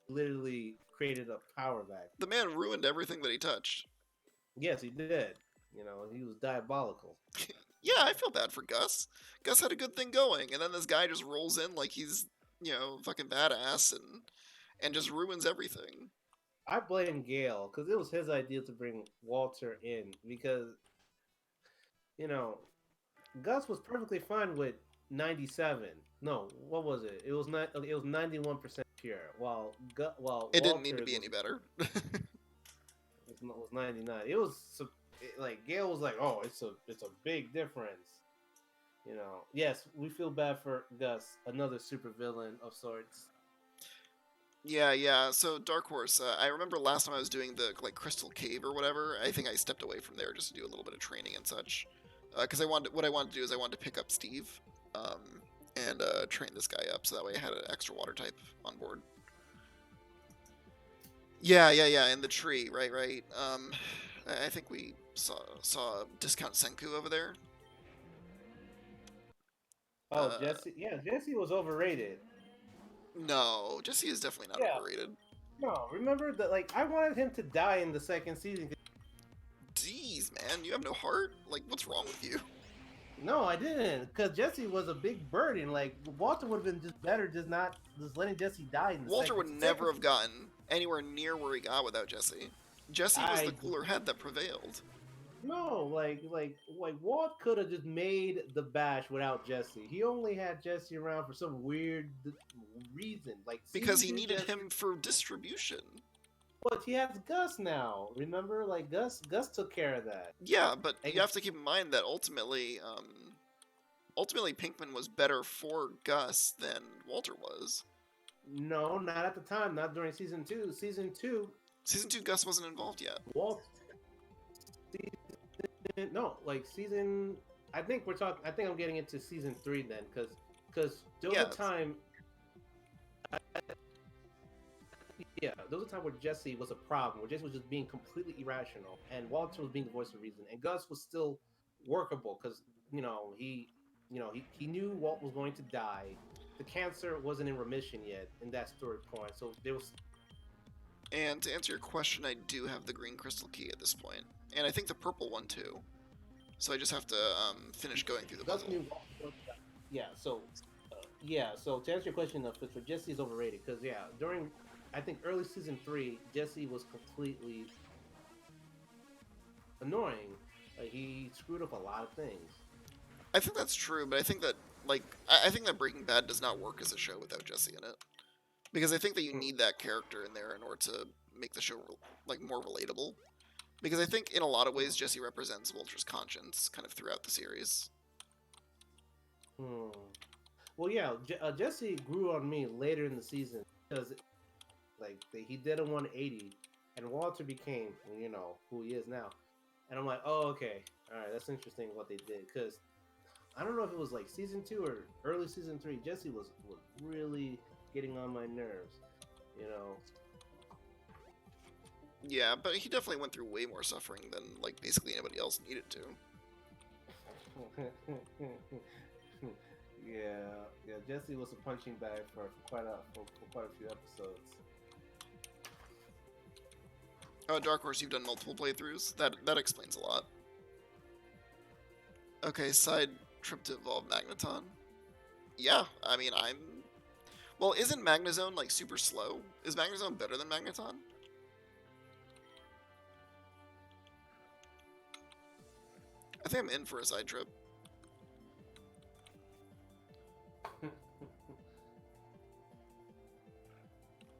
Literally created a power back. The man ruined everything that he touched. Yes, he did. You know, he was diabolical. Yeah, I feel bad for Gus. Gus had a good thing going, and then this guy just rolls in like he's, fucking badass and just ruins everything. I blame Gale because it was his idea to bring Walter in because, Gus was perfectly fine with 97. No, what was it? It was not. It was 91% pure. While It didn't need to be any better. was 99. It was like Gale was like, oh, it's a big difference. Yes, we feel bad for Gus, another supervillain of sorts. Yeah. So Dark Horse, I remember last time I was doing the Crystal Cave or whatever. I think I stepped away from there just to do a little bit of training and such. Because what I wanted to do is I wanted to pick up Steve, and train this guy up, so that way I had an extra water type on board. Yeah. In the tree, right. I think we saw Discount Senku over there. Oh, Jesse. Yeah, Jesse was overrated. No, Jesse is definitely not overrated. No, remember that? Like, I wanted him to die in the second season. Jeez, man, you have no heart? Like, what's wrong with you? No, I didn't, because Jesse was a big burden. Like, Walter would have been just better, just letting Jesse die. In the Walter would never have gotten anywhere near where he got without Jesse. Jesse was the cooler head that prevailed. No, like Walt could have just made the bash without Jesse. He only had Jesse around for some weird reason, like because he needed him for distribution. But he has Gus now. Remember, like Gus took care of that. Yeah, but you have to keep in mind that ultimately Pinkman was better for Gus than Walter was. No, not at the time. Not during season 2. Season 2, Gus wasn't involved yet. Season. I think I'm getting into season 3 then, because there was a time. There was a time where Jesse was a problem, where Jesse was just being completely irrational, and Walter was being the voice of reason, and Gus was still workable because he knew Walt was going to die. The cancer wasn't in remission yet in that story point, so there was. And to answer your question, I do have the green crystal key at this point, and I think the purple one too. So I just have to finish going through the puzzle. So to answer your question, for Jesse is overrated because during I think early season 3, Jesse was completely annoying. Like, he screwed up a lot of things. I think that's true, but I think that I think that Breaking Bad does not work as a show without Jesse in it, because I think that you need that character in there in order to make the show more relatable. Because I think in a lot of ways Jesse represents Walter's conscience kind of throughout the series. Well, Jesse grew on me later in the season because he did a 180, and Walter became who he is now. And I'm like, oh, okay, all right, that's interesting what they did, because I don't know if it was like season 2 or early season 3. Jesse was really getting on my nerves, Yeah, but he definitely went through way more suffering than basically anybody else needed to. Yeah. Jesse was a punching bag for quite a few episodes. Oh, Dark Horse, you've done multiple playthroughs? That explains a lot. Okay, side trip to evolve Magneton. Yeah, I mean, well, isn't Magnezone super slow? Is Magnezone better than Magneton? I think I'm in for a side trip.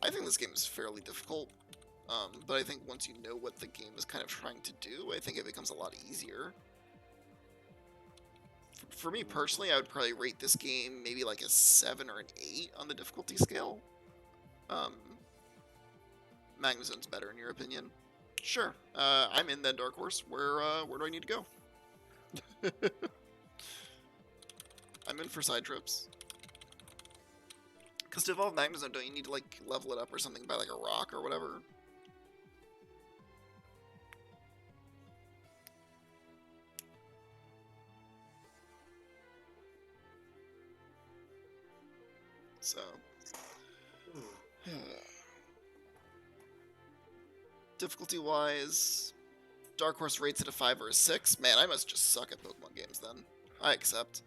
I think this game is fairly difficult, but I think once you know what the game is kind of trying to do, I think it becomes a lot easier. For me personally, I would probably rate this game maybe like a 7 or an 8 on the difficulty scale. Magnazone's better in your opinion? Sure. I'm in then, Dark Horse. Where do I need to go? I'm in for side trips. Because to evolve Magnazone, don't you need to like level it up or something by like a rock or whatever? So, difficulty-wise, Dark Horse rates it a 5 or a 6. Man, I must just suck at Pokemon games then. I accept.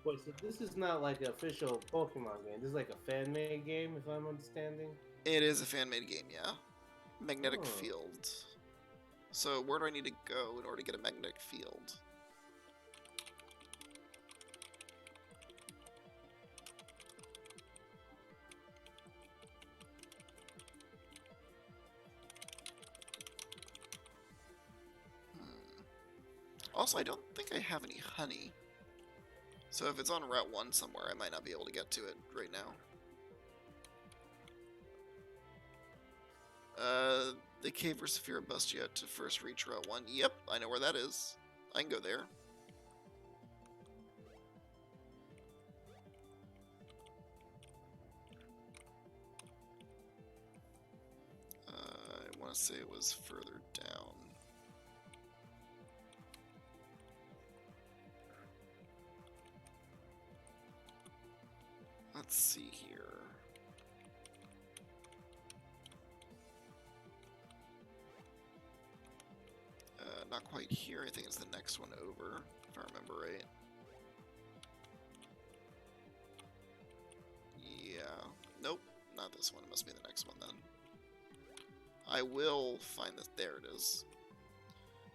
Wait, so this is not like an official Pokemon game. This is like a fan-made game, if I'm understanding. It is a fan-made game, yeah. Magnetic Oh. field. So where do I need to go in order to get a magnetic field? Also, I don't think I have any honey. So if it's on Route 1 somewhere, I might not be able to get to it right now. The Cave or Saphira Bustia to first reach Route 1. Yep, I know where that is. I can go there. I want to say it was further down. Let's see here. Not quite here. I think it's the next one over, if I remember right. Yeah. Nope. Not this one. It must be the next one then. I will find that. There it is.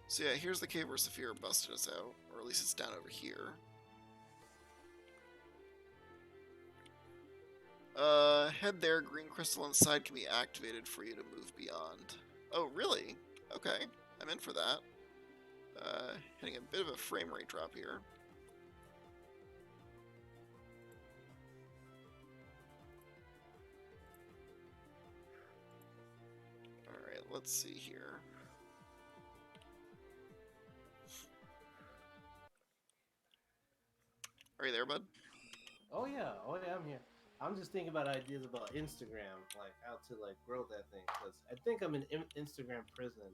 So yeah, here's the cave where Saphira busted us out. Or at least it's down over here. Head there. Green crystal inside can be activated for you to move beyond. Oh, really? Okay. I'm in for that. Hitting a bit of a frame rate drop here. Alright, let's see here. Are you there, bud? Oh yeah, I'm here. I'm just thinking about ideas about Instagram, like how to like grow that thing. Cause I think I'm in Instagram prison.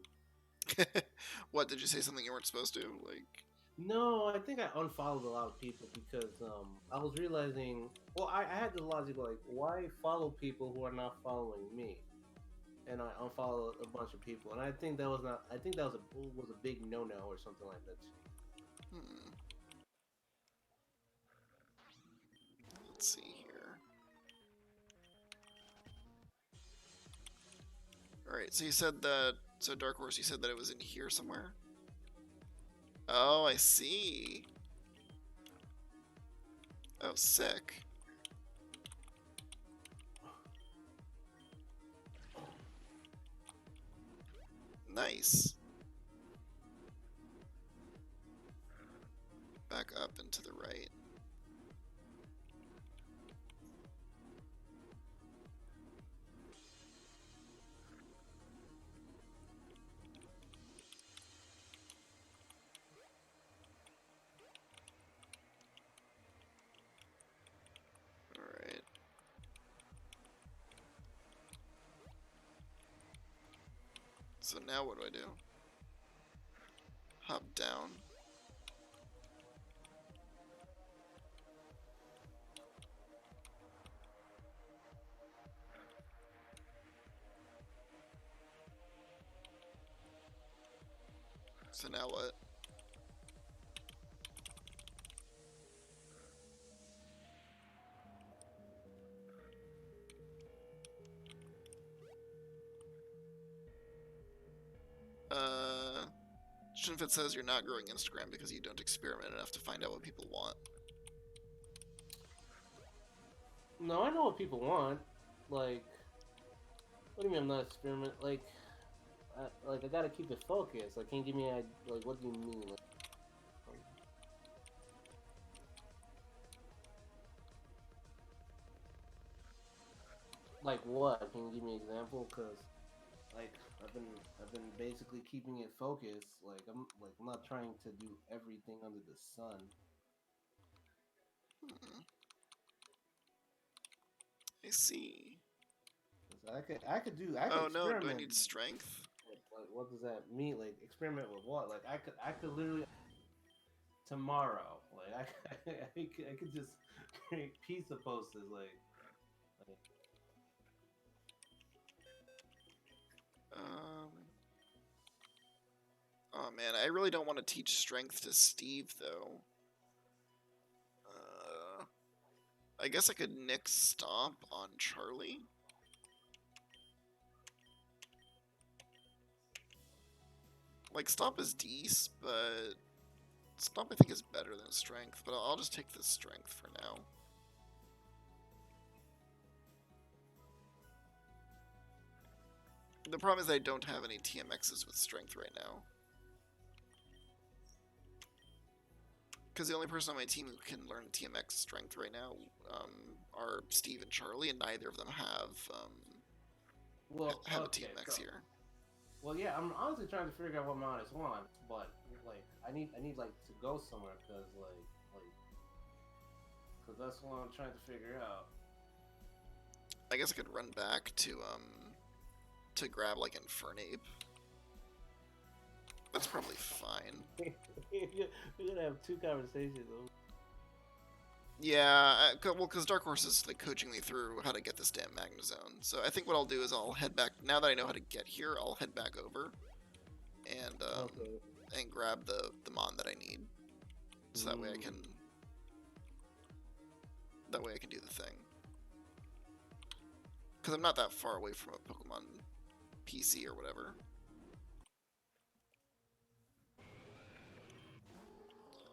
What, did you say something you weren't supposed to? Like, No, I think I unfollowed a lot of people because I was realizing. Well, I had the logic like, why follow people who are not following me? And I unfollowed a bunch of people, and I think that was not. I think that was a big no-no or something like that. Let's see here. Alright, so you said that. So, Dark Horse, you said that it was in here somewhere? Oh, I see. Oh, sick. Nice. Back up and to the right. Alright. So now what do I do? Hop down. So now what? Shinfit says you're not growing Instagram because you don't experiment enough to find out what people want. No, I know what people want. like, what do you mean I'm not experiment? Like I gotta keep it focused. Like, can you give me like, what do you mean? Like what? Can you give me an example? Cause like I've been basically keeping it focused. I'm not trying to do everything under the sun. Hmm. I see. 'Cause I could Oh no, do I experiment. need strength? Like, what does that mean? Like, experiment with what? Like, I could literally tomorrow. Like, I could just create pizza posters. Like Um. Oh man, I really don't want to teach strength to Steve though. I guess I could Nick Stomp on Charlie. Like, Stomp is decent, but Stomp I think is better than Strength, but I'll just take the Strength for now. The problem is I don't have any TMXs with Strength right now. Because the only person on my team who can learn TMX Strength right now are Steve and Charlie, and neither of them well, have a okay, TMX here. well, yeah. I'm honestly trying to figure out what Mount I want, but like, I need like to go somewhere because that's what I'm trying to figure out. I guess I could run back to grab like Infernape. That's probably fine. We're gonna have two conversations. Yeah, well, because Dark Horse is like coaching me through how to get this damn Magnezone. So I think what I'll do is I'll head back. Now that I know how to get here, I'll head back over and Okay. and grab the Mon that I need. So that way I can do the thing. Because I'm not that far away from a Pokemon PC or whatever.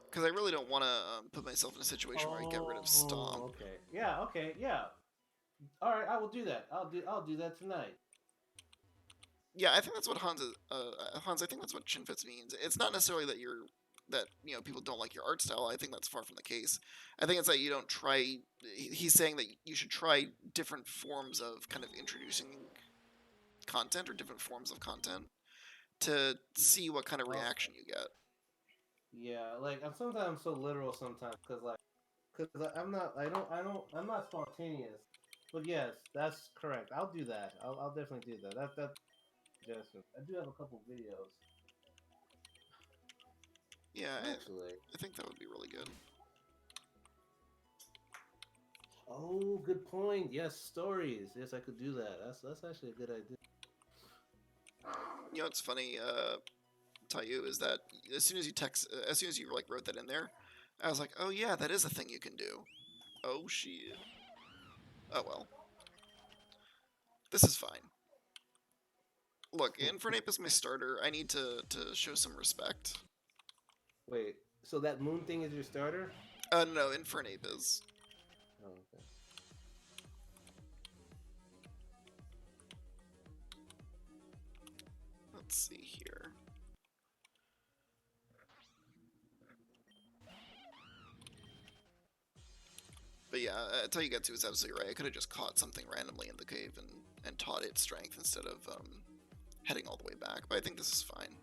Because I really don't want to put myself in a situation where I get rid of Stomp. Okay. Yeah. Okay. Yeah. All right. I will do that. I'll do that tonight. Yeah, I think that's what Hans is. Hans, I think that's what Shinfitz means. It's not necessarily that people don't like your art style. I think that's far from the case. I think it's that you don't try. He's saying that you should try different forms of kind of introducing content or different forms of content to see what kind of reaction you get. Yeah. Like I'm so literal sometimes because I'm not. I'm not spontaneous. But yes, that's correct. I'll do that. I'll definitely do that. That's suggestion. I do have a couple videos. Yeah, Actually. I think that would be really good. Oh, good point. Yes, stories. Yes, I could do that. That's actually a good idea. You know what's funny, Tayu, is that as soon as you like wrote that in there, I was like, oh yeah, that is a thing you can do. Oh shit. Oh well. This is fine. Look, Infernape is my starter. I need to show some respect. Wait, so that moon thing is your starter? No, Infernape is. Oh, okay. Let's see here. But yeah, Taiyugetsu is absolutely right. I could have just caught something randomly in the cave and taught it strength instead of heading all the way back. But I think this is fine.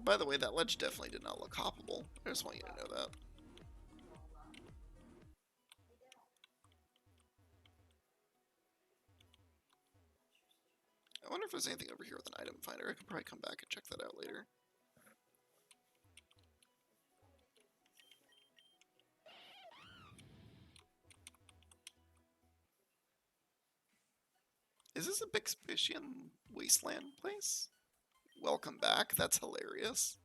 By the way, that ledge definitely did not look hoppable. I just want you to know that. I wonder if there's anything over here with an item finder. I could probably come back and check that out later. Is this a Bixbysian wasteland place? Welcome back. That's hilarious.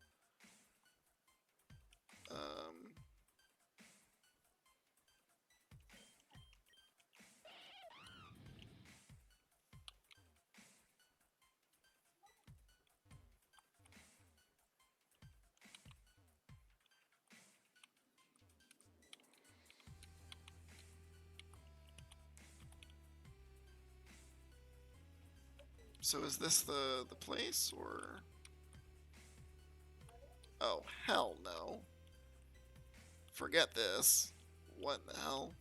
So is this the place, or? Oh, hell no. Forget this. What in the hell?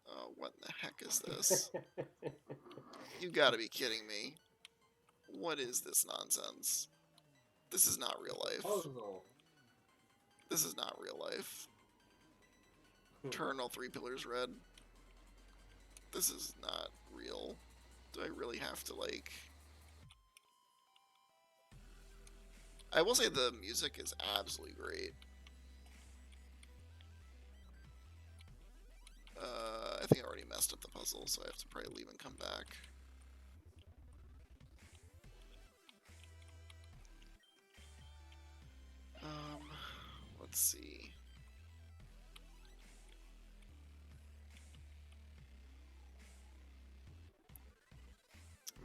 Oh, what in the heck is this? You gotta be kidding me. What is this nonsense? This is not real life. Puzzle. This is not real life. Turn all 3 pillars red. This is not real. Do I really have to, like... I will say the music is absolutely great. I think I already messed up the puzzle, so I have to probably leave and come back. Let's see.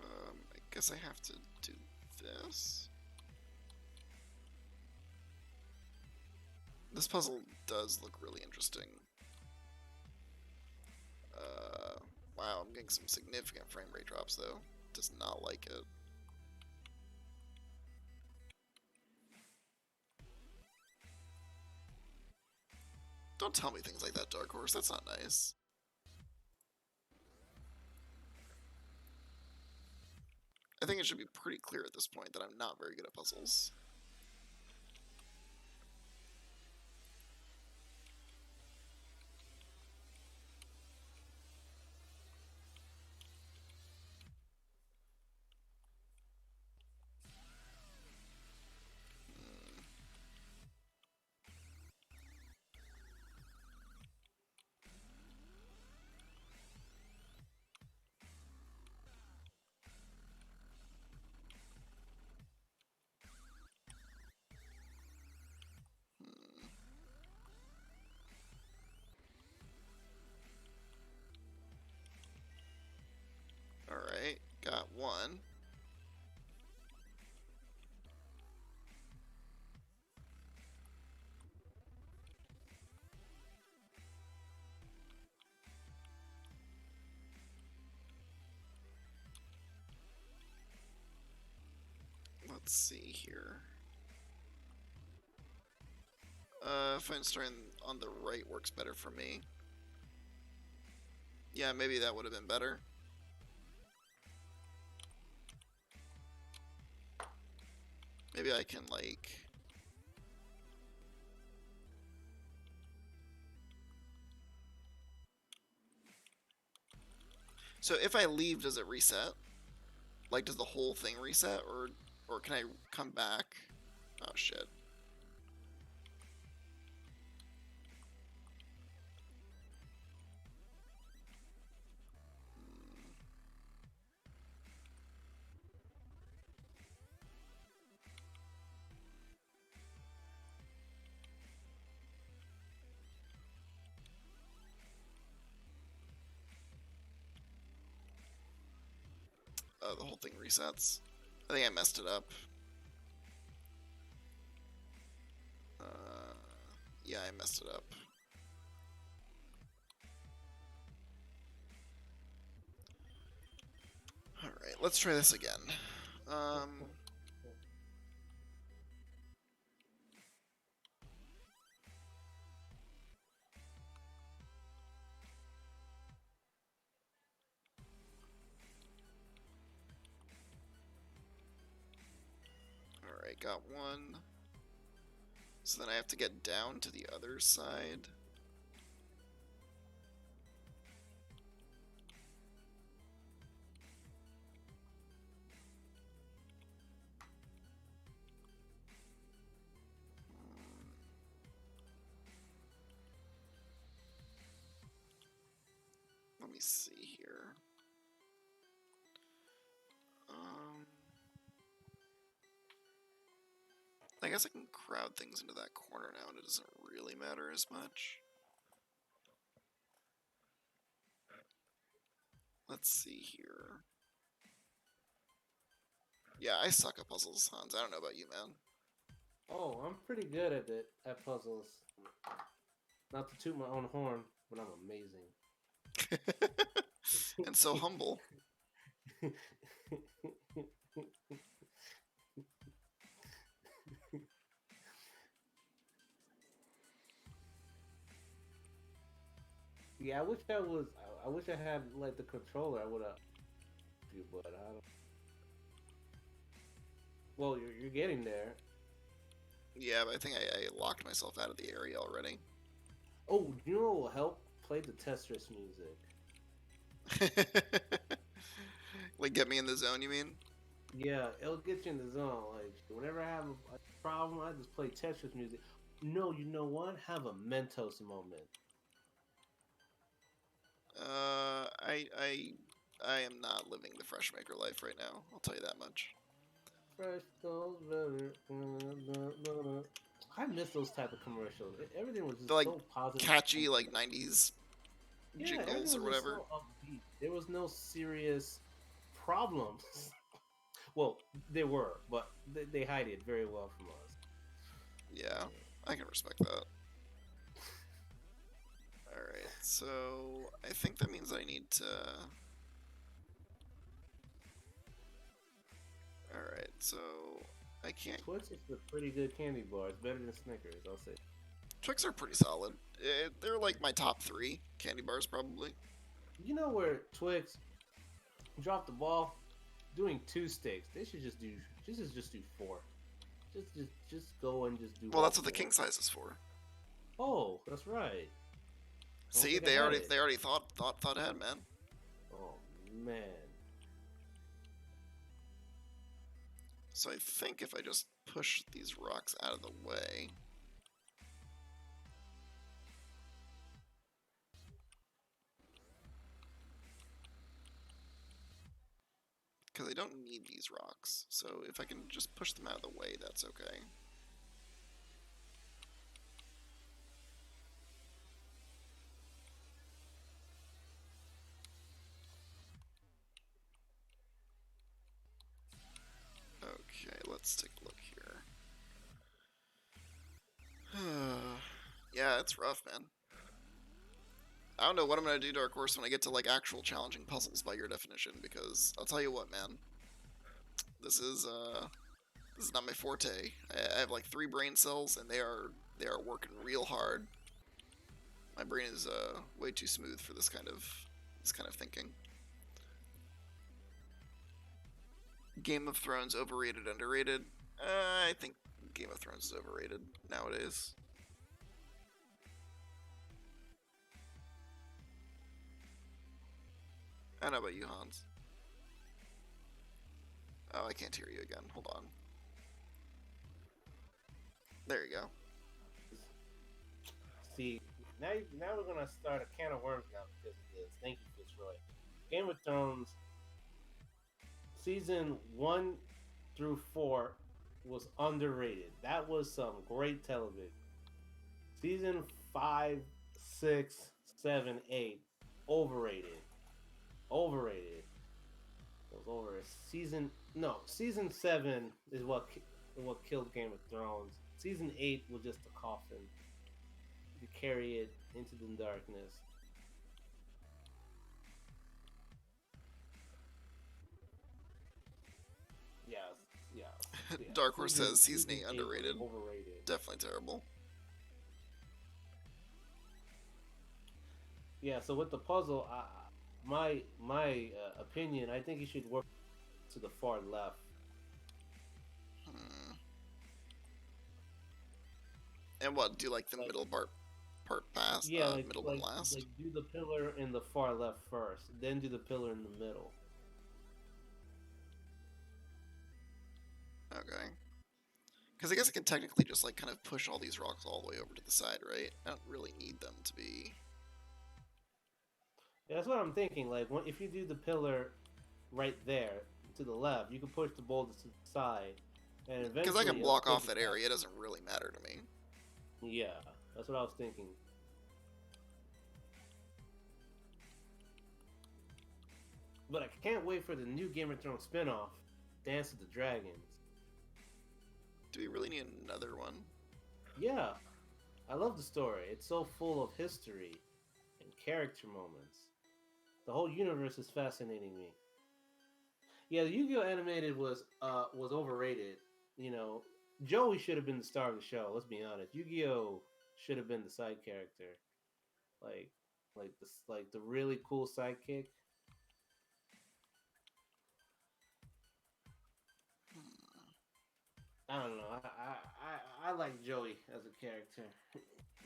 I guess I have to do this. This puzzle does look really interesting. Wow, I'm getting some significant frame rate drops though. Does not like it. Don't tell me things like that, Dark Horse. That's not nice. I think it should be pretty clear at this point that I'm not very good at puzzles. Alright, got one. Let's see here. Fine, starting on the right works better for me. Yeah, maybe that would have been better. Maybe I can, like... So if I leave, does it reset? Like, does the whole thing reset, or can I come back? Oh, shit. The whole thing resets. I think I messed it up. Yeah, I messed it up. Alright, let's try this again. Alright, got one. So then I have to get down to the other side. Let me see here. I guess I can crowd things into that corner now and it doesn't really matter as much. Let's see here. Yeah, I suck at puzzles, Hans. I don't know about you, man. Oh, I'm pretty good at it at puzzles. Not to toot my own horn, but I'm amazing. And so humble. Yeah, I wish I was. I wish I had like the controller. I would have. But I don't. Well, you're getting there. Yeah, but I think I locked myself out of the area already. Oh, you know what will help? Play the Tetris music. Like, get me in the zone, you mean? Yeah, it'll get you in the zone. Like whenever I have a problem, I just play Tetris music. No, you know what? Have a Mentos moment. I am not living the Fresh Maker life right now. I'll tell you that much. Fresh goes better. I miss those type of commercials. Everything was just They're like so positive. catchy, like 90s Yeah, jingles everything or was just whatever. so upbeat. There was no serious problems. Well, they were, but they hide it very well from us. Yeah, I can respect that. Alright, so I think that means I need to... Alright, so I can't... Twix is a pretty good candy bar. It's better than Snickers, I'll say. Twix are pretty solid. They're like my top 3 candy bars, probably. You know where Twix dropped the ball? Doing 2 sticks. They should just do just do 4. Just go and just do. Well, that's what the 4. king size is for. Oh, that's right. See, think I they had already it. they already thought ahead, man. Oh man. So I think if I just push these rocks out of the way. Because I don't need these rocks, so if I can just push them out of the way, that's okay. Okay, let's take a look here. Yeah, it's rough, man. I don't know what I'm gonna do, Dark Horse, when I get to like actual challenging puzzles by your definition, because I'll tell you what, man. This is not my forte. I have like 3 brain cells, and they are working real hard. My brain is way too smooth for this kind of thinking. Game of Thrones overrated, underrated? I think Game of Thrones is overrated nowadays. I don't know about you, Hans. Oh, I can't hear you again. Hold on. There you go. See, now we're gonna start a can of worms now because of this. Thank you, Fitzroy. Game of Thrones season 1 through 4 was underrated. That was some great television. Season 5, 6, 7, 8, overrated. Overrated. It was over. Season 7 is what killed Game of Thrones. Season 8 was just a coffin to carry it into the darkness. Yeah. Dark Horse says season 8 8 underrated. overrated. Definitely terrible. Yeah. So with the puzzle, my opinion, I think you should work to the far left. And what? Do like the middle part pass? Yeah, middle one last. Like do the pillar in the far left first, then do the pillar in the middle. Okay. Because I guess I can technically just like kind of push all these rocks all the way over to the side, right? I don't really need them to be. Yeah, that's what I'm thinking. Like, if you do the pillar right there to the left, you can push the boulders to the side, and eventually. Because I can block off that area, it doesn't really matter to me. Yeah, that's what I was thinking. But I can't wait for the new Game of Thrones spinoff Dance with the Dragons. Do we really need another one? Yeah, I love the story. It's so full of history and character moments. The whole universe is fascinating me. Yeah, the Yu-Gi-Oh animated was overrated. You know, Joey should have been the star of the show. Let's be honest. Yu-Gi-Oh should have been the side character, like like the really cool sidekick. I don't know. I like Joey as a character.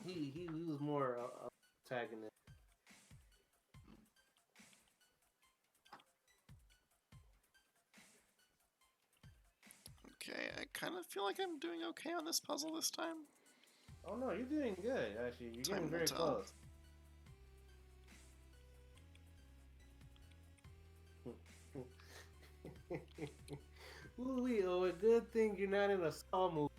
He was more a protagonist. Okay, I kind of feel like I'm doing okay on this puzzle this time. Oh no, you're doing good. Actually, you're Time getting will very tell. close. Ooh, oh, a good thing you're not in a Saw movie.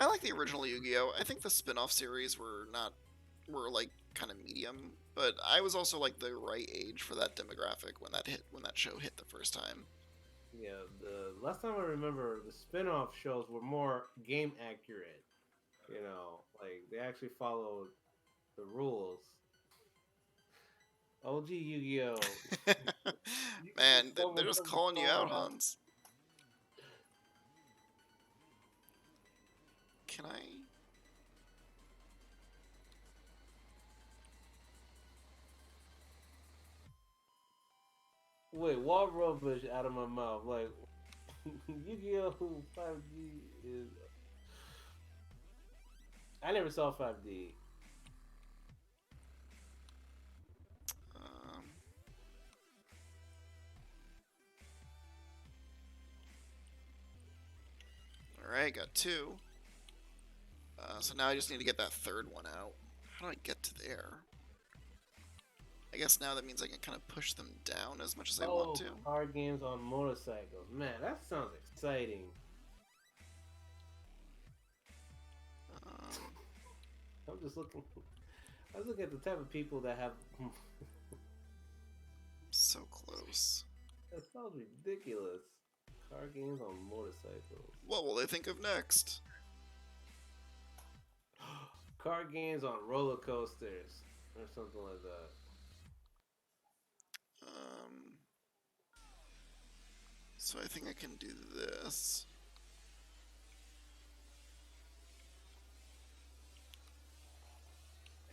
I like the original Yu-Gi-Oh! I think the spin-off series were like kind of medium, but I was also like the right age for that demographic when that show hit the first time. Yeah, the last time I remember, the spin-off shows were more game accurate. You know, like they actually followed the rules. OG Yu-Gi-Oh! You can Man, get so they're much just of the calling you out, Saw. Hans. Can I? Wait, what rubbish out of my mouth? Like Yu-Gi-Oh! 5D is. I never saw 5D. Um, all right, got two. So now I just need to get that third one out. How do I get to there? I guess now that means I can kind of push them down as much as I want Oh, to. card games on motorcycles. Man, that sounds exciting. Um, I'm just looking. I was looking at the type of people that have. so close. That sounds ridiculous. Card games on motorcycles. What will they think of next? Card games on roller coasters or something like that. Um, so I think I can do this.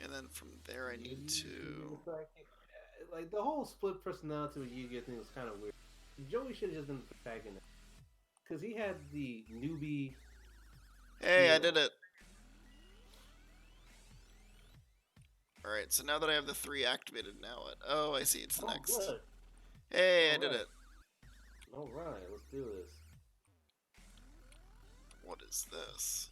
And then from there I need to... Like the whole split personality with Yu-Gi-Oh thing was kind of weird. Joey should have just been the protagonist because he had the newbie. Hey, I feel. did it! Alright, so now that I have the three activated, now what? Oh, I see, it's the Oh, next. good. Hey, I All did right. it! All right, let's do this. What is this?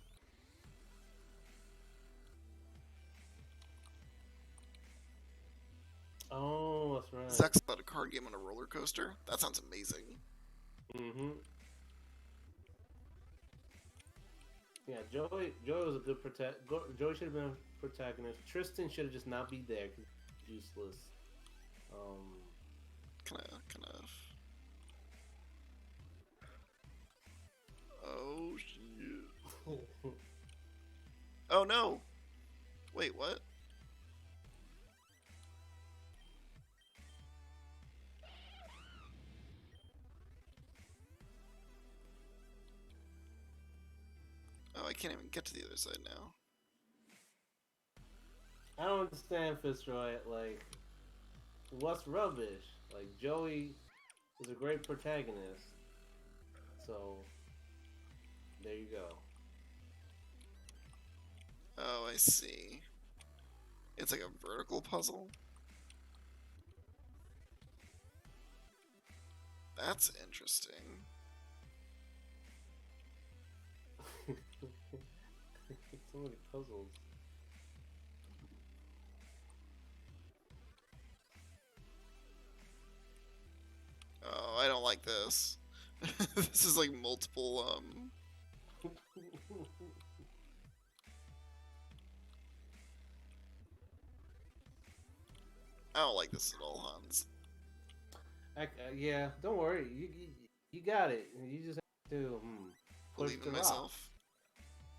Oh, that's right. Zach's about a card game on a roller coaster? That sounds amazing. Mm-hmm. Yeah, Joey was a good Joey should have been a protagonist. Tristan should have just not be there because he's useless. Kind of. Oh, shit. Oh, no! Wait, what? Oh, I can't even get to the other side now. I don't understand Fitzroy. Like, what's rubbish? Like Joey is a great protagonist. So there you go. Oh, I see. It's like a vertical puzzle? That's interesting. So many puzzles. Oh, I don't like this. This is like multiple, I don't like this at all, Hans. Yeah, don't worry. You got it. You just have to push Believe in the rock. myself.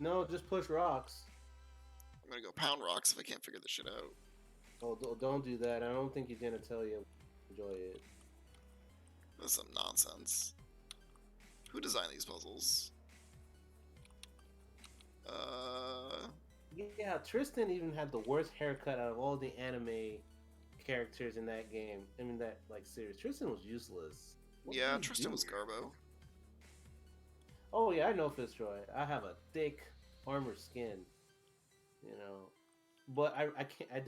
No, just push rocks. I'm gonna go pound rocks if I can't figure this shit out. Oh, don't do that. I don't think he's gonna tell you enjoy it. That's some nonsense. Who designed these puzzles? Yeah, Tristan even had the worst haircut out of all the anime characters in that game. I mean that like series. Tristan was useless. What Yeah, did he Tristan do? was Garbo. Oh yeah, I know Fitzroy. I have a thick armor skin, you know. But I can't I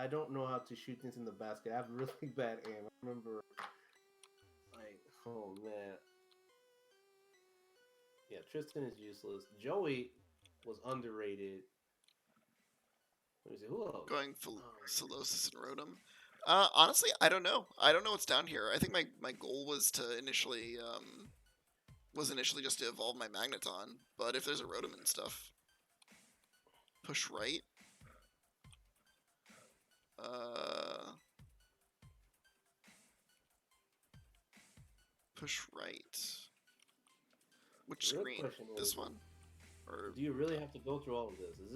don't know how to shoot things in the basket. I have really bad aim. I remember like oh man. Yeah, Tristan is useless. Joey was underrated. Let me see who else. Going for Solosis and Rotom. Honestly, I don't know. I don't know what's down here. I think my goal was to initially just to evolve my Magneton, but if there's a Rotom and stuff, push right. Push right. Which The real screen? question This is, one? Or do you really have to go through all of this? Is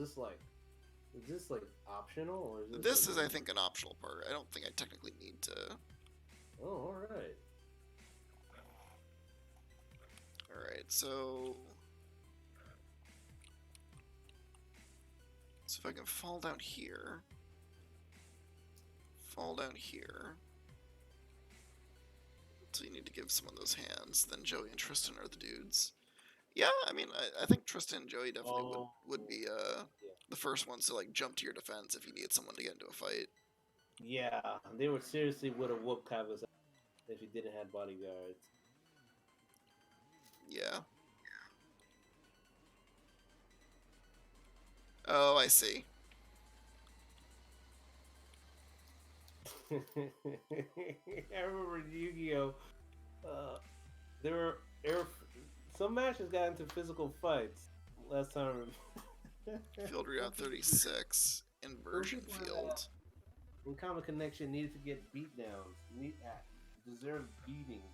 this like optional or is this like, is, I think, an optional part. I don't think I technically need to. Oh, all right. All right, so if I can fall down here, so you need to give someone those hands. Then Joey and Tristan are the dudes. Yeah, I mean, I think Tristan and Joey definitely would be yeah. the first ones to like jump to your defense if you need someone to get into a fight. Yeah, they were seriously would have whooped Kavas if he didn't have bodyguards. Yeah. Oh, I see. I remember Yu-Gi-Oh. There were some matches got into physical fights last time. Field readout 36. Inversion field. In Common Connection needed to get beatdowns, deserved beatings.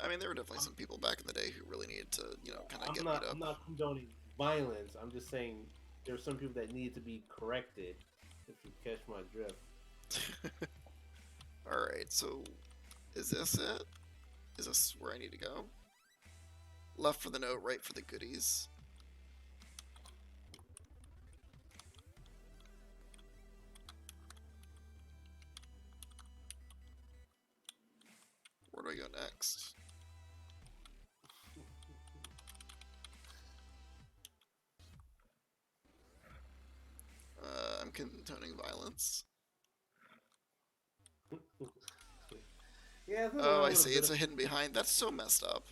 I mean, there were definitely some people back in the day who really needed to, kind of get beat up. I'm not condoning violence. I'm just saying there are some people that need to be corrected. If you catch my drift. Alright, so is this it? Is this where I need to go? Left for the note, right for the goodies. Where do I go next? I'm condoning violence. Yeah. Oh, I see. It's a hidden behind. That's so messed up.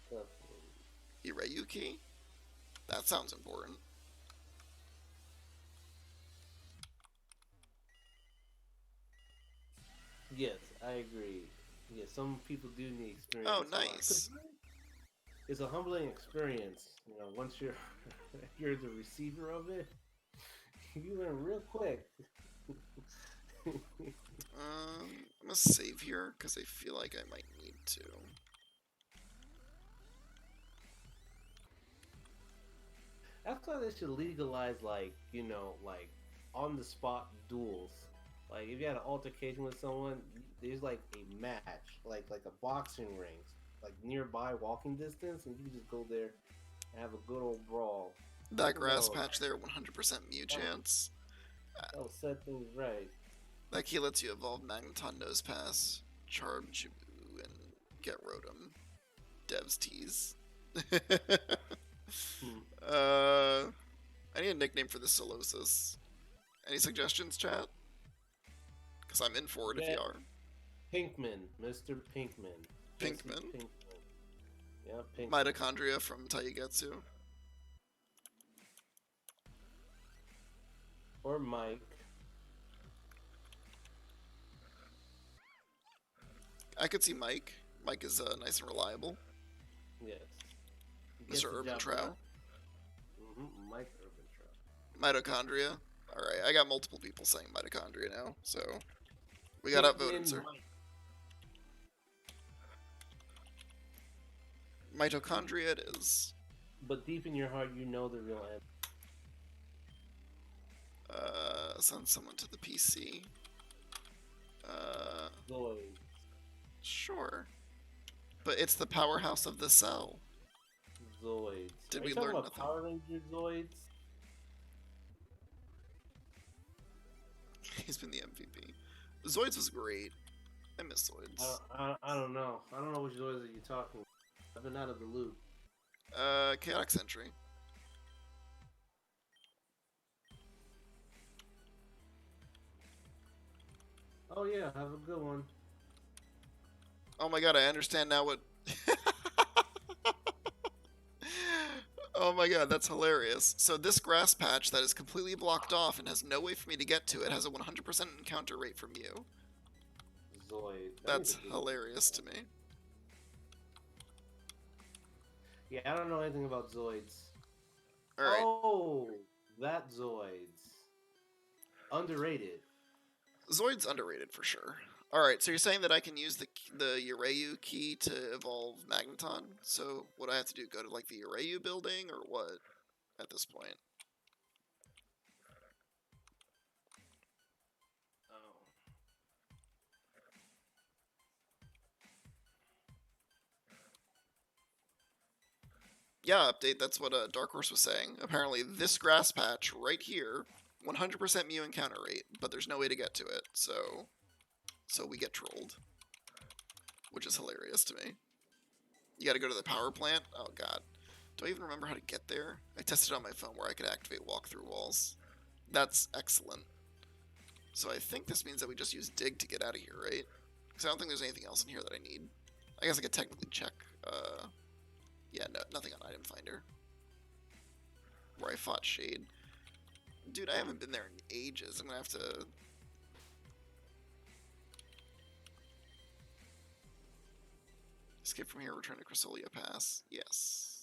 Stuff. Irayuki? That sounds important. Yes, I agree. Yeah, some people do need experience. Oh, nice. It's a humbling experience. Once you're you're the receiver of it, you learn real quick. I'm gonna save here because I feel like I might need to. That's why they should legalize, like on the spot duels. Like if you had an altercation with someone, there's like a match, like a boxing ring, like nearby walking distance, and you can just go there and have a good old brawl. That grass patch there, 100% Mew chance. That'll set things right. That key lets you evolve Magneton Nose Pass, Charm Chibu, and get Rotom. Devs tease. I need a nickname for this Solosis. Any suggestions, chat? Because I'm in for it if you are. Pinkman, Mr. Pinkman. Pinkman? Yeah, Pinkman. Mitochondria from Taigetsu. Or Mike. I could see Mike. Mike is nice and reliable. Yes. Mr. Urban Trow. Mike Urban Trow. Mitochondria. Alright, I got multiple people saying mitochondria now, so we got outvoted, sir. Mitochondria it is. But deep in your heart, you know the real answer. Send someone to the PC. Zoids. Sure. But it's the powerhouse of the cell. Zoids. Did Are we you talking learn about nothing? Power Ranger Zoids? He's been the MVP. Zoids was great. I miss Zoids. I don't know. I don't know which Zoids that you're talking about. I've been out of the loop. Chaotic Sentry. Oh yeah, have a good one. Oh my god, I understand now what... Oh my god, that's hilarious. So this grass patch that is completely blocked off and has no way for me to get to it has a 100% encounter rate from you. Zoid. That's hilarious to me. Yeah, I don't know anything about Zoids. Alright. Oh, that Zoids. Underrated. Zoid's underrated for sure. Alright, so you're saying that I can use the Urayu key to evolve Magneton? So what do I have to do? Go to like the Urayu building or what at this point? Oh. Yeah, update, that's what Dark Horse was saying. Apparently this grass patch right here, 100% Mew encounter rate, but there's no way to get to it, so we get trolled. Which is hilarious to me. You gotta go to the power plant? Oh god. Do I even remember how to get there? I tested it on my phone where I could activate walk-through walls. That's excellent. So I think this means that we just use dig to get out of here, right? Because I don't think there's anything else in here that I need. I guess I could technically check. Yeah, no, nothing on item finder. Where I fought Shade. Dude, I haven't been there in ages. I'm gonna have to... Escape from here, return to Chrysolia Pass. Yes.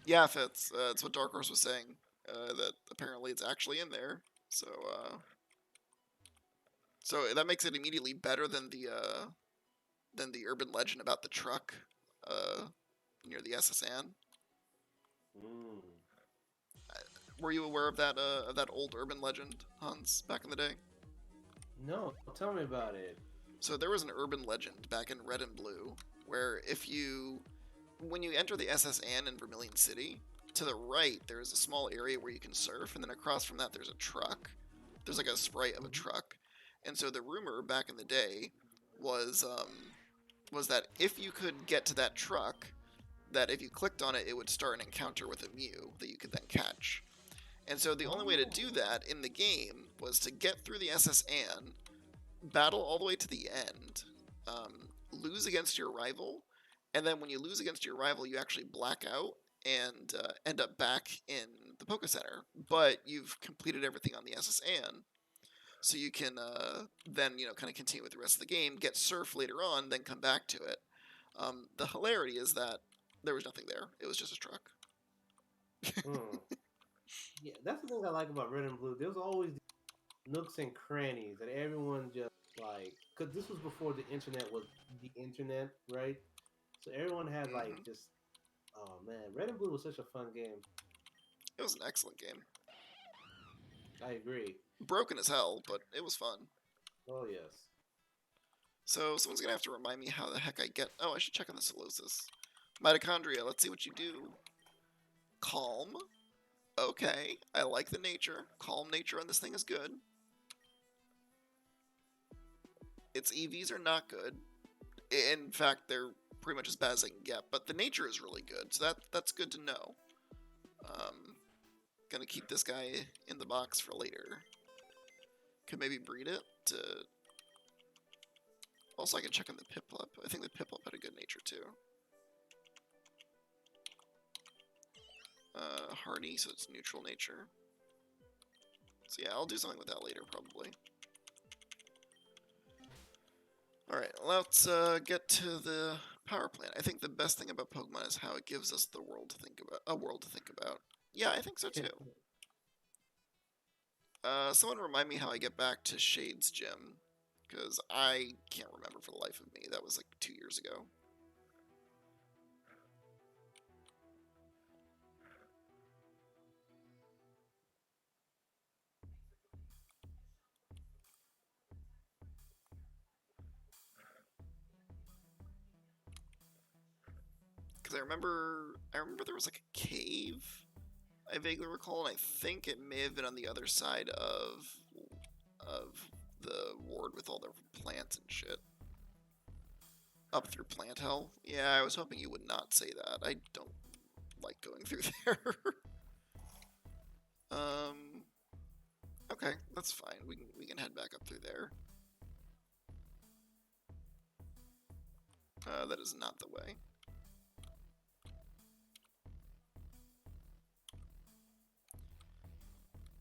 Yeah, Fitz. It's what Dark Horse was saying. That apparently it's actually in there. So, so that makes it immediately better than the urban legend about the truck, near the SSN. Mm. Were you aware of that old urban legend, Hans, back in the day? No, tell me about it. So there was an urban legend back in Red and Blue where when you enter the SSN in Vermilion City, to the right there's a small area where you can surf, and then across from that there's a truck. There's like a sprite of a truck. And so the rumor back in the day was that if you could get to that truck, that if you clicked on it, it would start an encounter with a Mew that you could then catch. And so the only way to do that in the game was to get through the SSN, battle all the way to the end, lose against your rival, and then when you lose against your rival, you actually black out and end up back in the Poké Center. But you've completed everything on the SSN, so you can then kind of continue with the rest of the game, get Surf later on, then come back to it. The hilarity is that there was nothing there. It was just a truck. Yeah, that's the thing I like about Red and Blue. There's always these nooks and crannies that everyone just like, because this was before the internet was the internet, right? So everyone had like just, oh man, Red and Blue was such a fun game. It was an excellent game. I agree. Broken as hell, but it was fun. Oh yes. So someone's gonna have to remind me how the heck I get... Oh, I should check on the Solosis. Mitochondria, let's see what you do. Calm. Okay, I like the nature. Calm nature on this thing is good. Its EVs are not good. In fact, they're pretty much as bad as I can get, but the nature is really good, so that's good to know. Gonna keep this guy in the box for later. Could maybe breed it to... Also, I can check on the Piplup. I think the Piplup had a good nature, too. Hardy, so it's neutral nature. So yeah, I'll do something with that later, probably. Alright, let's get to the power plant. I think the best thing about Pokemon is how it gives us the world to think about. A world to think about. Yeah, I think so too. Someone remind me how I get back to Shade's gym, because I can't remember for the life of me. That was like 2 years ago. I remember there was like a cave, I vaguely recall, and I think it may have been on the other side of the ward with all the plants and shit. Up through plant hell. Yeah, I was hoping you would not say that. I don't like going through there. Okay, that's fine. We can head back up through there. That is not the way.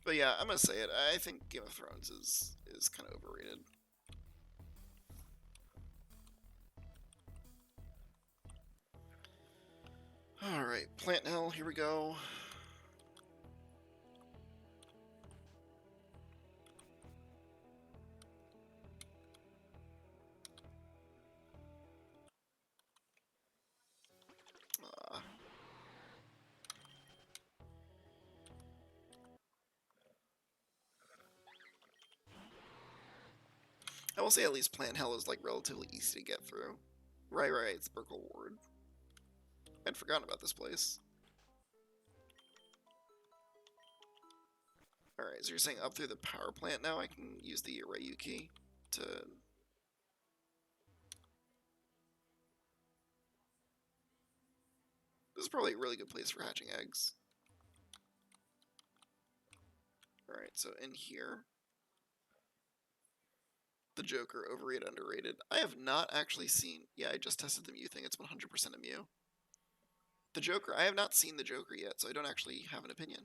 But yeah, I'm gonna say it. I think Game of Thrones is kind of overrated. All right, Plant Hell. Here we go. I will say at least Plant Hell is like relatively easy to get through. Right, it's Burkle Ward. I'd forgotten about this place. Alright, so you're saying up through the power plant now? I can use the Ryu key to... This is probably a really good place for hatching eggs. Alright, so in here... The Joker, overrated, underrated. I have not actually seen... Yeah, I just tested the Mew thing, it's 100% a Mew. The Joker, I have not seen the Joker yet, so I don't actually have an opinion.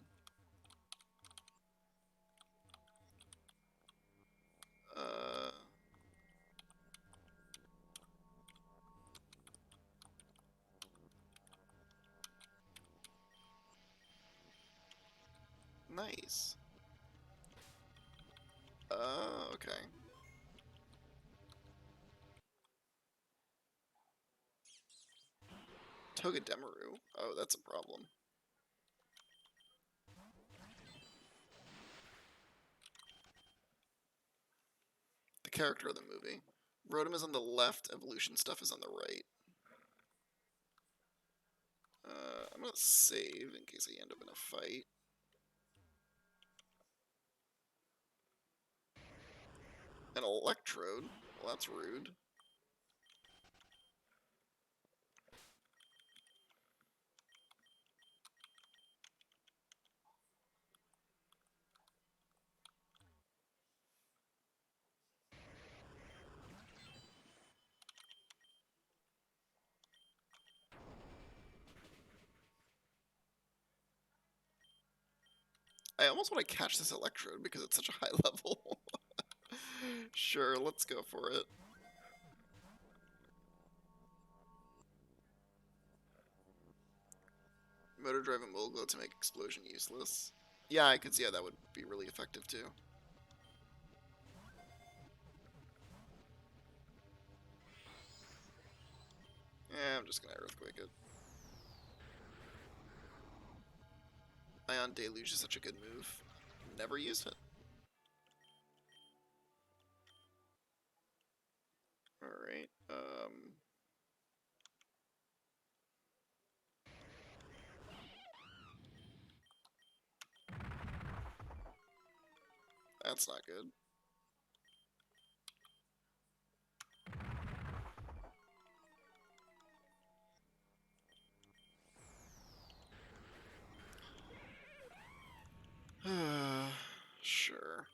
Nice. Okay. Togedemaru? Oh, that's a problem. The character of the movie. Rotom is on the left, evolution stuff is on the right. I'm gonna save in case I end up in a fight. An Electrode? Well, that's rude. I almost want to catch this Electrode because it's such a high level. Sure, let's go for it. Motor Drive and Mogul to make Explosion useless. Yeah, I could see how that would be really effective too. Yeah, I'm just gonna Earthquake it. Ion Deluge is such a good move. Never used it. Alright, that's not good. Sure.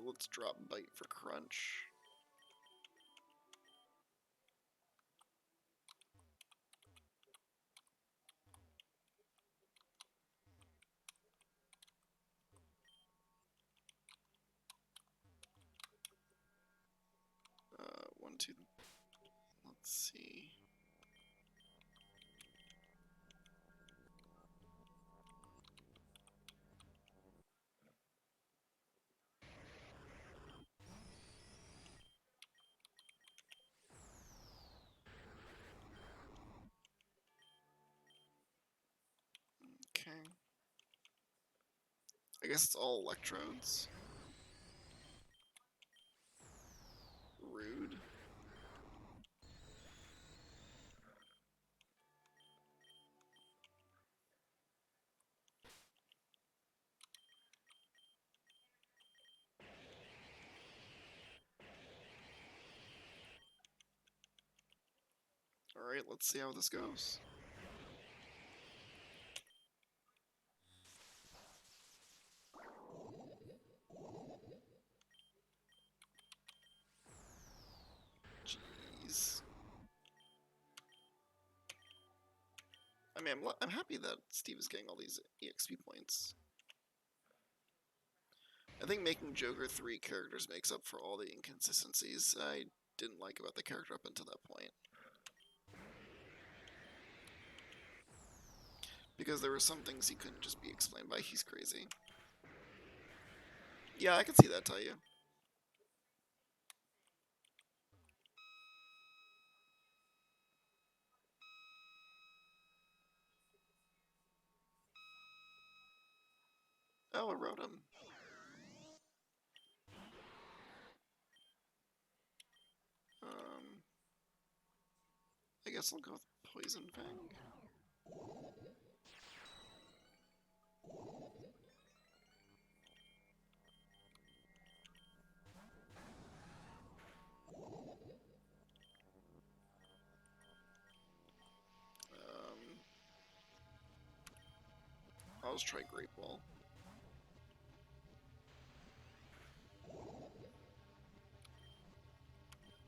Let's drop Bite for Crunch. One, two. Let's see. Okay. I guess it's all Electrodes. Rude. Alright, let's see how this goes. Jeez. I mean, I'm happy that Steve is getting all these EXP points. I think making Joker 3 characters makes up for all the inconsistencies I didn't like about the character up until that point. Because there were some things he couldn't just be explained by he's crazy. Yeah, I can see that, Taiyu. Oh, I wrote him. I guess I'll go with Poison Fang. I'll just try Great Ball.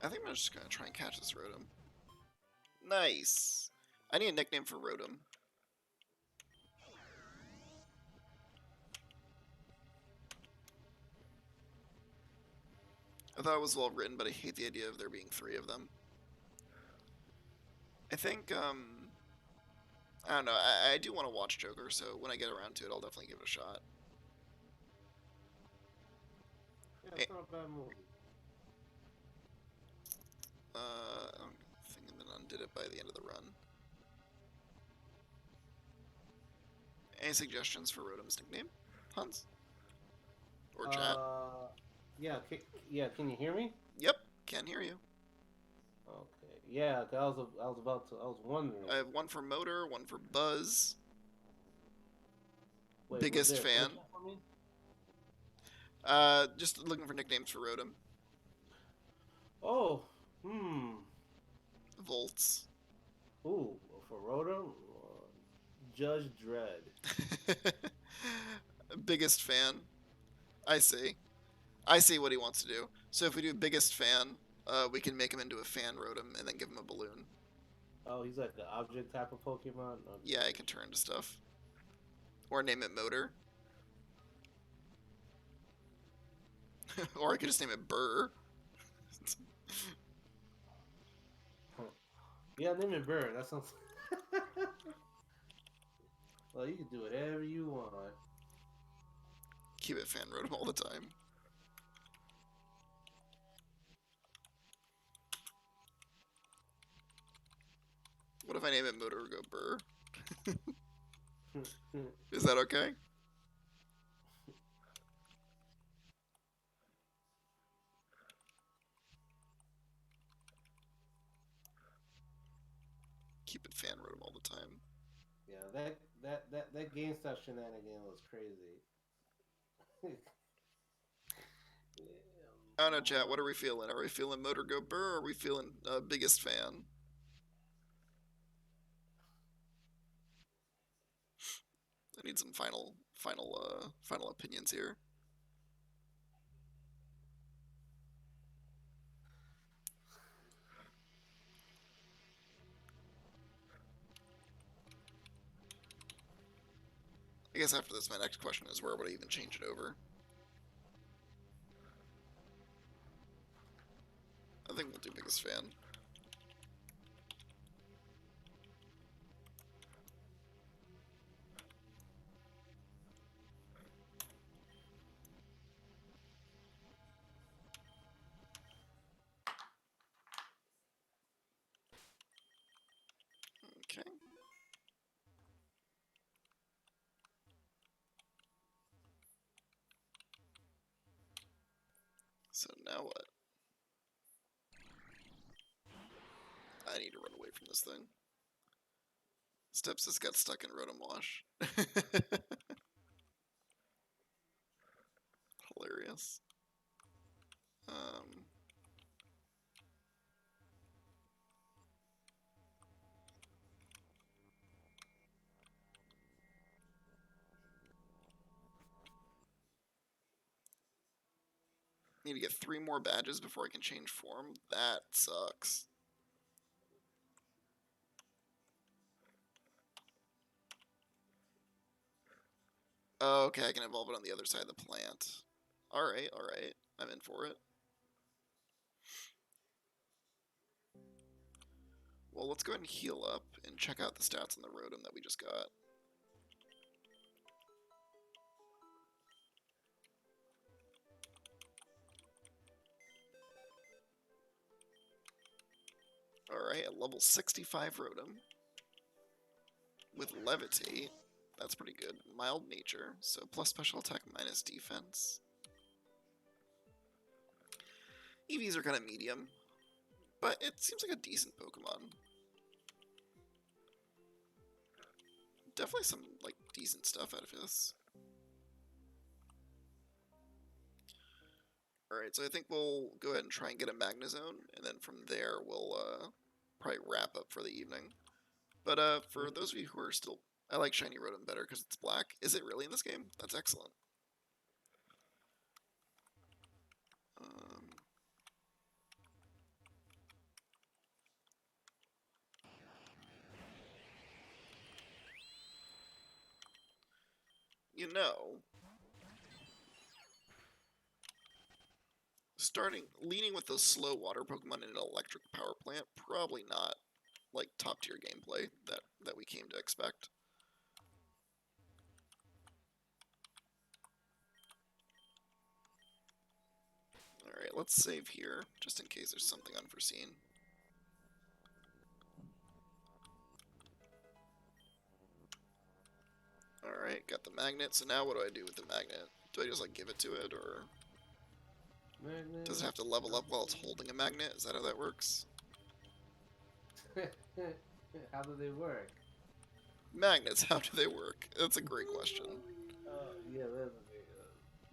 I think I'm just gonna try and catch this Rotom. Nice! I need a nickname for Rotom. I thought it was well written, but I hate the idea of there being 3 of them. I think, I don't know, I do want to watch Joker, so when I get around to it, I'll definitely give it a shot. Yeah, it's not a bad movie. I'm thinking that undid it by the end of the run. Any suggestions for Rotom's nickname, Hans? Or chat? Yeah, can you hear me? Yep, can't hear you. Okay, yeah, 'cause I was wondering. I have one for Motor, one for Buzz. Wait, Biggest was there a fan. question for me? Just looking for nicknames for Rotom. Oh, Volts. Ooh, for Rotom, Judge Dredd. Biggest fan. I see. I see what he wants to do. So if we do biggest fan, we can make him into a fan Rotom and then give him a balloon. Oh, he's like the object type of Pokemon? Okay. Yeah, I can turn into stuff. Or name it Motor. Or I could just name it Burr. Yeah, name it Bird. That sounds. Well, you can do whatever you want. Keep it fan Rotom all the time. What if I name it Motor or go Burr? Is that okay? Keep it fan Rotom all the time. Yeah, that GameStop shenanigan was crazy. I don't know, chat. What are we feeling? Are we feeling Motor go Burr or are we feeling biggest fan? I need some final opinions here. I guess after this, my next question is where would I even change it over? I think we'll do biggest fan. Okay. So now what? I need to run away from this thing. Steps just got stuck in Rotom Wash. Hilarious. Need to get 3 more badges before I can change form. That sucks. Oh, okay, I can evolve it on the other side of the plant. Alright, alright. I'm in for it. Well, let's go ahead and heal up and check out the stats on the Rotom that we just got. Alright, a level 65 Rotom. With Levitate. That's pretty good. Mild nature, so plus special attack, minus defense. EVs are kind of medium, but it seems like a decent Pokemon. Definitely some, like, decent stuff out of this. Alright, so I think we'll go ahead and try and get a Magnezone, and then from there we'll probably wrap up for the evening. But for those of you who are still... I like Shiny Rotom better because it's black. Is it really in this game? That's excellent. You know... leaning with those slow water Pokemon in an electric power plant, probably not, like, top-tier gameplay that we came to expect. Alright, let's save here, just in case there's something unforeseen. Alright, got the magnet, so now what do I do with the magnet? Do I just, like, give it to it, or... Magnet. Does it have to level up while it's holding a magnet? Is that how that works? How do they work? Magnets, how do they work? That's a great question. Yeah,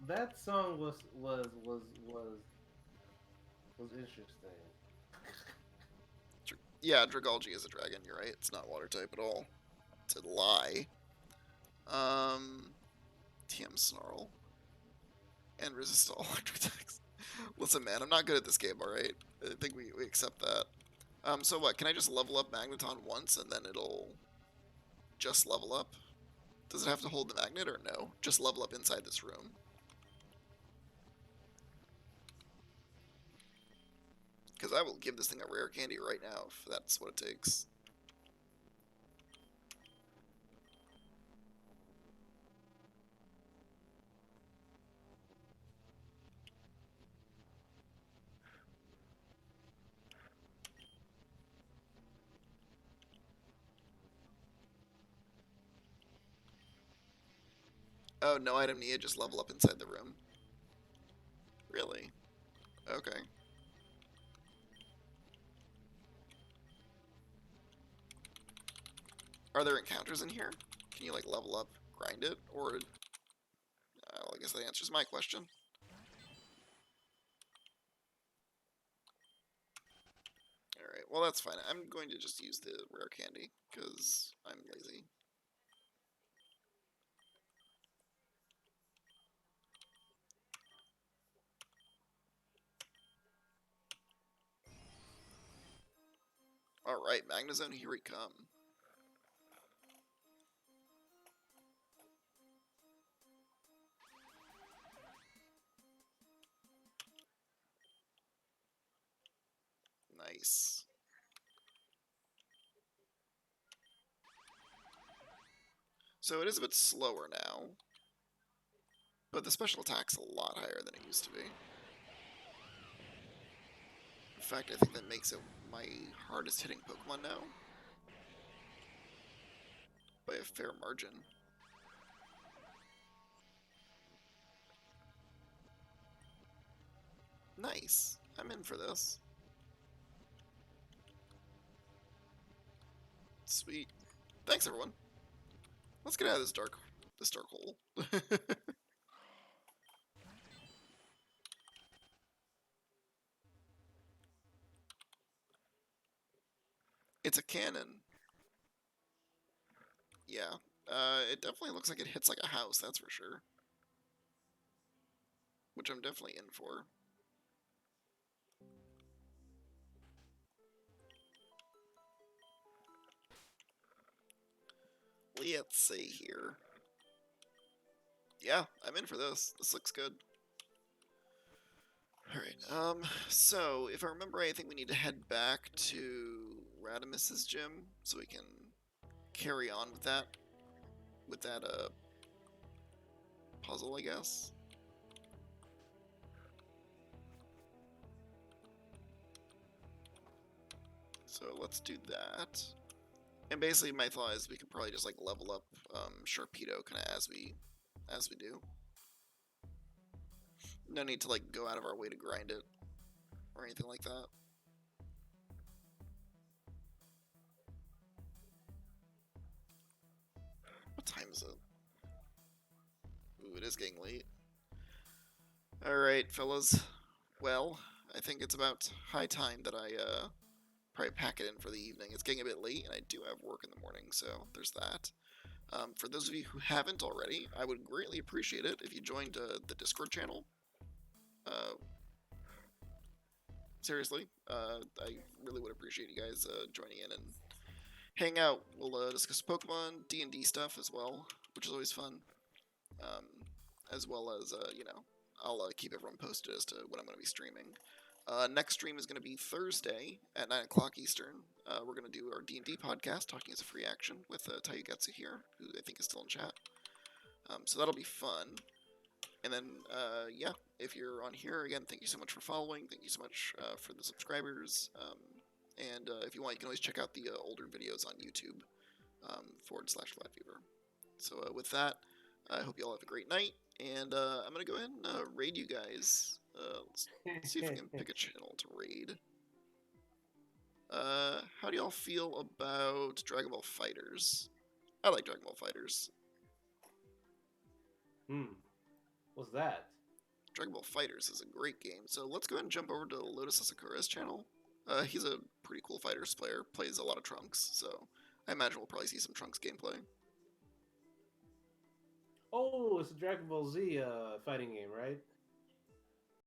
that song was interesting. Yeah, Dragalge is a dragon, you're right. It's not water type at all. It's a lie. TM Snarl. And resist all electric attacks. Listen, man, I'm not good at this game, alright? I think we accept that. So what, can I just level up Magneton once and then it'll just level up? Does it have to hold the magnet or no? Just level up inside this room. Because I will give this thing a rare candy right now if that's what it takes. Oh, no item needed, just level up inside the room. Really? Okay. Are there encounters in here? Can you, like, level up, grind it, or... Well, I guess that answers my question. Alright, well that's fine. I'm going to just use the rare candy, because I'm lazy. Alright, Magnezone, here we come. Nice. So it is a bit slower now, but the special attack's a lot higher than it used to be. In fact, I think that makes it my hardest hitting Pokemon now. By a fair margin. Nice. I'm in for this. Sweet. Thanks, everyone. Let's get out of this dark hole. It's a cannon. Yeah. It definitely looks like it hits like a house, that's for sure. Which I'm definitely in for. Let's see here. Yeah, I'm in for this. This looks good. Alright, so if I remember right, I think we need to head back to Radimus's gym so we can carry on with that. Puzzle, I guess. So let's do that. And basically my thought is we could probably just like level up Sharpedo kind of as we do. No need to like go out of our way to grind it or anything like that. What time is it? Ooh, it is getting late. Alright, fellas. Well, I think it's about high time that I probably pack it in for the evening. It's getting a bit late, and I do have work in the morning, so there's that. For those of you who haven't already, I would greatly appreciate it if you joined the Discord channel. Seriously, I really would appreciate you guys joining in and hang out. We'll discuss Pokemon, D&D stuff as well, which is always fun. As well as, I'll keep everyone posted as to when I'm going to be streaming. Next stream is going to be Thursday at 9 o'clock Eastern. We're going to do our D&D podcast, Talking as a Free Action, with Tayugetsu here, who I think is still in chat. So that'll be fun. And then, yeah, if you're on here, again, thank you so much for following. Thank you so much for the subscribers. And if you want, you can always check out the older videos on YouTube, /FlatFever. So with that, I hope you all have a great night. And I'm going to go ahead and raid you guys. Let's see if we can pick a channel to raid. How do y'all feel about Dragon Ball FighterZ? I like Dragon Ball FighterZ. What's that? Dragon Ball FighterZ is a great game. So let's go ahead and jump over to Lotus Asakura's channel. He's a pretty cool FighterZ player, plays a lot of Trunks, so I imagine we'll probably see some Trunks gameplay. Oh, it's a Dragon Ball Z fighting game, right?